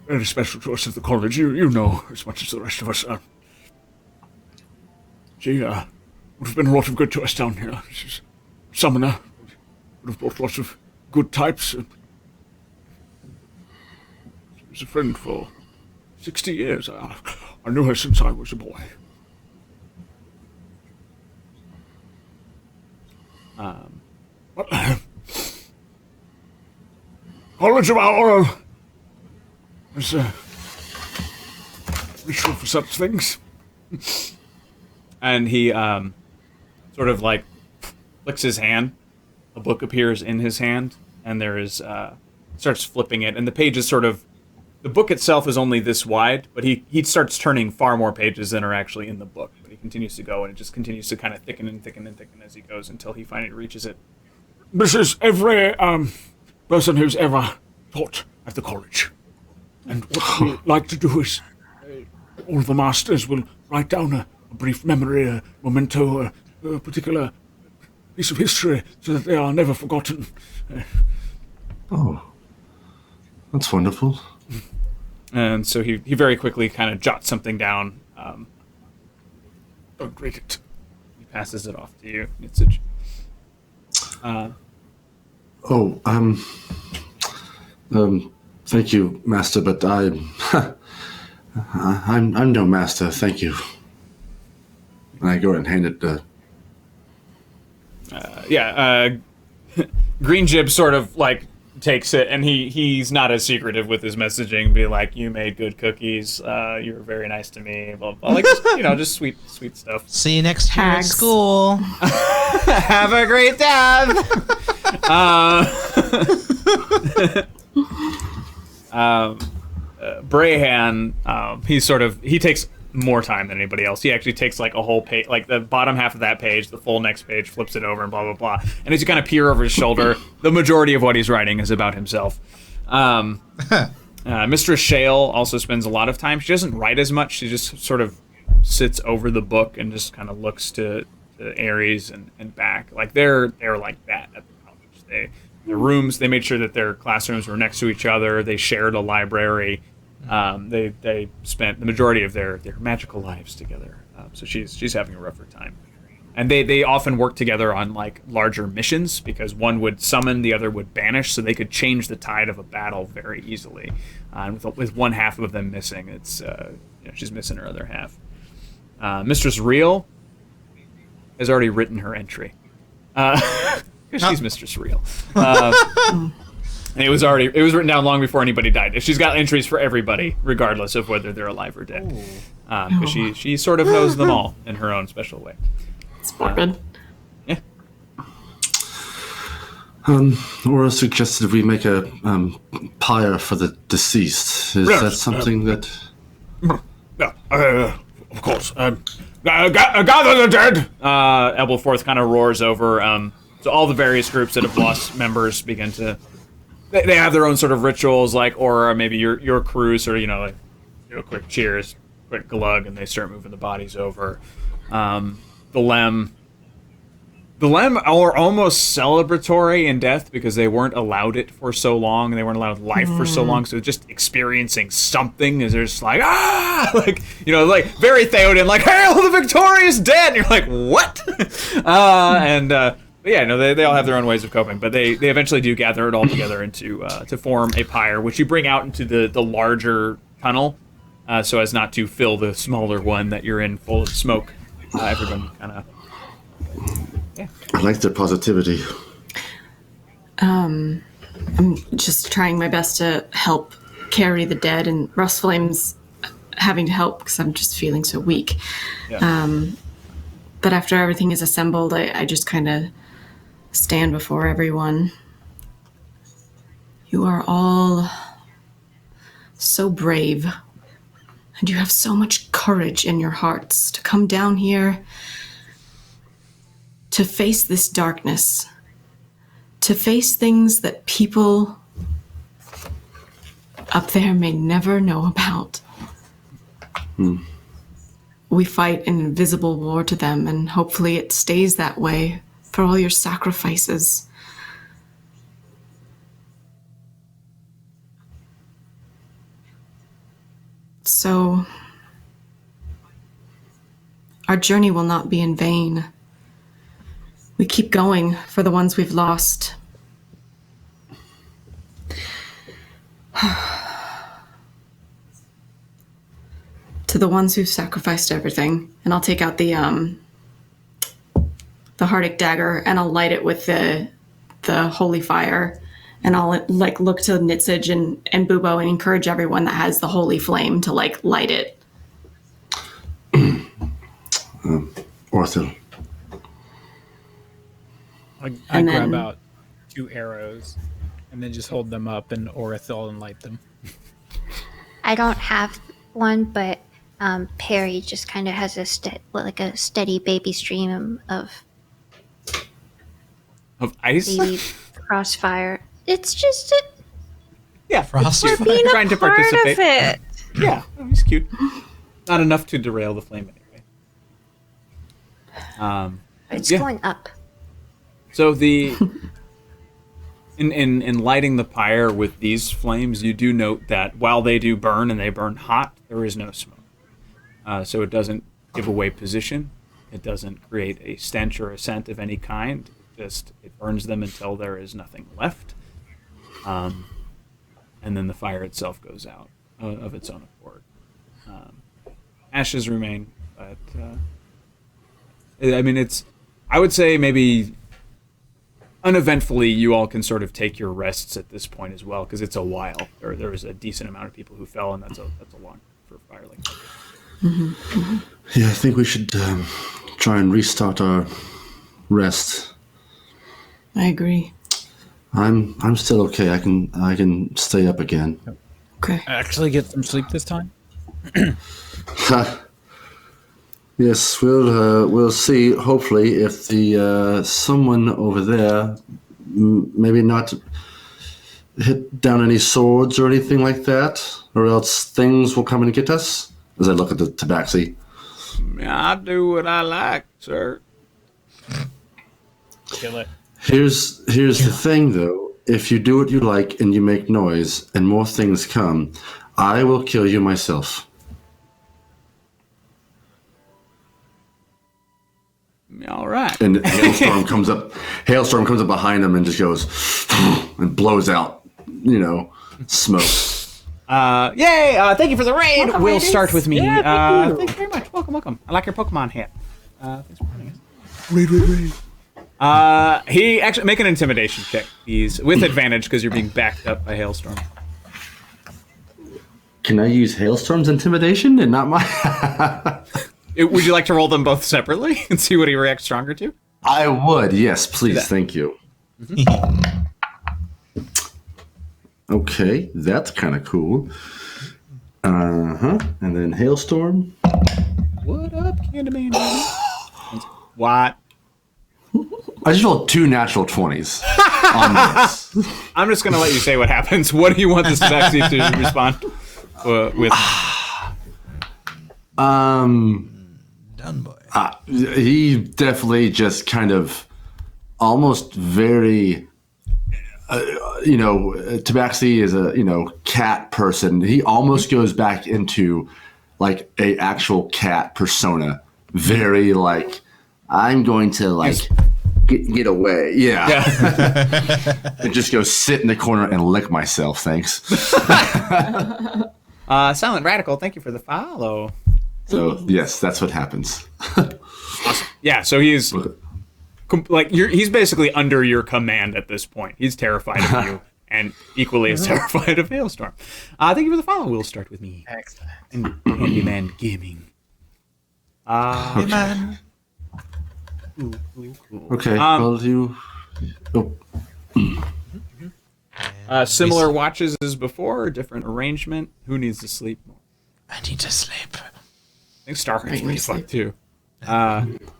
very special to us at the college. You know as much as the rest of us. She would have been a lot of good to us down here. She's a summoner. Would have brought lots of good types. She was a friend for 60 years. I knew her since I was a boy. College of our is a ritual for such things. And he sort of like flicks his hand. A book appears in his hand, and there is starts flipping it, and the page is sort of the book itself is only this wide, but he starts turning far more pages than are actually in the book. But he continues to go, and it just continues to kind of thicken and thicken and thicken as he goes until he finally reaches it. This is every person who's ever taught at the college. And what we like to do is all the masters will write down a brief memory, a memento, a particular piece of history so that they are never forgotten. Oh, that's wonderful. And so he very quickly kind of jots something down. Don't read it. He passes it off to you. Nitsage. Thank you, Master, but I'm no master, thank you. And I go and hand it to... Green Jib sort of, like, takes it, and he's not as secretive with his messaging, be like, you made good cookies, you were very nice to me, blah, blah, like, just sweet stuff. See you next year at school. Have a great time! Brahan, he takes more time than anybody else. He actually takes like a whole page, like the bottom half of that page, the full next page, flips it over and blah, blah, blah. And as you kind of peer over his shoulder, the majority of what he's writing is about himself. Mistress Shale also spends a lot of time. She doesn't write as much. She just sort of sits over the book and just kind of looks to Ares and back. Like they're like that at the college. Their rooms, they made sure that their classrooms were next to each other. They shared a library. They spent the majority of their magical lives together. So she's having a rougher time. And they often work together on like larger missions because one would summon, the other would banish, so they could change the tide of a battle very easily. And with one half of them missing, it's she's missing her other half. Mistress Real has already written her entry. She's Mistress Real. And it was written down long before anybody died. She's got entries for everybody, regardless of whether they're alive or dead. Because she sort of knows them all in her own special way. It's morbid. Yeah. Aura suggested we make a pyre for the deceased. Is that something that... Of course. Gather the dead! Ebelforth kind of roars over. So all the various groups that have lost members begin to... They have their own sort of rituals, like Aura, maybe your crew sort of, quick cheers, quick glug, and they start moving the bodies over. The Lem are almost celebratory in death because they weren't allowed it for so long, and they weren't allowed life for so long, so just experiencing something is just like, like very Theoden, like, hail the victorious dead! And you're like, what? They all have their own ways of coping, but they eventually do gather it all together into to form a pyre, which you bring out into the larger tunnel, so as not to fill the smaller one that you're in full of smoke. Everyone kind of... Yeah. I like their positivity. I'm just trying my best to help carry the dead, and Rustflame's having to help because I'm just feeling so weak. Yeah. But after everything is assembled, I just kind of stand before everyone. You are all so brave, and you have so much courage in your hearts to come down here to face this darkness, to face things that people up there may never know about. We fight an invisible war to them, and hopefully it stays that way for all your sacrifices. So, our journey will not be in vain. We keep going for the ones we've lost. To the ones who've sacrificed everything. And I'll take out the Hardic dagger, and I'll light it with the holy fire. And I'll look to Nitsage and Bubo and encourage everyone that has the holy flame to light it. Orthil. I And grab then- out 2 arrows and then just hold them up and Orithel and light them. I don't have one, but Perry just kind of has a steady baby stream of ice. baby crossfire. It's just Yeah, Frost. it's Being trying a to part participate. of it. Yeah, he's cute. Not enough to derail the flame anyway. it's Yeah. going up. So the in lighting the pyre with these flames, you do note that while they do burn and they burn hot, there is no smoke. So it doesn't give away position. It doesn't create a stench or a scent of any kind. It burns them until there is nothing left. And then the fire itself goes out of its own accord. Ashes remain, but I mean, I would say maybe uneventfully you all can sort of take your rests at this point as well, because it's a while. There was a decent amount of people who fell, and that's a long for fire like that. Yeah, I think we should try and restart our rest. I agree. I'm still okay. I can stay up again. Okay. Actually get some sleep this time? Yes, we'll see. Hopefully, if the someone over there maybe not hit down any swords or anything like that, or else things will come and get us. As I look at the tabaxi. I do what I like, sir. Kill it. Here's the thing, though. If you do what you like and you make noise and more things come, I will kill you myself. All right. And hailstorm comes up behind him and just goes and blows out, smoke. Yay! Thank you for the raid. Welcome, We'll ladies. start with me. Yeah, thank you. Thank you very much. Welcome. I like your Pokemon hat. Thanks for joining us. Raid. He actually make an intimidation check. He's with advantage because you're being backed up by hailstorm. Can I use hailstorm's intimidation and not my? Would you like to roll them both separately and see what he reacts stronger to? I would. Yes, please. Thank you. Okay, that's kind of cool. And then hailstorm. What up, Candyman? What? I just rolled 2 natural 20s on this. I'm just gonna let you say what happens. What do you want this taxi to respond with? Done, boy. He definitely just kind of almost very, Tabaxi is a, cat person. He almost goes back into like a actual cat persona. Very like, I'm going to like get away. Yeah. And just go sit in the corner and lick myself. Thanks. Silent Radical, thank you for the follow. So yes, that's what happens. Awesome. Yeah, so he's he's basically under your command at this point. He's terrified of you and equally as terrified of Hailstorm. Thank you for the follow. We'll start with me. Excellent. And Handyman Gaming. Man. Okay. Well, you. Oh. Similar watches as before, different arrangement. Who needs to sleep more? I need to sleep. I think Starheart's pretty fucked too.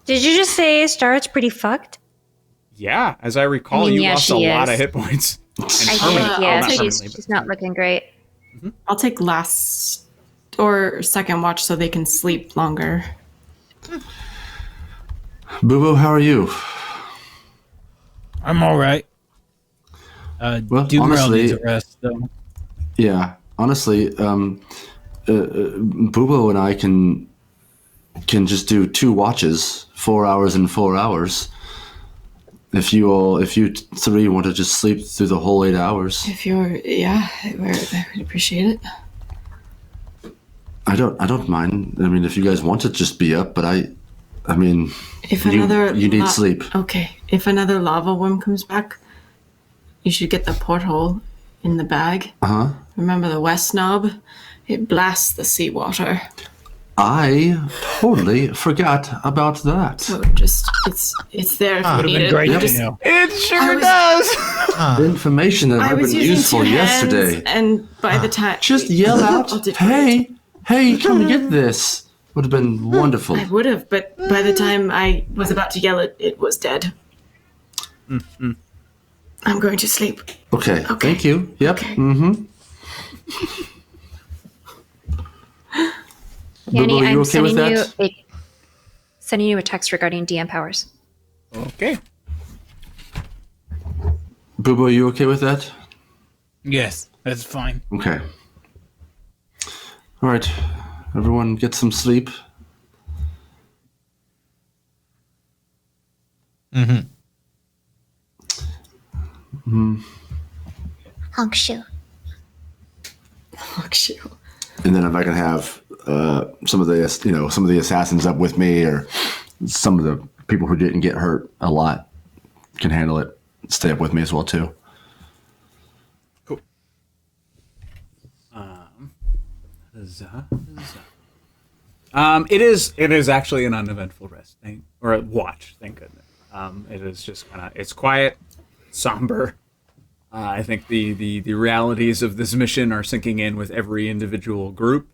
Did you just say Star's pretty fucked? Yeah, as I recall, you lost a lot of hit points. I think, yeah, not she's permanently, not looking great. I'll take last or second watch so they can sleep longer. Boo Boo, how are you? I'm all right. Well, Doomrail honestly- needs a rest, though. Yeah, honestly, Boo and I can just do 2 watches, 4 hours and 4 hours. If you 3 want to just sleep through the whole 8 hours, If you're, I would appreciate it. I don't mind. I mean, if you guys want to just be up, but I mean, If you another need sleep. Okay, if another lava worm comes back, you should get the porthole in the bag. Uh huh. Remember the west knob? It blasts the seawater. I totally forgot about that. So just it's there if you need it. great You to just- know. It sure does. Information that I would have was been using useful 2 hands, yesterday. and by the time Just yell I'll out, do it. hey, come get this. Would have been wonderful. I would have, but by the time I was about to yell it was dead. I'm going to sleep. Okay, thank you. Yep. Okay. Mm-hmm. Yanni, Boo-boo, you I'm okay with sending you a text regarding DM powers. Okay. Boo-boo, are you okay with that? Yes, that's fine. Okay. All right. Everyone get some sleep. Honk shoe. Fuck you. And then if I can have some of the assassins up with me, or some of the people who didn't get hurt a lot can handle it, stay up with me as well too. Cool. It is actually an uneventful rest, or a watch. Thank goodness. It is just it's quiet, somber. I think the realities of this mission are sinking in with every individual group.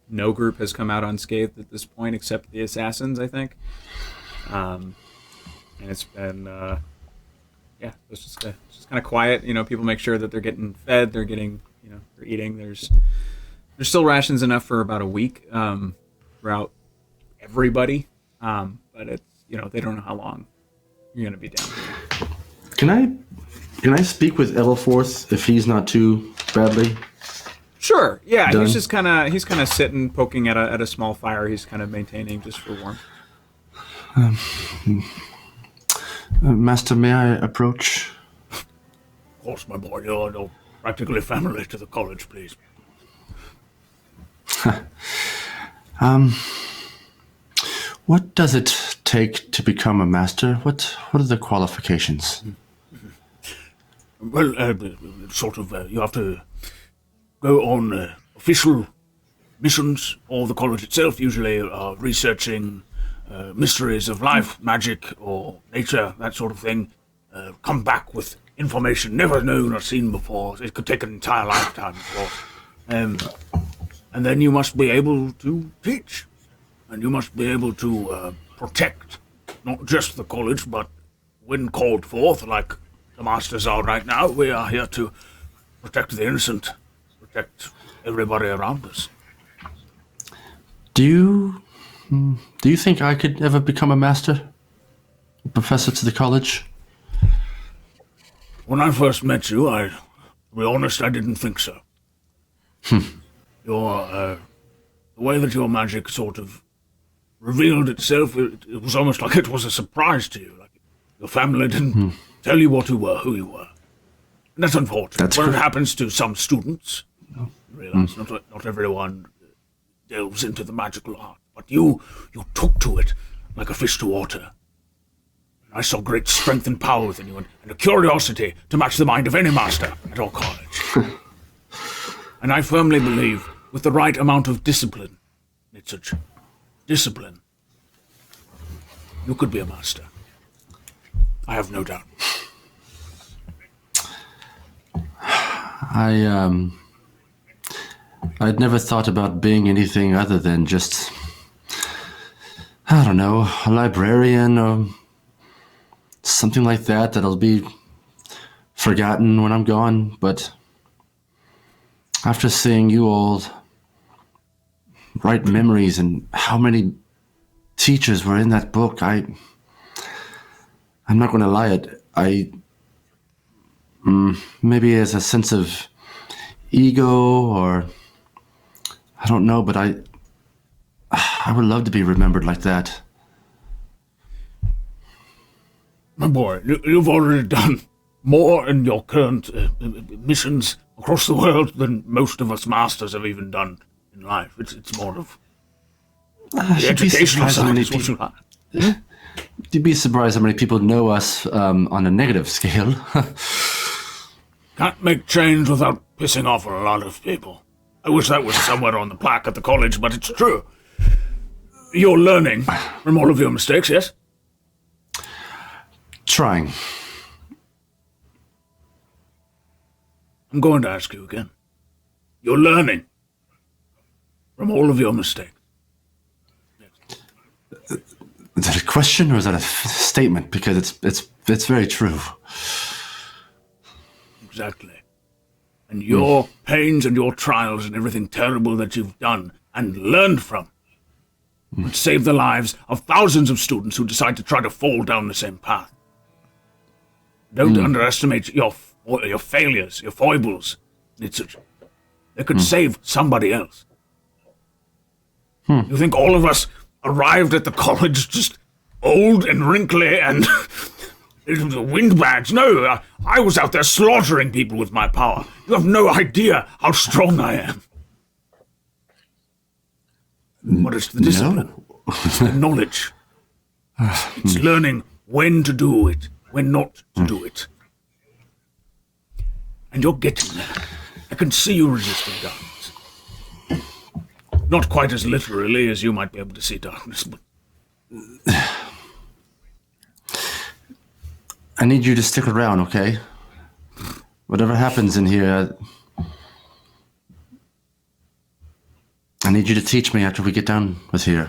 No group has come out unscathed at this point except the assassins, I think. And it's been it's just kind of quiet. People make sure that they're getting fed, they're getting they're eating. There's still rations enough for about a week throughout everybody, but it's they don't know how long you're gonna be down here. Can I speak with Elforth if he's not too badly? Sure. Yeah, Done. he's kind of sitting, poking at a small fire. He's kind of maintaining just for warmth. Master, may I approach? Of course, my boy, you're practically family to the college, please. What does it take to become a master? What are the qualifications? Well, you have to go on official missions, or the college itself usually researching mysteries of life, magic, or nature, that sort of thing. Come back with information never known or seen before. It could take an entire lifetime, of course. And then you must be able to teach, and you must be able to protect not just the college, but when called forth, like the masters are right now, we are here to protect the innocent, protect everybody around us. Do you think I could ever become a master? A professor to the college? When I first met you, to be honest, I didn't think so. The way that your magic sort of revealed itself, it was almost like it was a surprise to you. Like your family didn't tell you what you were, who you were. And that's unfortunate. That's when correct. it happens to some students, you realize not everyone delves into the magical art. But you took to it like a fish to water. I saw great strength and power within you, and a curiosity to match the mind of any master at our college. And I firmly believe, with the right amount of discipline, discipline, you could be a master. I have no doubt. I'd never thought about being anything other than just, I don't know, a librarian or something like that that'll be forgotten when I'm gone. But after seeing you all write memories and how many teachers were in that book, I'm not going to lie, maybe as a sense of ego, or I don't know, but I would love to be remembered like that. My boy, you've already done more in your current missions across the world than most of us masters have even done in life. It's more of the educational side is what you like. You'd be surprised how many people know us on a negative scale. Can't make change without pissing off a lot of people. I wish that was somewhere on the plaque at the college, but it's true. You're learning from all of your mistakes, yes? Trying. I'm going to ask you again. You're learning from all of your mistakes. Is that a question or is that a statement? Because it's very true. Exactly. And your pains and your trials and everything terrible that you've done and learned from would save the lives of thousands of students who decide to try to fall down the same path. Don't underestimate your failures, your foibles. They could save somebody else. You think all of us arrived at the college just old and wrinkly and windbags? No, I was out there slaughtering people with my power. You have no idea how strong I am. What is the discipline? No. It's the knowledge. It's learning when to do it, when not to do it. And you're getting there. I can see you resisting darkness. Not quite as literally as you might be able to see darkness, but... I need you to stick around, okay? Whatever happens in here, I need you to teach me after we get done with here.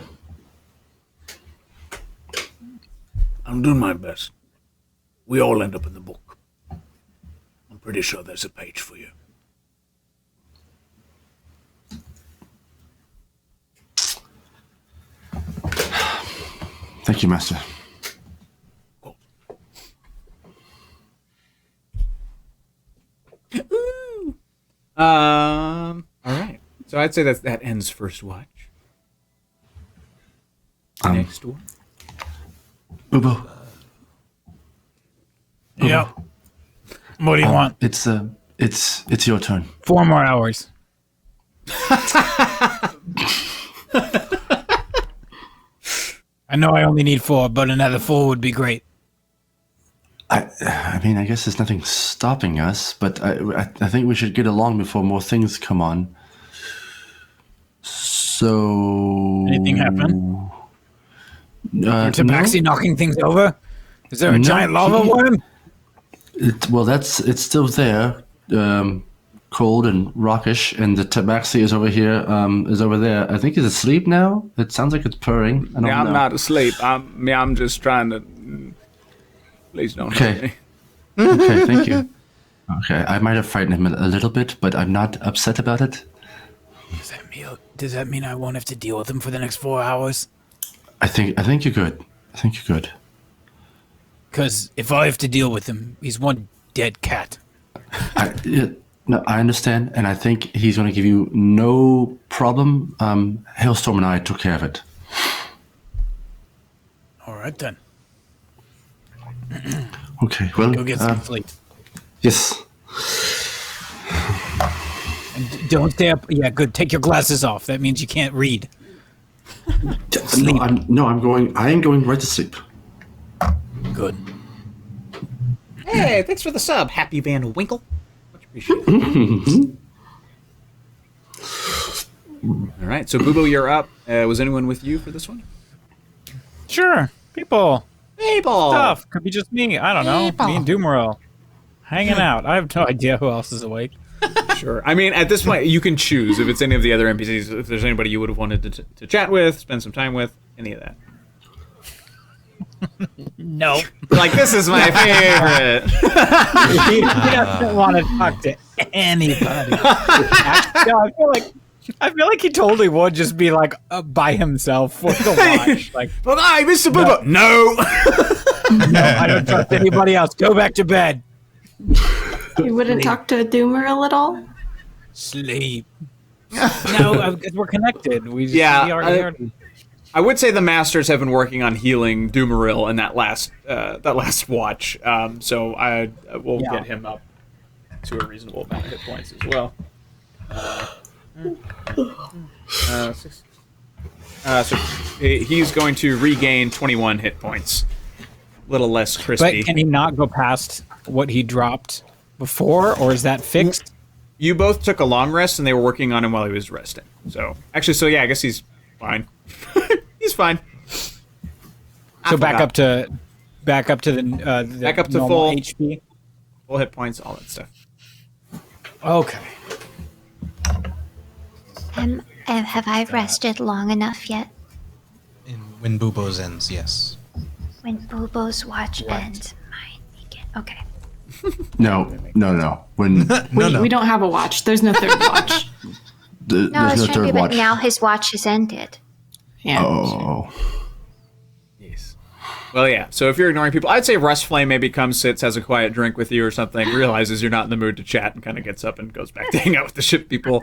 I'm doing my best. We all end up in the book. I'm pretty sure there's a page for you. Thank you, Master. All right. So I'd say that ends first watch. Next one. Boo boo. Yep. What do you want? It's your turn. 4 more hours. I know I only need 4, but another 4 would be great. I mean, I guess there's nothing stopping us, but I think we should get along before more things come on. So... Anything happen? Tabaxi knocking things over? Is there a giant lava worm? It's still there, cold and rockish, and the tabaxi is over here, is over there. I think he's asleep now. It sounds like it's purring. I don't know. I'm not asleep. I'm just trying to... Please don't hurt me. Okay, thank you. Okay, I might have frightened him a little bit, but I'm not upset about it. Does that mean I won't have to deal with him for the next 4 hours? I think you're good. I think you're good. Because if I have to deal with him, he's one dead cat. No, I understand, and I think he's going to give you no problem. Hailstorm and I took care of it. All right, then. Okay, well... Go get some sleep. Yes. And don't stay up. Yeah, good. Take your glasses off. That means you can't read. I am going right to sleep. Good. Hey, thanks for the sub, Happy Van Winkle. Much appreciated. All right, so Boobo, you're up. Was anyone with you for this one? Sure. People. Stuff. Could be just me. I don't know. Me and Doomeril. Hanging out. I have no idea who else is awake. Sure. I mean, at this point, you can choose if it's any of the other NPCs, if there's anybody you would have wanted to chat with, spend some time with, any of that. No. Like, this is my favorite. He doesn't want to talk to anybody. I feel like he totally would just be like by himself for the watch. Like, but hi, Mr. Boobo. No. No, I don't trust anybody else. Go back to bed. You wouldn't talk to a doomer a little? Sleep. No, because we're connected. We already heard. I would say the masters have been working on healing Doomeril in that last watch. So I will get him up to a reasonable amount of hit points as well. So he's going to regain 21 hit points. A little less crispy. But can he not go past what he dropped before, or is that fixed? You both took a long rest, and they were working on him while he was resting. So, actually, I guess he's fine. He's fine. So back up to the Back up to normal full HP. Full hit points, all that stuff. Okay. Have I rested long enough yet? When Bubo's ends, yes. When Bobo's watch ends, mine begin. Okay. No. When We don't have a watch. There's no third watch. No, I there's was no trying to be third like, watch. now his watch has ended. Yeah. Oh. Yes. Well, yeah. So if you're ignoring people, I'd say Rust Flame maybe comes, sits, has a quiet drink with you or something, realizes you're not in the mood to chat, and kind of gets up and goes back to hang out with the ship people.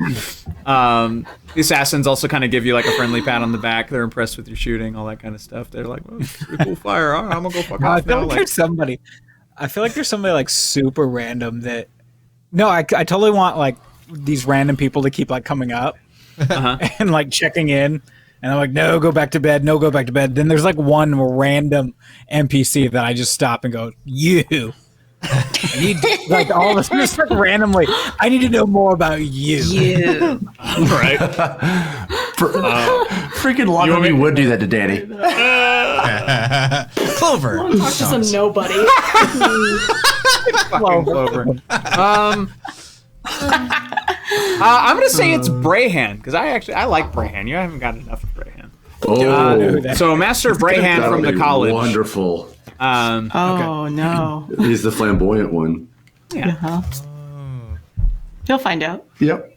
The assassins also kind of give you like a friendly pat on the back. They're impressed with your shooting, all that kind of stuff. They're like, "Oh, pretty cool fire. I'm gonna go fuck I off feel now." like there's somebody. I feel like there's somebody like super random that. No, I totally want like these random people to keep like coming up and like checking in, and I'm like, no, go back to bed. No, go back to bed. Then there's like one random NPC that I just stop and go, you. I need like all of a sudden, just like randomly. I need to know more about you. You. Right. Freaking luck of me would do that to Danny. Clover. Talk to some nobody. Fucking Clover. I'm gonna say it's Brayhan because I like Brayhan. You haven't got enough of Brayhan. Oh, So Master Brayhan that from would the be college. wonderful. Oh no. He's the flamboyant one. Uh-huh. He'll find out. Yep.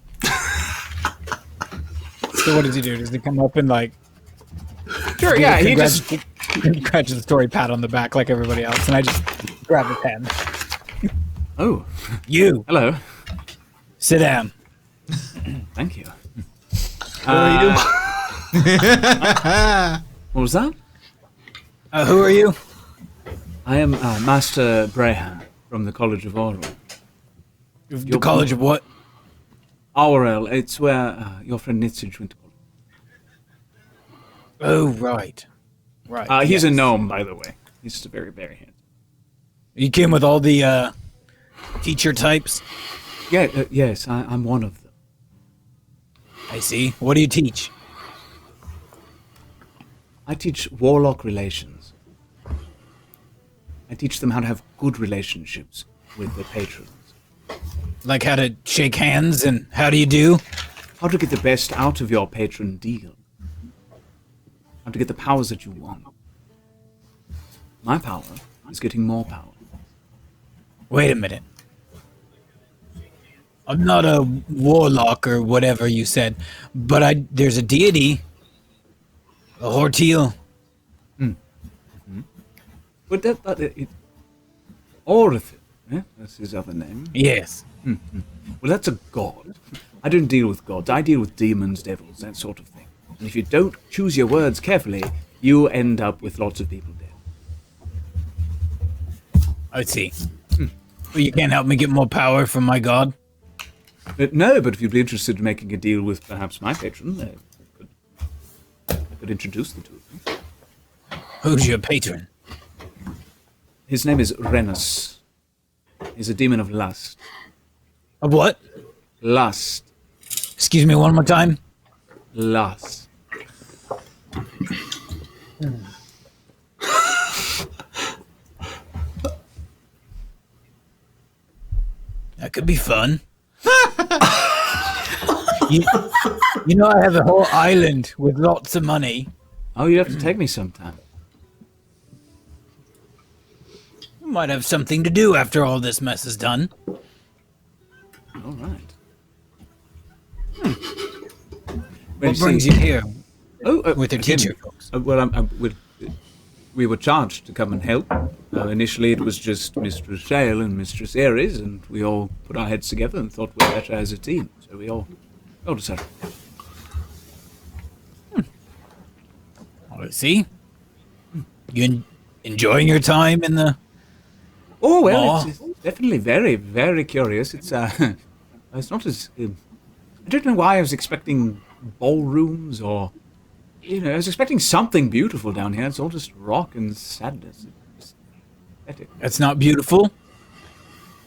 So what does he do? Does he come up and like? Sure, yeah. He just congratulatory pat on the back like everybody else, and I just grab the pen. Oh, You hello. sit down. Thank you. Who are you? What was that? Who are you? I am Master Brayhan from the College of Aurel. The College of what? Aurel, it's where your friend Nitzig went to college. Oh, right. Right. He's a yes. gnome, by the way. He's just a very, very handsome. You came with all the teacher types? Yeah, yes, I'm one of them. I see. What do you teach? I teach warlock relations. I teach them how to have good relationships with their patrons. Like how to shake hands and how do you do? How to get the best out of your patron deal. How to get the powers that you want. My power is getting more power. Wait a minute. I'm not a warlock or whatever you said, but there's a deity, a Hortiel. But Orithil, yeah? That's his other name. Yes. Well, that's a god. I don't deal with gods. I deal with demons, devils, that sort of thing. And if you don't choose your words carefully, you end up with lots of people dead. I see. Well, you can't help me get more power from my god? No, but if you'd be interested in making a deal with perhaps my patron, I could introduce the two of them. Who's your patron? His name is Renus. He's a demon of lust. Of what? Lust. Excuse me one more time? Lust. That could be fun. you know, I have a whole island with lots of money. Oh, you have to take me sometime. We might have something to do after all this mess is done. All right. What brings you here with the again, teacher folks? We were charged to come and help. Initially, it was just Mistress Shale and Mistress Ares, and we all put our heads together and thought we're better as a team. So we all decided. I see. You enjoying your time in the... Oh, well, Aw. it's definitely very, very curious. It's not as... I don't know why I was expecting ballrooms or... I was expecting something beautiful down here. It's all just rock and sadness. It's pathetic. That's not beautiful.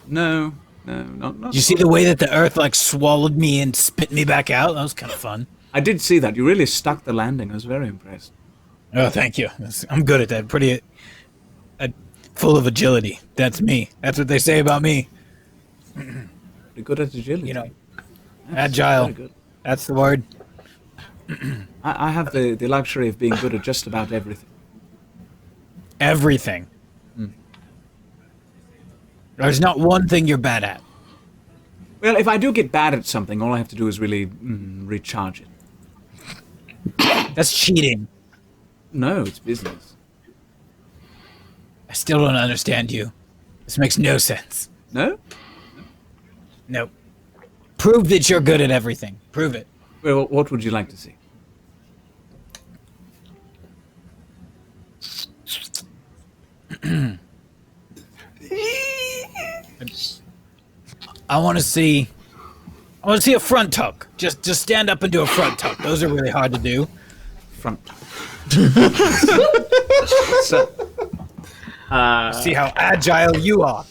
No, not. Did you see the way that the earth like swallowed me and spit me back out? That was kind of fun. I did see that. You really stuck the landing. I was very impressed. Oh, thank you. I'm good at that. Pretty full of agility. That's me. That's what they say about me. Pretty good at agility. You know, That's agile. very good. That's the word. I have the luxury of being good at just about everything. Everything. There's not one thing you're bad at. Well, if I do get bad at something, all I have to do is really recharge it. That's cheating. No, it's business. I still don't understand you. This makes no sense. No? Nope. Prove that you're good at everything. Prove it. Well, what would you like to see? I want to see a front tuck. Just stand up and do a front tuck. Those are really hard to do. Front tuck. See how agile you are.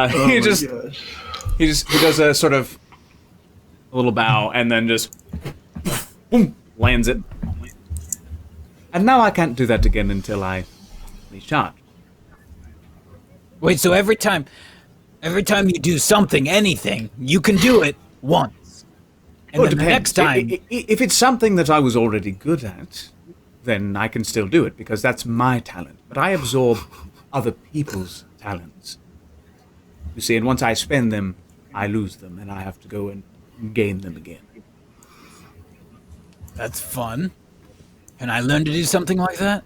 He does a sort of a little bow and then just boom, lands it. And now I can't do that again until I recharge. Wait, so every time you do something, anything, you can do it once. And Well, then it the depends. next time, If it's something that I was already good at, then I can still do it because that's my talent. But I absorb other people's talents. You see, and once I spend them, I lose them, and I have to go and gain them again. that's fun. Can I learn to do something like that?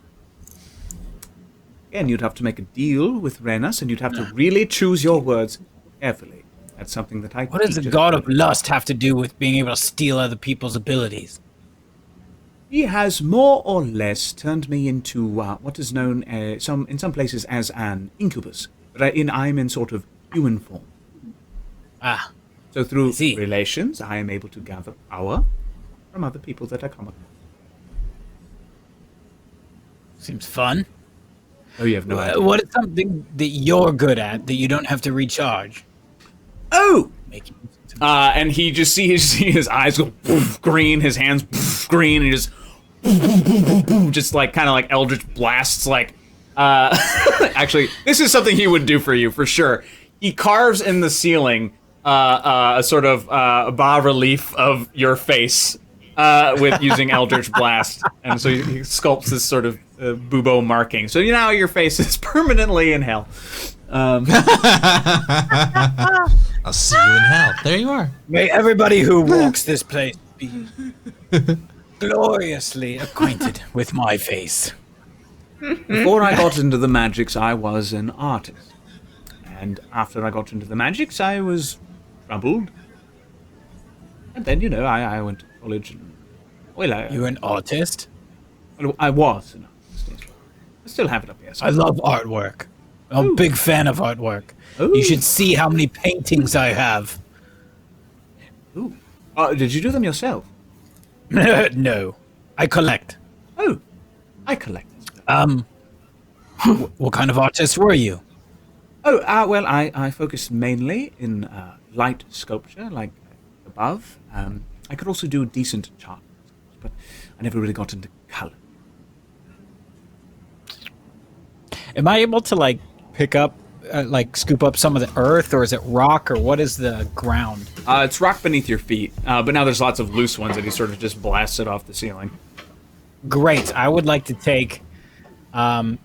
And you'd have to make a deal with Renas, and you'd have to really choose your words carefully. That's something that I What does the teach. god of lust have to do with being able to steal other people's abilities? He has more or less turned me into what is known in some places as an incubus, but I'm in sort of human form. Ah, So through I see. relations, I am able to gather power from other people that I come across. seems fun. Oh, you have no idea. What is something that you're good at that you don't have to recharge? Oh! Making And he just see his eyes go poof, green, his hands poof, green, and he just boom, boom, boom, boom, boom, just like kind of like eldritch blasts. Like, actually, this is something he would do for you for sure. He carves in the ceiling a sort of bas relief of your face with using eldritch blast, and so he sculpts this sort of bubo marking. So now your face is permanently in hell. I'll see you in hell. There you are. May everybody who walks this place be gloriously acquainted with my face. Before I got into the magics, I was an artist. And after I got into the magics, I was troubled. And then, I went to college. And, You're an artist? I was an artist. Yes. I still have it up here. I love artwork. I'm a big fan of artwork. Ooh. You should see how many paintings I have. Ooh. Did you do them yourself? No. I collect. Oh, I collect. What kind of artist were you? Oh, well, I focused mainly in light sculpture, like above. I could also do decent chart, but I never really got into color. Am I able to, pick up, scoop up some of the earth, or is it rock, or what is the ground? It's rock beneath your feet, but now there's lots of loose ones that he sort of just blasted off the ceiling. Great. I would like to take, let's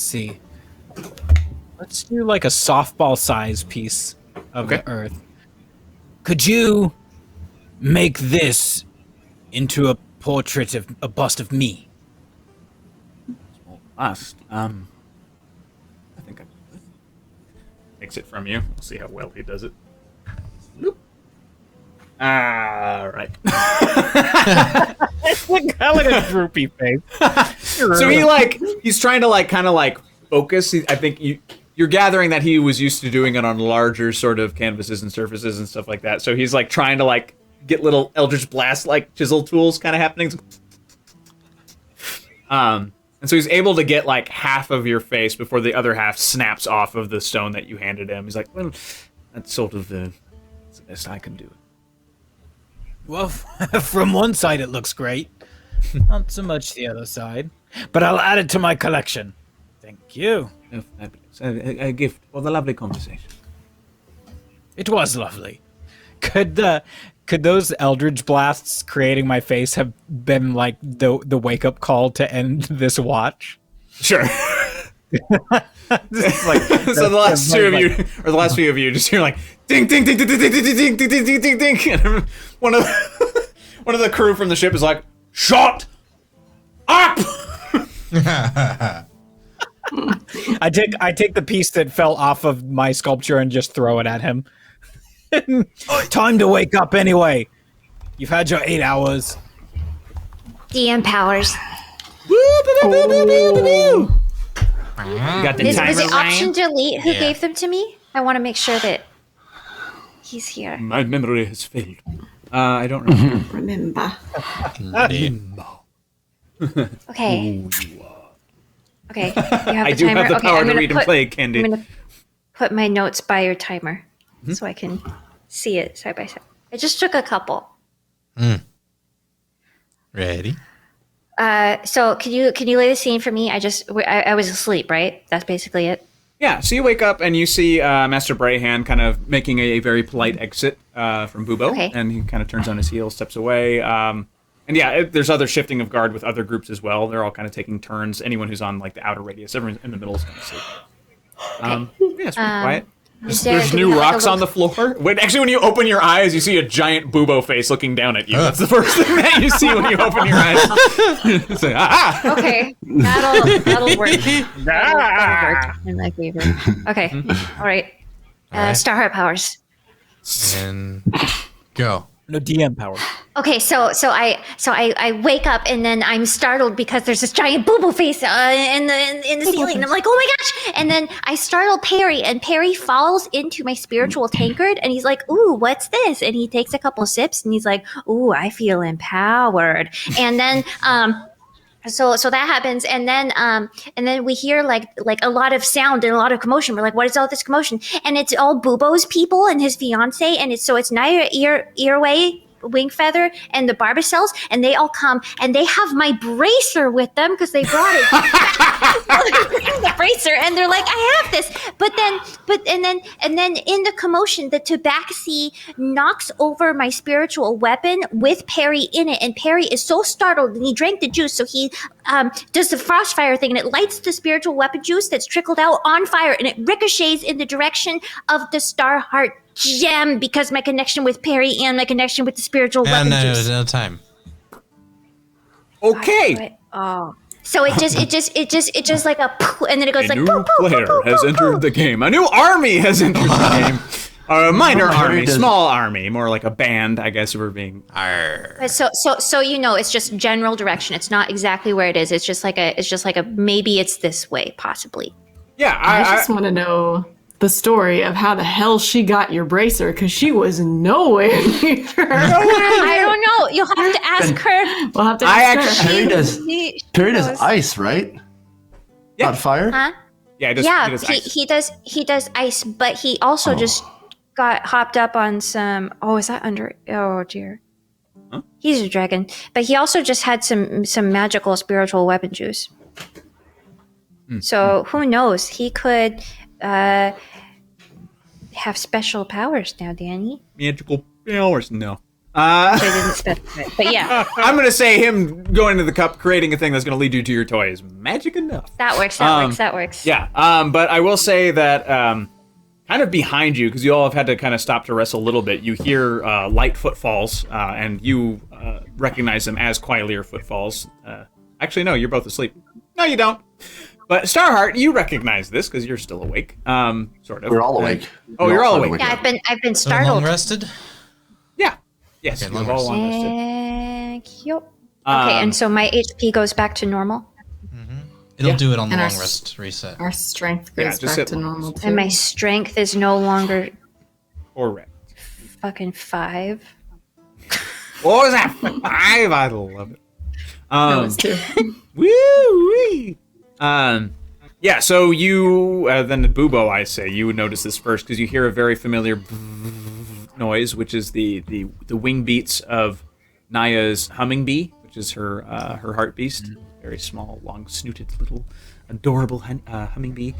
see. Let's do a softball size piece of the earth. Could you make this into a portrait of a bust of me? Bust. I think I could. Takes it from you. We'll see how well he does it. Bloop. Right. Look at a droopy face. So he's trying to kind of focus. I think you're gathering that he was used to doing it on larger sort of canvases and surfaces and stuff like that. So he's trying to get little Eldritch Blast chisel tools kind of happening. And so he's able to get half of your face before the other half snaps off of the stone that you handed him. He's like, well, that's sort of that's the best I can do. Well, from one side it looks great. Not so much the other side. But I'll add it to my collection. Thank you. Oh, fabulous. A gift for the lovely conversation. It was lovely. Could those eldritch blasts creating my face have been like the wake up call to end this watch? Sure. This is like, So the last two of you, or the last few of you, just hear like ding, ding, ding, ding, ding, ding, ding, ding, ding, ding, ding, ding, and one of the crew from the ship is like, "Shut up!" I take the piece that fell off of my sculpture and just throw it at him. Time to wake up anyway. You've had your 8 hours. DM powers. You got the Was timer, it option Ryan? delete who gave them to me? I want to make sure that he's here. My memory has failed. I don't remember. Remember. Okay. Okay. You have I the do timer. have the Okay, power I'm to gonna read and put- play, Candy. I'm gonna put my notes by your timer so I can see it side by side. I just took a couple. Ready? So can you lay the scene for me? I was asleep, right? That's basically it. Yeah, so you wake up and you see Master Brayhan kind of making a very polite exit from Bubo. Okay. And he kind of turns on his heel, steps away. And yeah, there's other shifting of guard with other groups as well. They're all kind of taking turns. Anyone who's on like the outer radius, everyone in the middle is going to sleep. Yeah, it's pretty quiet. There's do we new have, like, rocks a on the floor. Actually, when you open your eyes, you see a giant Bubo face looking down at you. That's the first thing that you see when you open your eyes. It's like, ah! Okay, that'll work. That'll work in my favor. Okay, all right. right. Starheart powers. And go. No DM power. Okay, so I wake up and then I'm startled because there's this giant boo-boo face in the ceiling. And I'm like, oh my gosh! And then I startle Perry, and Perry falls into my spiritual tankard, and he's like, ooh, what's this? And he takes a couple sips, and he's like, ooh, I feel empowered. And then so that happens, and then we hear like a lot of sound and a lot of commotion. We're like, what is all this commotion? And it's all Bubo's people and his fiance, and it's Naya Earway, Wing Feather, and the Barbicels, and they all come, and they have my bracer with them because they brought it. The bracer, and they're like, I have this, and then in the commotion, the tabaxi knocks over my spiritual weapon with Perry in it, and Perry is so startled, and he drank the juice, so he does the frostfire thing, and it lights the spiritual weapon juice that's trickled out on fire, and it ricochets in the direction of the Starheart gem because my connection with Perry and my connection with the spiritual weapon And juice. no time. Okay. Oh. So it just like a poof, and then it goes A like new poof, poof, player poof, has poof, entered poof. the game. A new army has entered the game. A minor army, does- small army, more like a band, I guess. If we're being. But so it's just general direction. It's not exactly where it is. It's just like a maybe it's this way, possibly. Yeah, I just want to know the story of how the hell she got your bracer, because she was nowhere near her. I don't know. You'll have to ask her. We'll have to I ask her. actually- Perry does ice, right? Yeah. Not fire? Huh? Yeah, he Yeah, does ice. he does ice, but he also just got hopped up on some. Oh, is that under? Oh dear. Huh? He's a dragon, but he also just had some magical spiritual weapon juice. So who knows? He could have special powers now, Danny. Magical powers, no. I didn't specify, but yeah, I'm gonna say him going to the cup, creating a thing that's gonna lead you to your toy is magic enough. that works. That works. Yeah, but I will say that kind of behind you, because you all have had to kind of stop to rest a little bit, you hear light footfalls, and you recognize them as Quailier footfalls. Actually, no, you're both asleep. No, you don't. But Starheart, you recognize this because you're still awake, sort of. We're all awake. Oh, you're all awake. Yeah, I've been So long startled. rested? Yeah. Yes, Okay, you're long all rest. long rested. Thank you. Okay, Um, and so my HP goes back to normal, It'll Yeah. do it on the And our long s- rest reset. Our strength Yeah, goes just back hit to one. normal too. and my strength is no longer Correct. fucking 5. What was that? 5? I love it. No, it's 2. Woo-wee. Yeah, so you, then the Bubo, I say, you would notice this first because you hear a very familiar noise, which is the wing beats of Naya's humming bee, which which is her heart beast, very small, long-snooted little adorable hummingbee.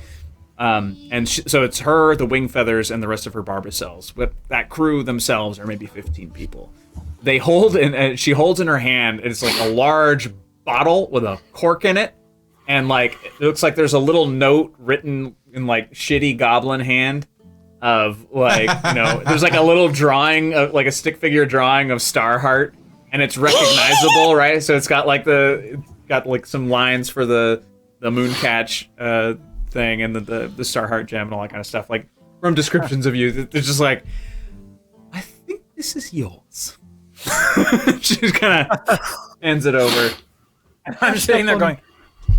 So it's her, the wing feathers, and the rest of her Barbicels. But that crew themselves are maybe 15 people. They hold she holds in her hand, it's like a large bottle with a cork in it, and like it looks like there's a little note written in like shitty goblin hand of like, there's like a little drawing of like a stick figure drawing of Starheart, and it's recognizable, right? So it's got like some lines for the Mooncatch thing and the Starheart gem and all that kind of stuff. Like from descriptions of you, they're just like, I think this is yours. She just kind of hands it over. And I'm sitting there going,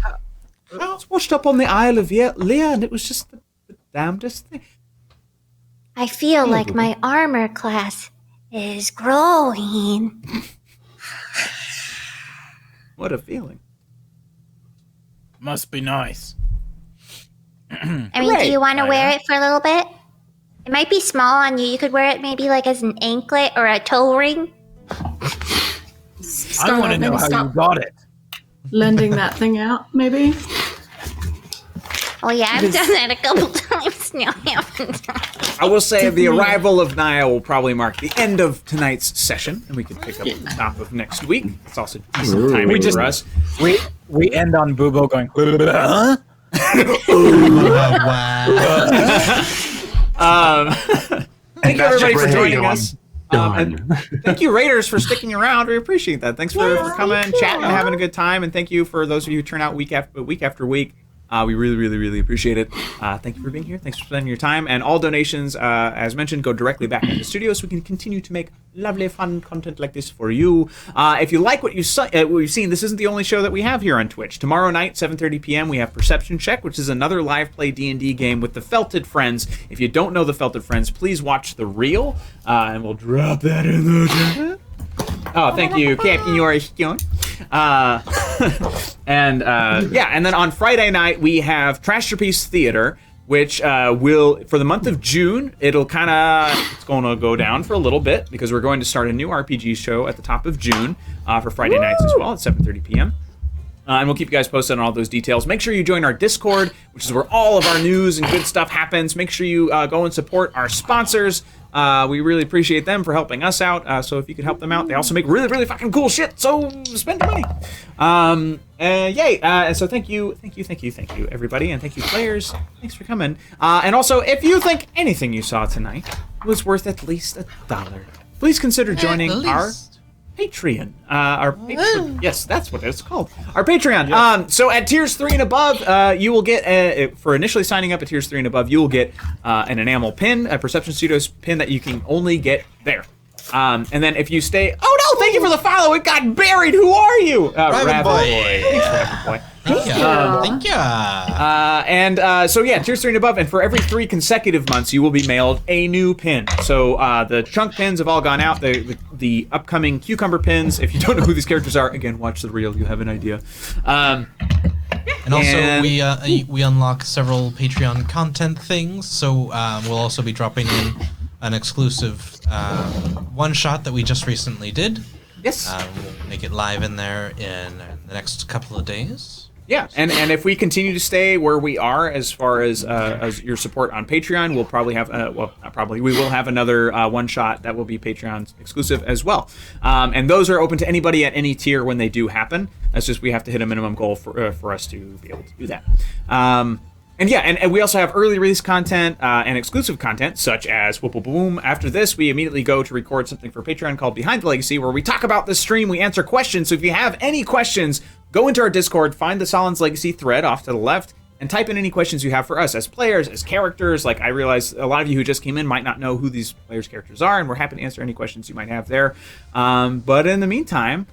I was washed up on the Isle of Lear, and it was just the damnedest thing. I feel like my armor class is growing. What a feeling. must be nice. I mean, do you want to wear it for a little bit? It might be small on you. You could wear it maybe like as an anklet or a toe ring. I want to know how you got it. Lending that thing out, maybe? Oh yeah, I've done that a couple times now, haven't I? I will say the arrival of Naya will probably mark the end of tonight's session, and we can pick up at the top of next week. It's also decent timing for us. We end on Bubo going, huh? Thank you everybody for joining us. And thank you Raiders for sticking around. We appreciate that. Thanks for coming, chatting, and having a good time. And thank you for those of you who turn out week after week. We really appreciate it. Thank you for being here. Thanks for spending your time. And all donations, as mentioned, go directly back into the studio so we can continue to make lovely, fun content like this for you. If you like what you've seen, this isn't the only show that we have here on Twitch. Tomorrow night, 7:30 p.m., we have Perception Check, which is another live play D&D game with the Felted Friends. If you don't know the Felted Friends, please watch the reel, and we'll drop that in the chat. Oh, thank you, Captain Yorishkion. And then on Friday night we have Trash Your Piece Theater, which will, for the month of June, it's going to go down for a little bit because we're going to start a new RPG show at the top of June for Friday nights as well at 7:30 p.m. And we'll keep you guys posted on all those details. Make sure you join our Discord, which is where all of our news and good stuff happens. Make sure you go and support our sponsors. We really appreciate them for helping us out. So if you could help them out, they also make really fucking cool shit. So spend your money. Yay. And so thank you, everybody. And thank you, players. Thanks for coming. And also, if you think anything you saw tonight was worth at least $1, please consider joining our Patreon. Yes, that's what it's called. Our Patreon. Yes. So at tiers 3 and above, you will get, for initially signing up at tiers 3 and above, you will get an enamel pin, a Perception Studios pin that you can only get there. And then if you stay, thank you for the follow. It got buried. Who are you? Raven Boy. Thanks, Raven Boy. Thank you. So tiers 3 and above, and for every 3 consecutive months, you will be mailed a new pin. So the chunk pins have all gone out. The upcoming cucumber pins, if you don't know who these characters are, again, watch the reel. You have an idea. And also, we unlock several Patreon content things. So we'll also be dropping in an exclusive one-shot that we just recently did. Yes. We'll make it live in there in the next couple of days. Yeah, and if we continue to stay where we are as far as your support on Patreon, we'll probably have we will have another one shot that will be Patreon exclusive as well. And those are open to anybody at any tier when they do happen. That's just we have to hit a minimum goal for us to be able to do that. And we also have early release content and exclusive content, such as Whoop Whoop Boom. After this, we immediately go to record something for Patreon called Behind the Legacy, where we talk about the stream, we answer questions. So if you have any questions, go into our Discord, find the Sahlen's Legacy thread off to the left, and type in any questions you have for us as players, as characters. Like, I realize a lot of you who just came in might not know who these players' characters are, and we're happy to answer any questions you might have there. But in the meantime,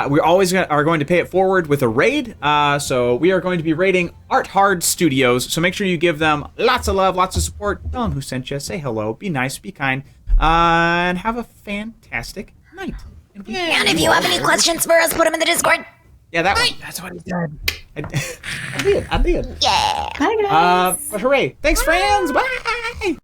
we always are going to pay it forward with a raid. So we are going to be raiding Art Hard Studios. So make sure you give them lots of love, lots of support. Tell them who sent you. Say hello. Be nice. Be kind. And have a fantastic night. And if you have any questions for us, put them in the Discord. Yeah, That's what he said. I did. Yeah. Bye, guys. But hooray. Thanks, friends. Bye.